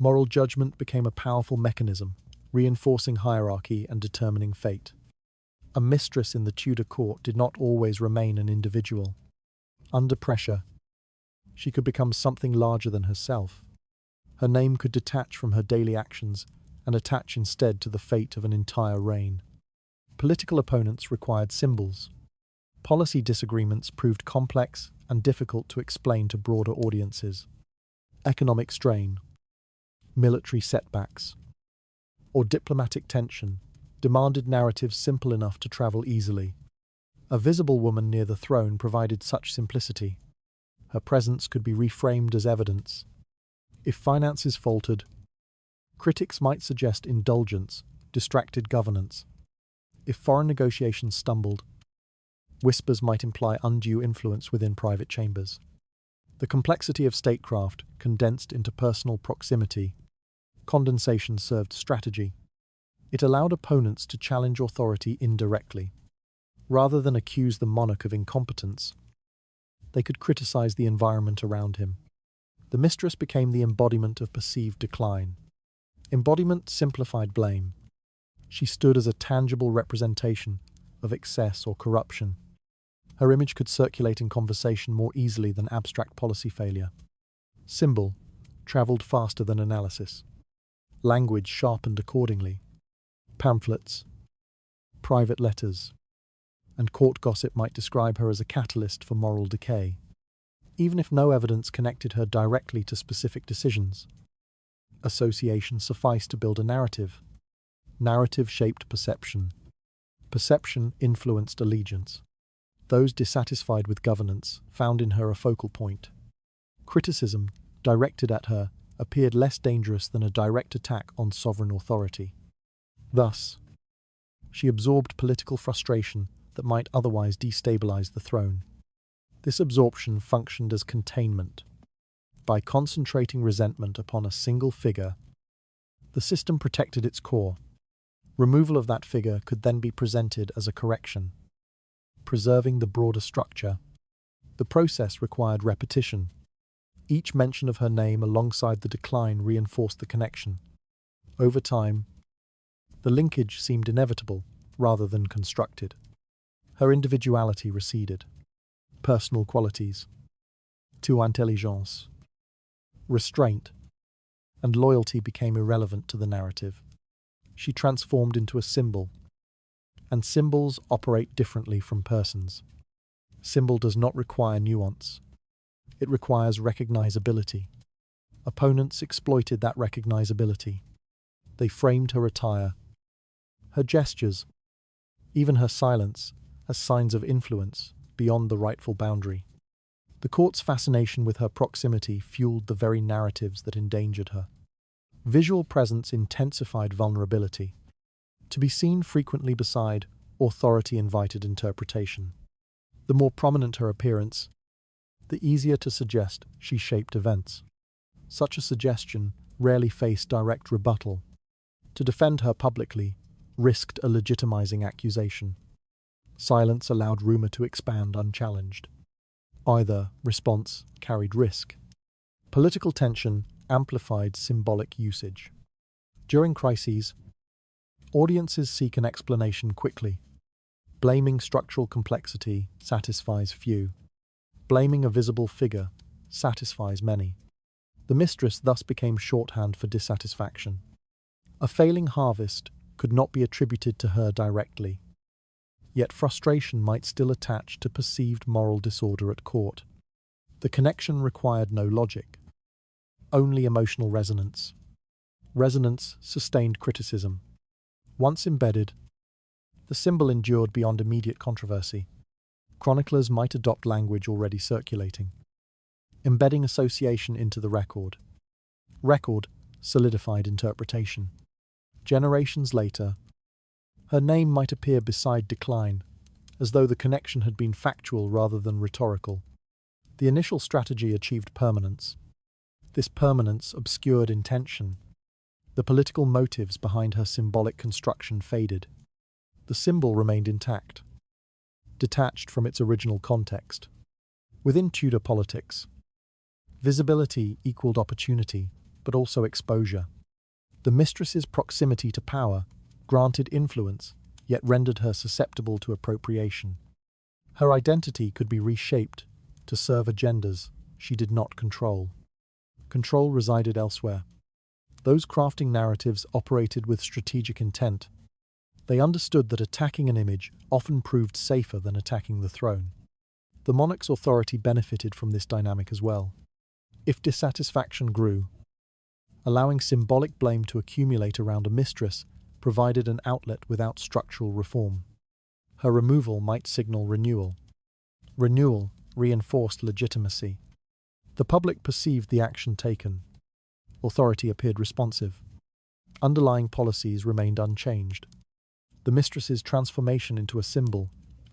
moral judgment became a powerful mechanism, reinforcing hierarchy and determining fate. A mistress in the Tudor court did not always remain an individual. Under pressure, she could become something larger than herself. Her name could detach from her daily actions and attach instead to the fate of an entire reign. Political opponents required symbols. Policy disagreements proved complex and difficult to explain to broader audiences. Economic strain, military setbacks, or diplomatic tension demanded narratives simple enough to travel easily. A visible woman near the throne provided such simplicity. Her presence could be reframed as evidence. If finances faltered, critics might suggest indulgence, distracted governance. If foreign negotiations stumbled, whispers might imply undue influence within private chambers. The complexity of statecraft condensed into personal proximity. Condensation served strategy. It allowed opponents to challenge authority indirectly. Rather than accuse the monarch of incompetence, they could criticize the environment around him. The mistress became the embodiment of perceived decline. Embodiment simplified blame. She stood as a tangible representation of excess or corruption. Her image could circulate in conversation more easily than abstract policy failure. Symbol travelled faster than analysis. Language sharpened accordingly. Pamphlets, private letters, and court gossip might describe her as a catalyst for moral decay. Even if no evidence connected her directly to specific decisions, association sufficed to build a narrative. Narrative shaped perception. Perception influenced allegiance. Those dissatisfied with governance found in her a focal point. Criticism, directed at her, appeared less dangerous than a direct attack on sovereign authority. Thus, she absorbed political frustration that might otherwise destabilize the throne. This absorption functioned as containment. By concentrating resentment upon a single figure, the system protected its core. Removal of that figure could then be presented as a correction, preserving the broader structure. The process required repetition. Each mention of her name alongside the decline reinforced the connection. Over time, the linkage seemed inevitable rather than constructed. Her individuality receded. Personal qualities, to intelligence, restraint, and loyalty became irrelevant to the narrative. She transformed into a symbol, and symbols operate differently from persons. Symbol does not require nuance. It requires recognizability. Opponents exploited that recognizability. They framed her attire, her gestures, even her silence, as signs of influence beyond the rightful boundary. The court's fascination with her proximity fueled the very narratives that endangered her. Visual presence intensified vulnerability. To be seen frequently beside authority invited interpretation. The more prominent her appearance, the easier to suggest she shaped events. Such a suggestion rarely faced direct rebuttal. To defend her publicly risked a legitimizing accusation. Silence allowed rumor to expand unchallenged. Either response carried risk. Political tension amplified symbolic usage. During crises, audiences seek an explanation quickly. Blaming structural complexity satisfies few. Blaming a visible figure satisfies many. The mistress thus became shorthand for dissatisfaction. A failing harvest could not be attributed to her directly. Yet frustration might still attach to perceived moral disorder at court. The connection required no logic, only emotional resonance. Resonance sustained criticism. Once embedded, the symbol endured beyond immediate controversy. Chroniclers might adopt language already circulating, embedding association into the record. Record solidified interpretation. Generations later, her name might appear beside decline, as though the connection had been factual rather than rhetorical. The initial strategy achieved permanence. This permanence obscured intention. The political motives behind her symbolic construction faded. The symbol remained intact, detached from its original context. Within Tudor politics, visibility equaled opportunity, but also exposure. The mistress's proximity to power granted influence, yet rendered her susceptible to appropriation. Her identity could be reshaped to serve agendas she did not control. Control resided elsewhere. Those crafting narratives operated with strategic intent. They understood that attacking an image often proved safer than attacking the throne. The monarch's authority benefited from this dynamic as well. If dissatisfaction grew, allowing symbolic blame to accumulate around a mistress provided an outlet without structural reform. Her removal might signal renewal. Renewal reinforced legitimacy. The public perceived the action taken. Authority appeared responsive. Underlying policies remained unchanged. The mistress's transformation into a symbol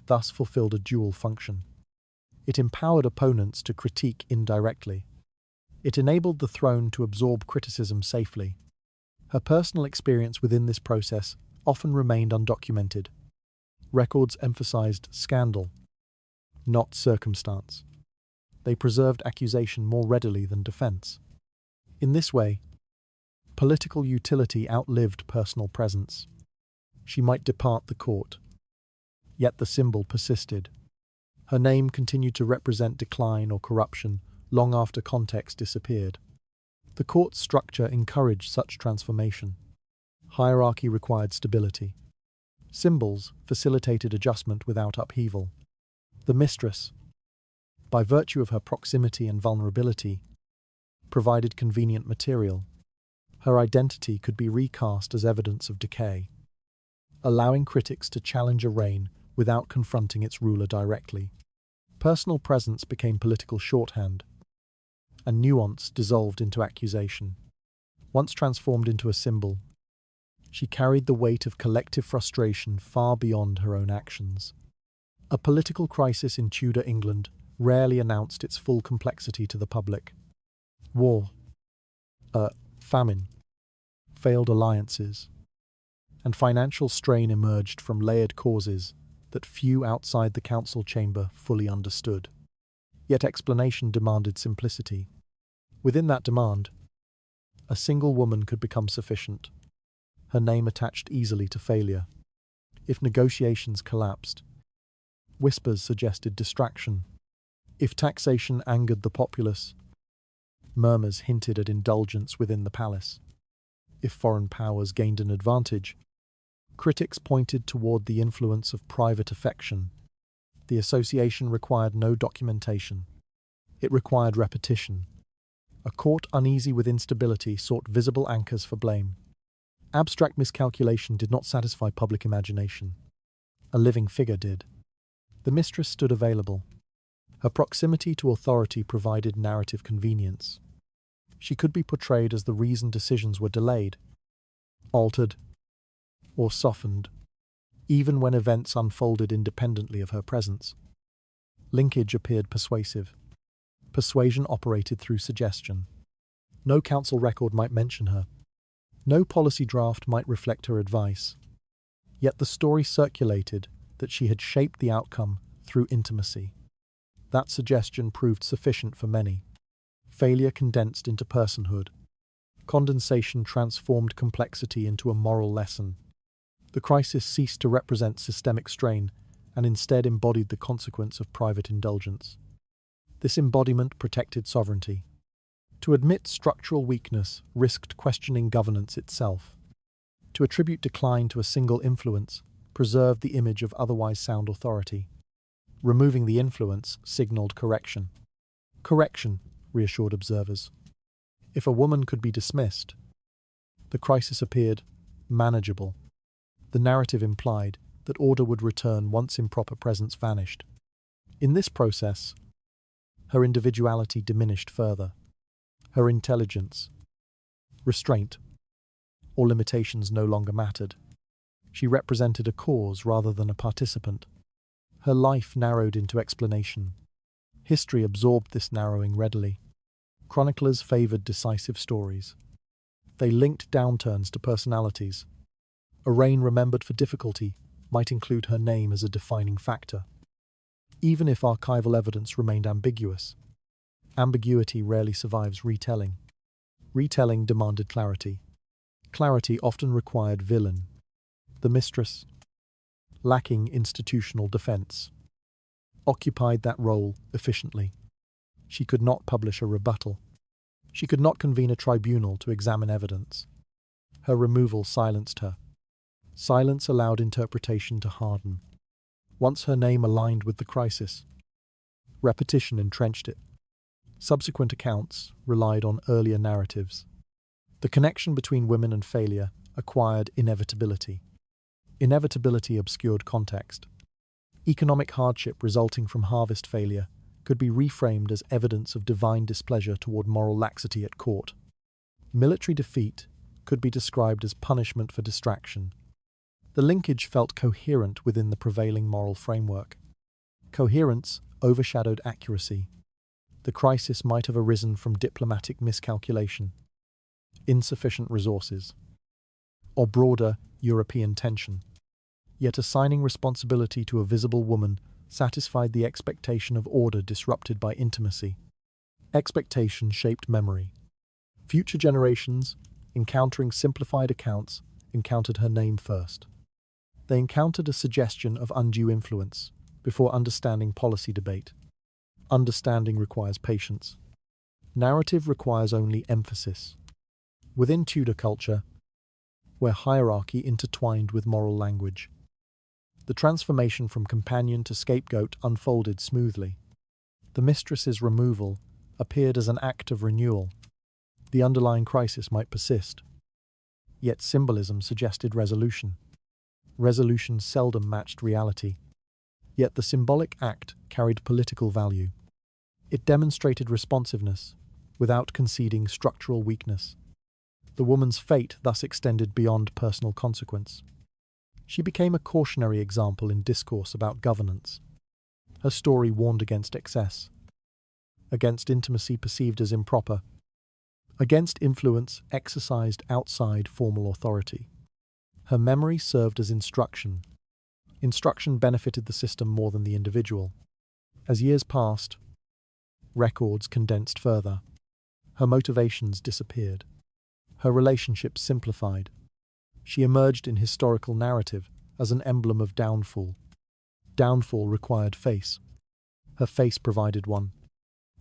thus fulfilled a dual function. It empowered opponents to critique indirectly. It enabled the throne to absorb criticism safely. Her personal experience within this process often remained undocumented. Records emphasized scandal, not circumstance. They preserved accusation more readily than defense. In this way, political utility outlived personal presence. She might depart the court, yet the symbol persisted. Her name continued to represent decline or corruption long after context disappeared. The court's structure encouraged such transformation. Hierarchy required stability. Symbols facilitated adjustment without upheaval. The mistress, by virtue of her proximity and vulnerability, provided convenient material. Her identity could be recast as evidence of decay, allowing critics to challenge a reign without confronting its ruler directly. Personal presence became political shorthand, and nuance dissolved into accusation. Once transformed into a symbol, she carried the weight of collective frustration far beyond her own actions. A political crisis in Tudor England rarely announced its full complexity to the public. War, famine, failed alliances, and financial strain emerged from layered causes that few outside the council chamber fully understood. Yet explanation demanded simplicity. Within that demand, a single woman could become sufficient, her name attached easily to failure. If negotiations collapsed, whispers suggested distraction. If taxation angered the populace, murmurs hinted at indulgence within the palace. If foreign powers gained an advantage, critics pointed toward the influence of private affection. The association required no documentation. It required repetition. A court uneasy with instability sought visible anchors for blame. Abstract miscalculation did not satisfy public imagination. A living figure did. The mistress stood available. Her proximity to authority provided narrative convenience. She could be portrayed as the reason decisions were delayed, altered, or softened, even when events unfolded independently of her presence. Linkage appeared persuasive. Persuasion operated through suggestion. No council record might mention her. No policy draft might reflect her advice. Yet the story circulated that she had shaped the outcome through intimacy. That suggestion proved sufficient for many. Failure condensed into personhood. Condensation transformed complexity into a moral lesson. The crisis ceased to represent systemic strain and instead embodied the consequence of private indulgence. This embodiment protected sovereignty. To admit structural weakness risked questioning governance itself. To attribute decline to a single influence preserved the image of otherwise sound authority. Removing the influence signaled correction. Correction reassured observers. If a woman could be dismissed, the crisis appeared manageable. The narrative implied that order would return once improper presence vanished. In this process, her individuality diminished further. Her intelligence, restraint, or limitations no longer mattered. She represented a cause rather than a participant. Her life narrowed into explanation. History absorbed this narrowing readily. Chroniclers favored decisive stories. They linked downturns to personalities. A reign remembered for difficulty might include her name as a defining factor. Even if archival evidence remained ambiguous, ambiguity rarely survives retelling. Retelling demanded clarity. Clarity often required villain. The mistress, lacking institutional defense, occupied that role efficiently. She could not publish a rebuttal. She could not convene a tribunal to examine evidence. Her removal silenced her. Silence allowed interpretation to harden. Once her name aligned with the crisis, repetition entrenched it. Subsequent accounts relied on earlier narratives. The connection between women and failure acquired inevitability. Inevitability obscured context. Economic hardship resulting from harvest failure could be reframed as evidence of divine displeasure toward moral laxity at court. Military defeat could be described as punishment for distraction. The linkage felt coherent within the prevailing moral framework. Coherence overshadowed accuracy. The crisis might have arisen from diplomatic miscalculation, insufficient resources, or broader European tension. Yet assigning responsibility to a visible woman satisfied the expectation of order disrupted by intimacy. Expectation shaped memory. Future generations, encountering simplified accounts, encountered her name first. They encountered a suggestion of undue influence before understanding policy debate. Understanding requires patience. Narrative requires only emphasis. Within Tudor culture, where hierarchy intertwined with moral language, the transformation from companion to scapegoat unfolded smoothly. The mistress's removal appeared as an act of renewal. The underlying crisis might persist, yet symbolism suggested resolution. Resolution seldom matched reality, yet the symbolic act carried political value. It demonstrated responsiveness without conceding structural weakness. The woman's fate thus extended beyond personal consequence. She became a cautionary example in discourse about governance. Her story warned against excess, against intimacy perceived as improper, against influence exercised outside formal authority. Her memory served as instruction. Instruction benefited the system more than the individual. As years passed, records condensed further. Her motivations disappeared. Her relationships simplified. She emerged in historical narrative as an emblem of downfall. Downfall required face. Her face provided one.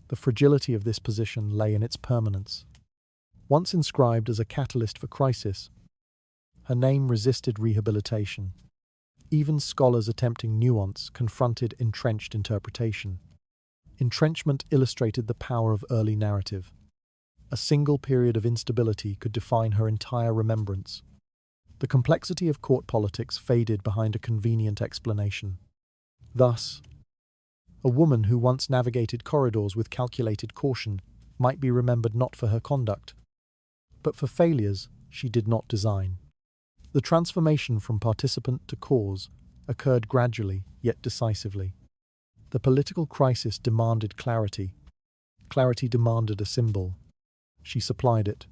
The fragility of this position lay in its permanence. Once inscribed as a catalyst for crisis, her name resisted rehabilitation. Even scholars attempting nuance confronted entrenched interpretation. Entrenchment illustrated the power of early narrative. A single period of instability could define her entire remembrance. The complexity of court politics faded behind a convenient explanation. Thus, a woman who once navigated corridors with calculated caution might be remembered not for her conduct, but for failures she did not design. The transformation from participant to cause occurred gradually yet decisively. The political crisis demanded clarity. Clarity demanded a symbol. She supplied it.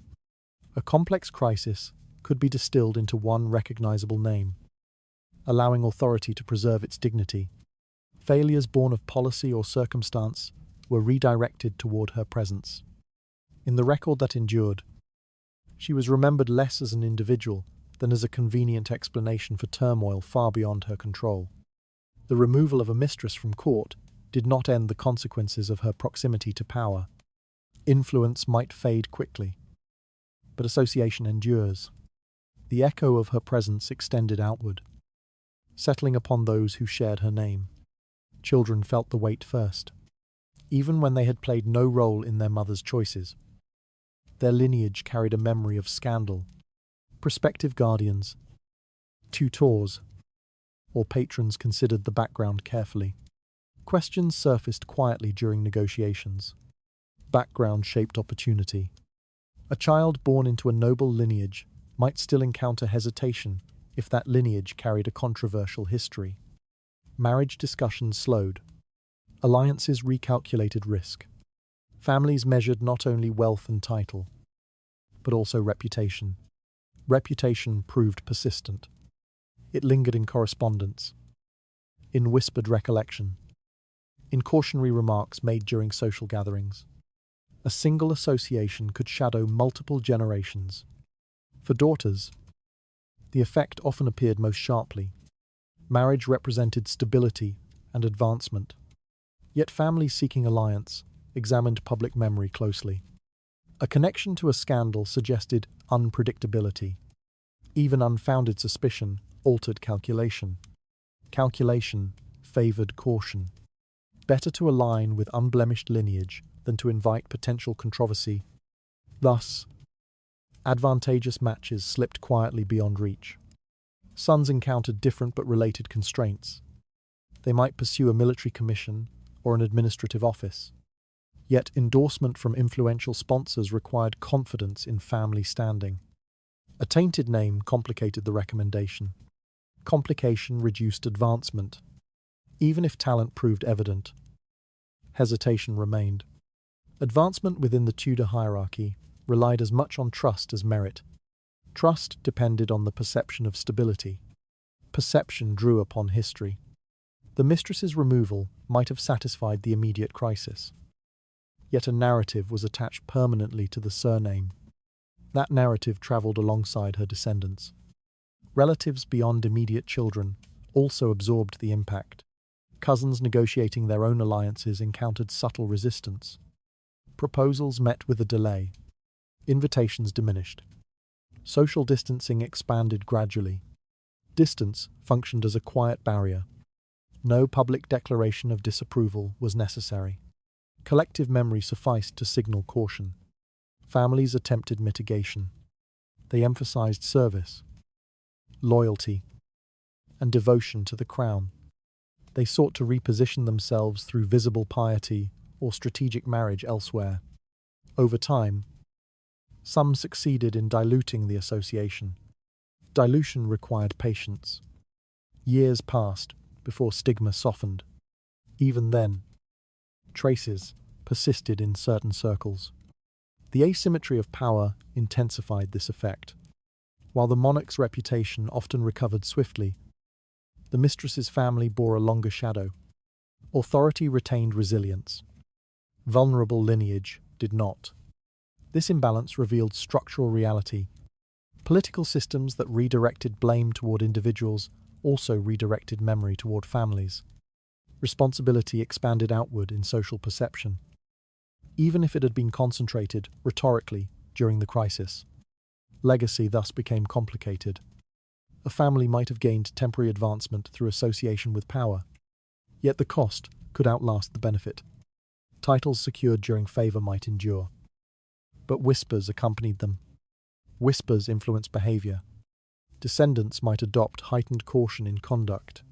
A complex crisis could be distilled into one recognizable name, allowing authority to preserve its dignity. Failures born of policy or circumstance were redirected toward her presence. In the record that endured, she was remembered less as an individual than as a convenient explanation for turmoil far beyond her control. The removal of a mistress from court did not end the consequences of her proximity to power. Influence might fade quickly, but association endures. The echo of her presence extended outward, settling upon those who shared her name. Children felt the weight first, even when they had played no role in their mother's choices. Their lineage carried a memory of scandal. Prospective guardians, tutors, or patrons considered the background carefully. Questions surfaced quietly during negotiations. Background shaped opportunity. A child born into a noble lineage might still encounter hesitation if that lineage carried a controversial history. Marriage discussions slowed. Alliances recalculated risk. Families measured not only wealth and title, but also reputation. Reputation proved persistent. It lingered in correspondence, in whispered recollection, in cautionary remarks made during social gatherings. A single association could shadow multiple generations. For daughters, the effect often appeared most sharply. Marriage represented stability and advancement. Yet families seeking alliance examined public memory closely. A connection to a scandal suggested unpredictability. Even unfounded suspicion altered calculation. Calculation favored caution. Better to align with unblemished lineage than to invite potential controversy. Thus, advantageous matches slipped quietly beyond reach. Sons encountered different but related constraints. They might pursue a military commission or an administrative office. Yet endorsement from influential sponsors required confidence in family standing. A tainted name complicated the recommendation. Complication reduced advancement. Even if talent proved evident, hesitation remained. Advancement within the Tudor hierarchy relied as much on trust as merit. Trust depended on the perception of stability. Perception drew upon history. The mistress's removal might have satisfied the immediate crisis. Yet a narrative was attached permanently to the surname. That narrative travelled alongside her descendants. Relatives beyond immediate children also absorbed the impact. Cousins negotiating their own alliances encountered subtle resistance. Proposals met with a delay. Invitations diminished. Social distancing expanded gradually. Distance functioned as a quiet barrier. No public declaration of disapproval was necessary. Collective memory sufficed to signal caution. Families attempted mitigation. They emphasized service, loyalty, and devotion to the crown. They sought to reposition themselves through visible piety or strategic marriage elsewhere. Over time, some succeeded in diluting the association. Dilution required patience. Years passed before stigma softened. Even then, traces persisted in certain circles. The asymmetry of power intensified this effect. While the monarch's reputation often recovered swiftly, the mistress's family bore a longer shadow. Authority retained resilience. Vulnerable lineage did not. This imbalance revealed structural reality. Political systems that redirected blame toward individuals also redirected memory toward families. Responsibility expanded outward in social perception, even if it had been concentrated rhetorically during the crisis. Legacy thus became complicated. A family might have gained temporary advancement through association with power, yet the cost could outlast the benefit. Titles secured during favour might endure, but whispers accompanied them. Whispers influenced behaviour. Descendants might adopt heightened caution in conduct.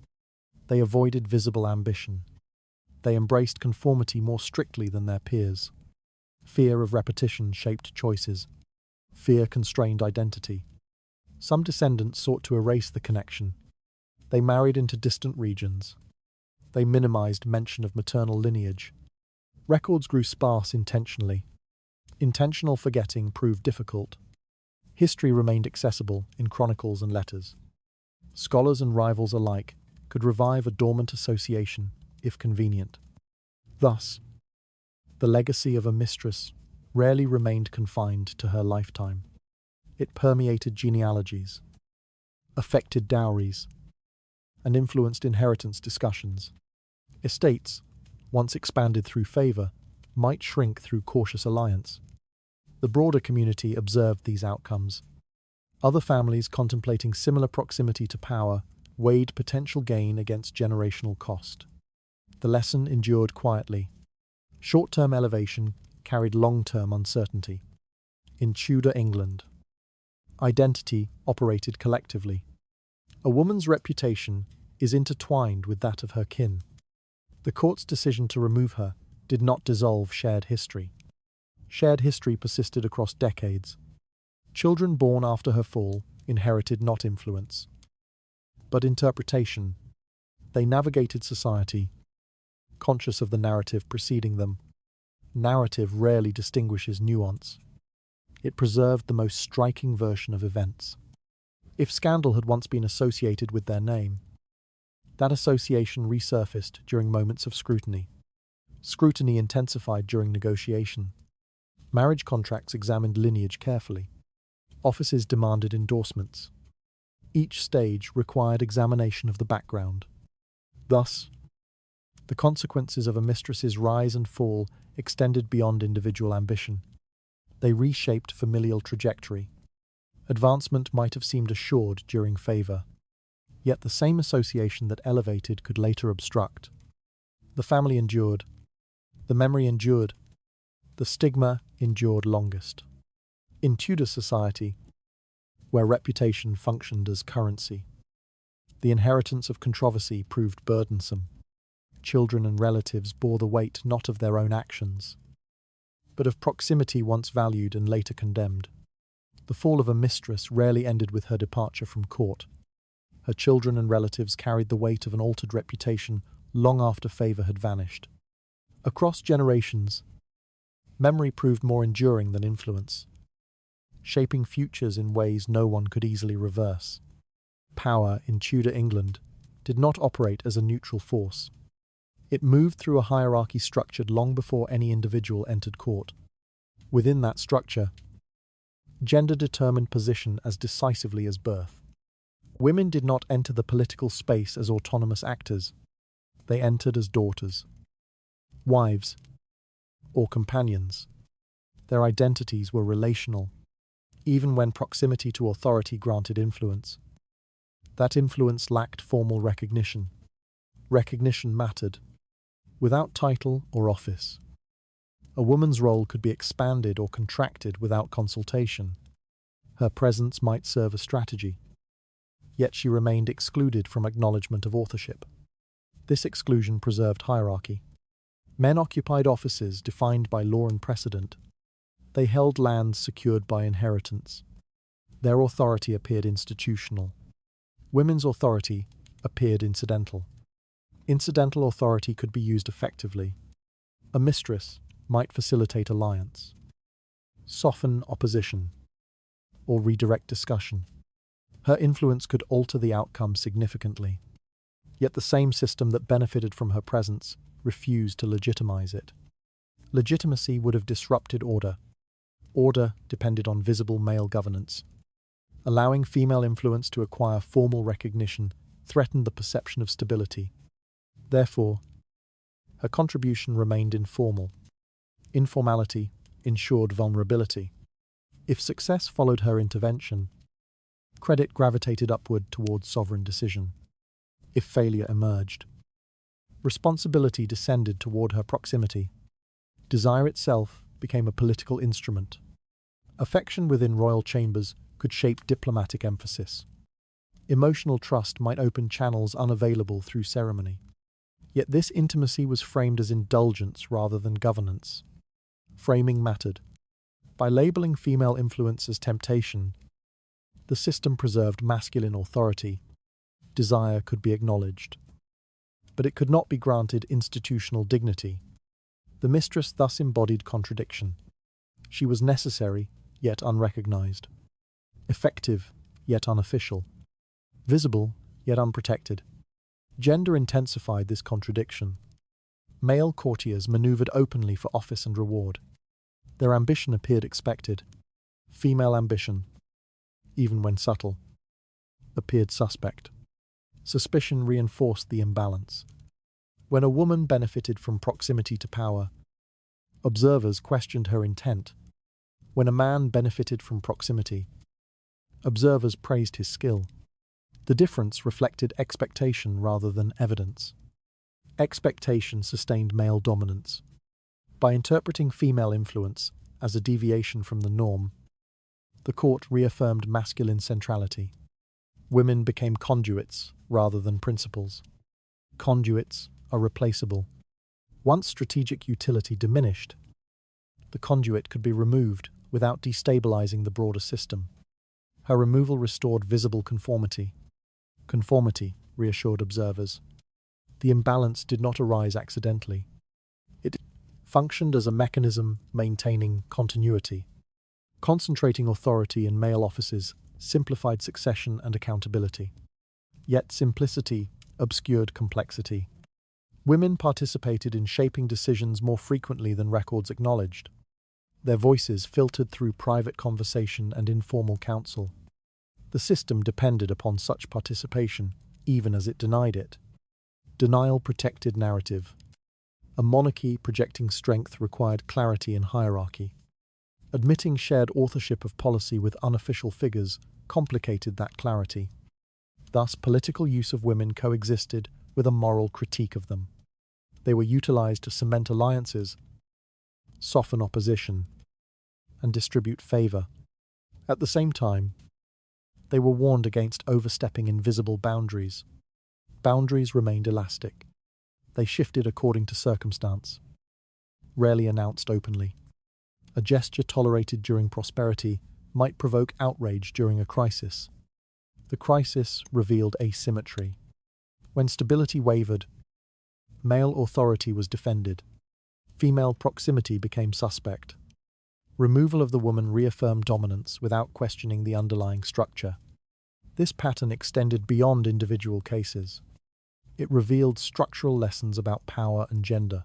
They avoided visible ambition. They embraced conformity more strictly than their peers. Fear of repetition shaped choices. Fear constrained identity. Some descendants sought to erase the connection. They married into distant regions. They minimized mention of maternal lineage. Records grew sparse intentionally. Intentional forgetting proved difficult. History remained accessible in chronicles and letters. Scholars and rivals alike could revive a dormant association, if convenient. Thus, the legacy of a mistress rarely remained confined to her lifetime. It permeated genealogies, affected dowries, and influenced inheritance discussions. Estates, once expanded through favour, might shrink through cautious alliance. The broader community observed these outcomes. Other families contemplating similar proximity to power weighed potential gain against generational cost. The lesson endured quietly. Short-term elevation carried long-term uncertainty. In Tudor England, identity operated collectively. A woman's reputation is intertwined with that of her kin. The court's decision to remove her did not dissolve shared history. Shared history persisted across decades. Children born after her fall inherited not influence, but interpretation. They navigated society, conscious of the narrative preceding them. Narrative rarely distinguishes nuance. It preserved the most striking version of events. If scandal had once been associated with their name, that association resurfaced during moments of scrutiny. Scrutiny intensified during negotiation. Marriage contracts examined lineage carefully. Offices demanded endorsements. Each stage required examination of the background. Thus, the consequences of a mistress's rise and fall extended beyond individual ambition. They reshaped familial trajectory. Advancement might have seemed assured during favour, yet the same association that elevated could later obstruct. The family endured. The memory endured. The stigma endured longest. In Tudor society, where reputation functioned as currency, the inheritance of controversy proved burdensome. Children and relatives bore the weight not of their own actions, but of proximity once valued and later condemned. The fall of a mistress rarely ended with her departure from court. Her children and relatives carried the weight of an altered reputation long after favour had vanished. Across generations, memory proved more enduring than influence, shaping futures in ways no one could easily reverse. Power in Tudor England did not operate as a neutral force. It moved through a hierarchy structured long before any individual entered court. Within that structure, gender determined position as decisively as birth. Women did not enter the political space as autonomous actors. They entered as daughters, wives, or companions. Their identities were relational, even when proximity to authority granted influence. That influence lacked formal recognition. Recognition mattered, without title or office. A woman's role could be expanded or contracted without consultation. Her presence might serve a strategy, yet she remained excluded from acknowledgement of authorship. This exclusion preserved hierarchy. Men occupied offices defined by law and precedent. They held lands secured by inheritance. Their authority appeared institutional. Women's authority appeared incidental. Incidental authority could be used effectively. A mistress might facilitate alliance, soften opposition, or redirect discussion. Her influence could alter the outcome significantly. Yet the same system that benefited from her presence refused to legitimize it. Legitimacy would have disrupted order. Order depended on visible male governance. Allowing female influence to acquire formal recognition threatened the perception of stability. Therefore, her contribution remained informal. Informality ensured vulnerability. If success followed her intervention, credit gravitated upward towards sovereign decision. If failure emerged, responsibility descended toward her proximity. Desire itself became a political instrument. Affection within royal chambers could shape diplomatic emphasis. Emotional trust might open channels unavailable through ceremony. Yet this intimacy was framed as indulgence rather than governance. Framing mattered. By labeling female influence as temptation, the system preserved masculine authority. Desire could be acknowledged, but it could not be granted institutional dignity. The mistress thus embodied contradiction. She was necessary, yet unrecognized. Effective, yet unofficial. Visible, yet unprotected. Gender intensified this contradiction. Male courtiers maneuvered openly for office and reward. Their ambition appeared expected. Female ambition, even when subtle, appeared suspect. Suspicion reinforced the imbalance. When a woman benefited from proximity to power, observers questioned her intent. When a man benefited from proximity, observers praised his skill. The difference reflected expectation rather than evidence. Expectation sustained male dominance. By interpreting female influence as a deviation from the norm, the court reaffirmed masculine centrality. Women became conduits rather than principals. Conduits are replaceable. Once strategic utility diminished, the conduit could be removed without destabilizing the broader system. Her removal restored visible conformity. Conformity reassured observers. The imbalance did not arise accidentally. It functioned as a mechanism maintaining continuity. Concentrating authority in male offices simplified succession and accountability. Yet simplicity obscured complexity. Women participated in shaping decisions more frequently than records acknowledged. Their voices filtered through private conversation and informal counsel. The system depended upon such participation, even as it denied it. Denial protected narrative. A monarchy projecting strength required clarity in hierarchy. Admitting shared authorship of policy with unofficial figures complicated that clarity. Thus, political use of women coexisted with a moral critique of them. They were utilized to cement alliances, soften opposition, and distribute favor. At the same time, they were warned against overstepping invisible boundaries. Boundaries remained elastic. They shifted according to circumstance, rarely announced openly. A gesture tolerated during prosperity might provoke outrage during a crisis. The crisis revealed asymmetry. When stability wavered, male authority was defended. Female proximity became suspect. Removal of the woman reaffirmed dominance without questioning the underlying structure. This pattern extended beyond individual cases. It revealed structural lessons about power and gender.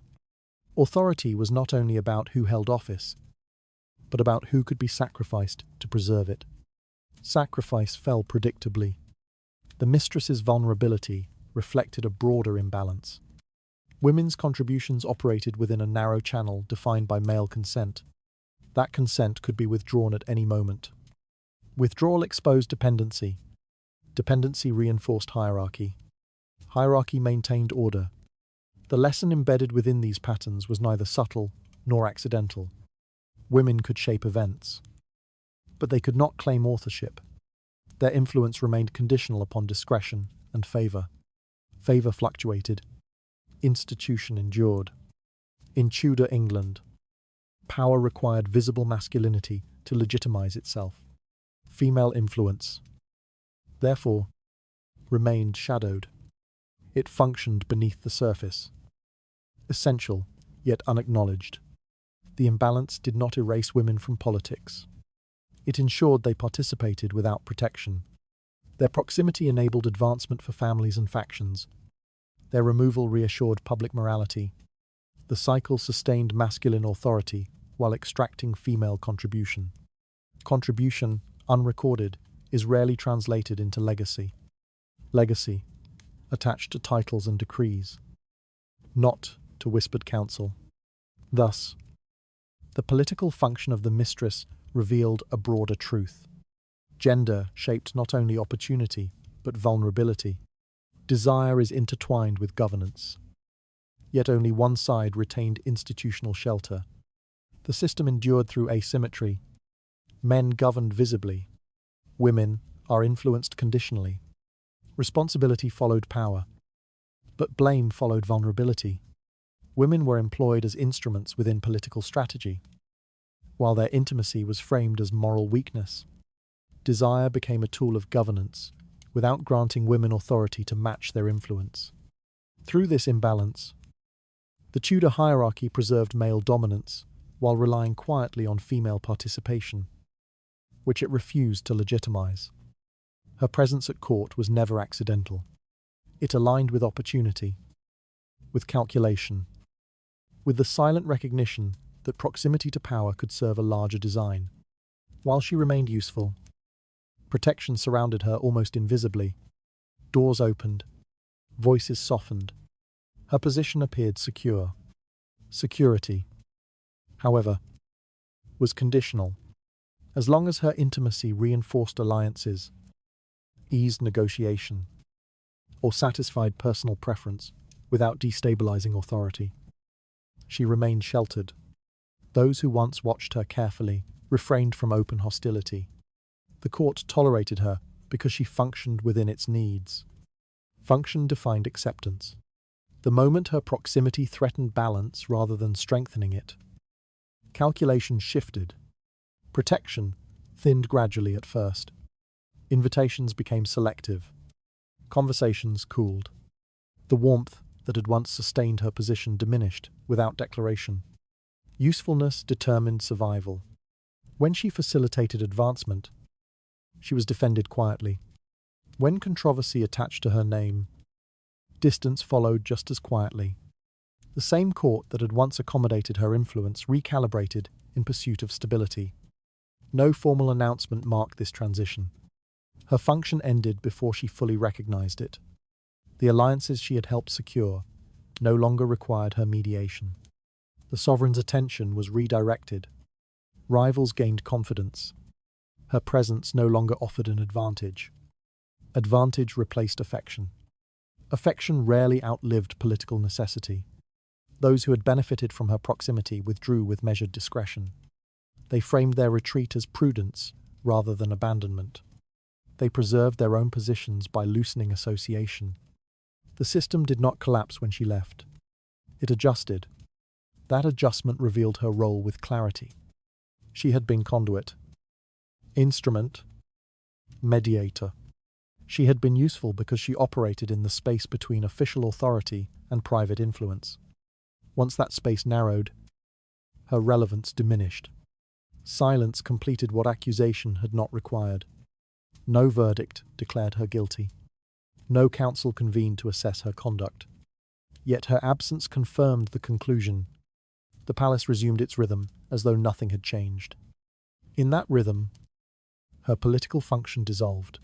Authority was not only about who held office, but about who could be sacrificed to preserve it. Sacrifice fell predictably. The mistress's vulnerability reflected a broader imbalance. Women's contributions operated within a narrow channel defined by male consent. That consent could be withdrawn at any moment. Withdrawal exposed dependency. Dependency reinforced hierarchy. Hierarchy maintained order. The lesson embedded within these patterns was neither subtle nor accidental. Women could shape events, but they could not claim authorship. Their influence remained conditional upon discretion and favor. Favor fluctuated. Institution endured. In Tudor England, power required visible masculinity to legitimize itself. Female influence, therefore, remained shadowed. It functioned beneath the surface. Essential, yet unacknowledged. The imbalance did not erase women from politics. It ensured they participated without protection. Their proximity enabled advancement for families and factions. Their removal reassured public morality. The cycle sustained masculine authority while extracting female contribution. Contribution, unrecorded, is rarely translated into legacy. Legacy, attached to titles and decrees, not to whispered counsel. Thus, the political function of the mistress revealed a broader truth. Gender shaped not only opportunity, but vulnerability. Desire is intertwined with governance. Yet only one side retained institutional shelter. The system endured through asymmetry. Men governed visibly. Women are influenced conditionally. Responsibility followed power, but blame followed vulnerability. Women were employed as instruments within political strategy, while their intimacy was framed as moral weakness. Desire became a tool of governance, without granting women authority to match their influence. Through this imbalance, the Tudor hierarchy preserved male dominance while relying quietly on female participation, which it refused to legitimize. Her presence at court was never accidental. It aligned with opportunity, with calculation, with the silent recognition that proximity to power could serve a larger design. While she remained useful, protection surrounded her almost invisibly. Doors opened, voices softened. Her position appeared secure. Security, however, was conditional. As long as her intimacy reinforced alliances, eased negotiation, or satisfied personal preference without destabilizing authority, she remained sheltered. Those who once watched her carefully refrained from open hostility. The court tolerated her because she functioned within its needs. Function defined acceptance. The moment her proximity threatened balance rather than strengthening it, calculation shifted. Protection thinned gradually at first. Invitations became selective. Conversations cooled. The warmth that had once sustained her position diminished without declaration. Usefulness determined survival. When she facilitated advancement, she was defended quietly. When controversy attached to her name, distance followed just as quietly. The same court that had once accommodated her influence recalibrated in pursuit of stability. No formal announcement marked this transition. Her function ended before she fully recognized it. The alliances she had helped secure no longer required her mediation. The sovereign's attention was redirected. Rivals gained confidence. Her presence no longer offered an advantage. Advantage replaced affection. Affection rarely outlived political necessity. Those who had benefited from her proximity withdrew with measured discretion. They framed their retreat as prudence rather than abandonment. They preserved their own positions by loosening association. The system did not collapse when she left. It adjusted. That adjustment revealed her role with clarity. She had been conduit, instrument, mediator. She had been useful because she operated in the space between official authority and private influence. Once that space narrowed, her relevance diminished. Silence completed what accusation had not required. No verdict declared her guilty. No council convened to assess her conduct. Yet her absence confirmed the conclusion. The palace resumed its rhythm as though nothing had changed. In that rhythm, her political function dissolved.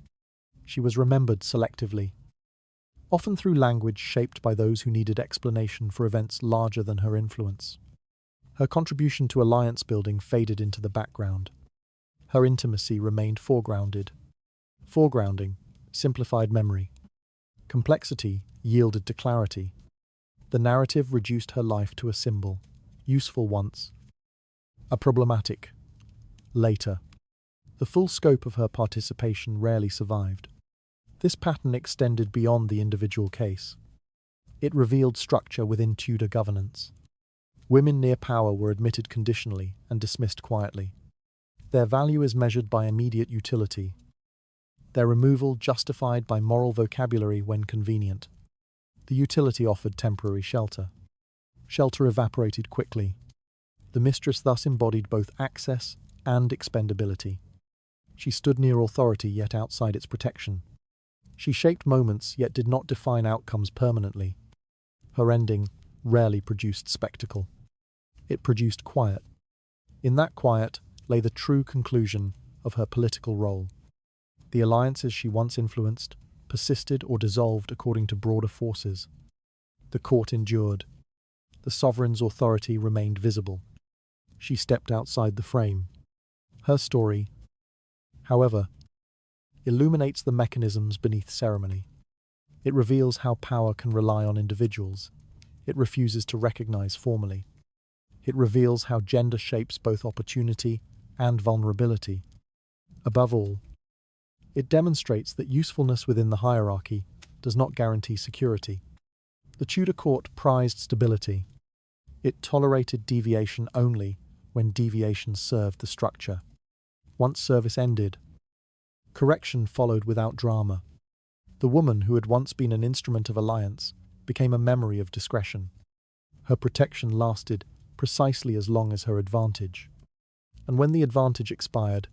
She was remembered selectively, often through language shaped by those who needed explanation for events larger than her influence. Her contribution to alliance building faded into the background. Her intimacy remained foregrounded. Foregrounding simplified memory. Complexity yielded to clarity. The narrative reduced her life to a symbol, useful once, a problematic later. The full scope of her participation rarely survived. This pattern extended beyond the individual case. It revealed structure within Tudor governance. Women near power were admitted conditionally and dismissed quietly. Their value is measured by immediate utility. Their removal justified by moral vocabulary when convenient. The utility offered temporary shelter. Shelter evaporated quickly. The mistress thus embodied both access and expendability. She stood near authority yet outside its protection. She shaped moments yet did not define outcomes permanently. Her ending rarely produced spectacle. It produced quiet. In that quiet lay the true conclusion of her political role. The alliances she once influenced persisted or dissolved according to broader forces. The court endured. The sovereign's authority remained visible. She stepped outside the frame. Her story, however, illuminates the mechanisms beneath ceremony. It reveals how power can rely on individuals. It refuses to recognize formally. It reveals how gender shapes both opportunity and vulnerability. Above all, it demonstrates that usefulness within the hierarchy does not guarantee security. The Tudor court prized stability. It tolerated deviation only when deviation served the structure. Once service ended, correction followed without drama. The woman who had once been an instrument of alliance became a memory of discretion. Her protection lasted precisely as long as her advantage. And when the advantage expired,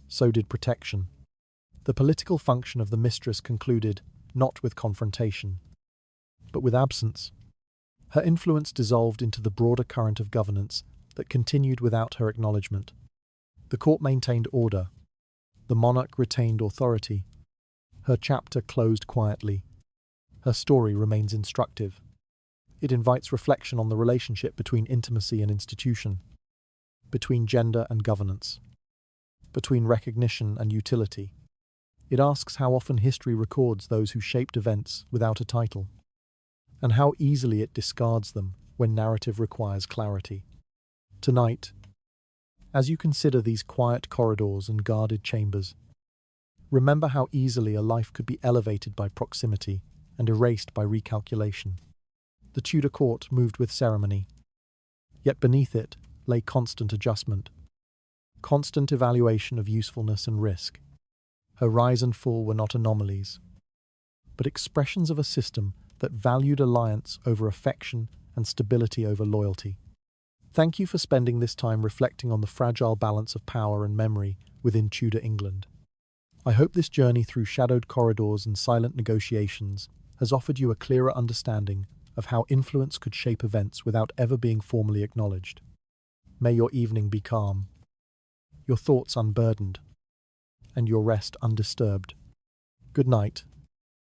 so did protection. The political function of the mistress concluded not with confrontation, but with absence. Her influence dissolved into the broader current of governance that continued without her acknowledgement. The court maintained order. The monarch retained authority. Her chapter closed quietly. Her story remains instructive. It invites reflection on the relationship between intimacy and institution, between gender and governance, between recognition and utility. It asks how often history records those who shaped events without a title, and how easily it discards them when narrative requires clarity. Tonight, as you consider these quiet corridors and guarded chambers, remember how easily a life could be elevated by proximity and erased by recalculation. The Tudor court moved with ceremony, yet beneath it lay constant adjustment, constant evaluation of usefulness and risk. Her rise and fall were not anomalies, but expressions of a system that valued alliance over affection and stability over loyalty. Thank you for spending this time reflecting on the fragile balance of power and memory within Tudor England. I hope this journey through shadowed corridors and silent negotiations has offered you a clearer understanding of how influence could shape events without ever being formally acknowledged. May your evening be calm, your thoughts unburdened, and your rest undisturbed. Good night.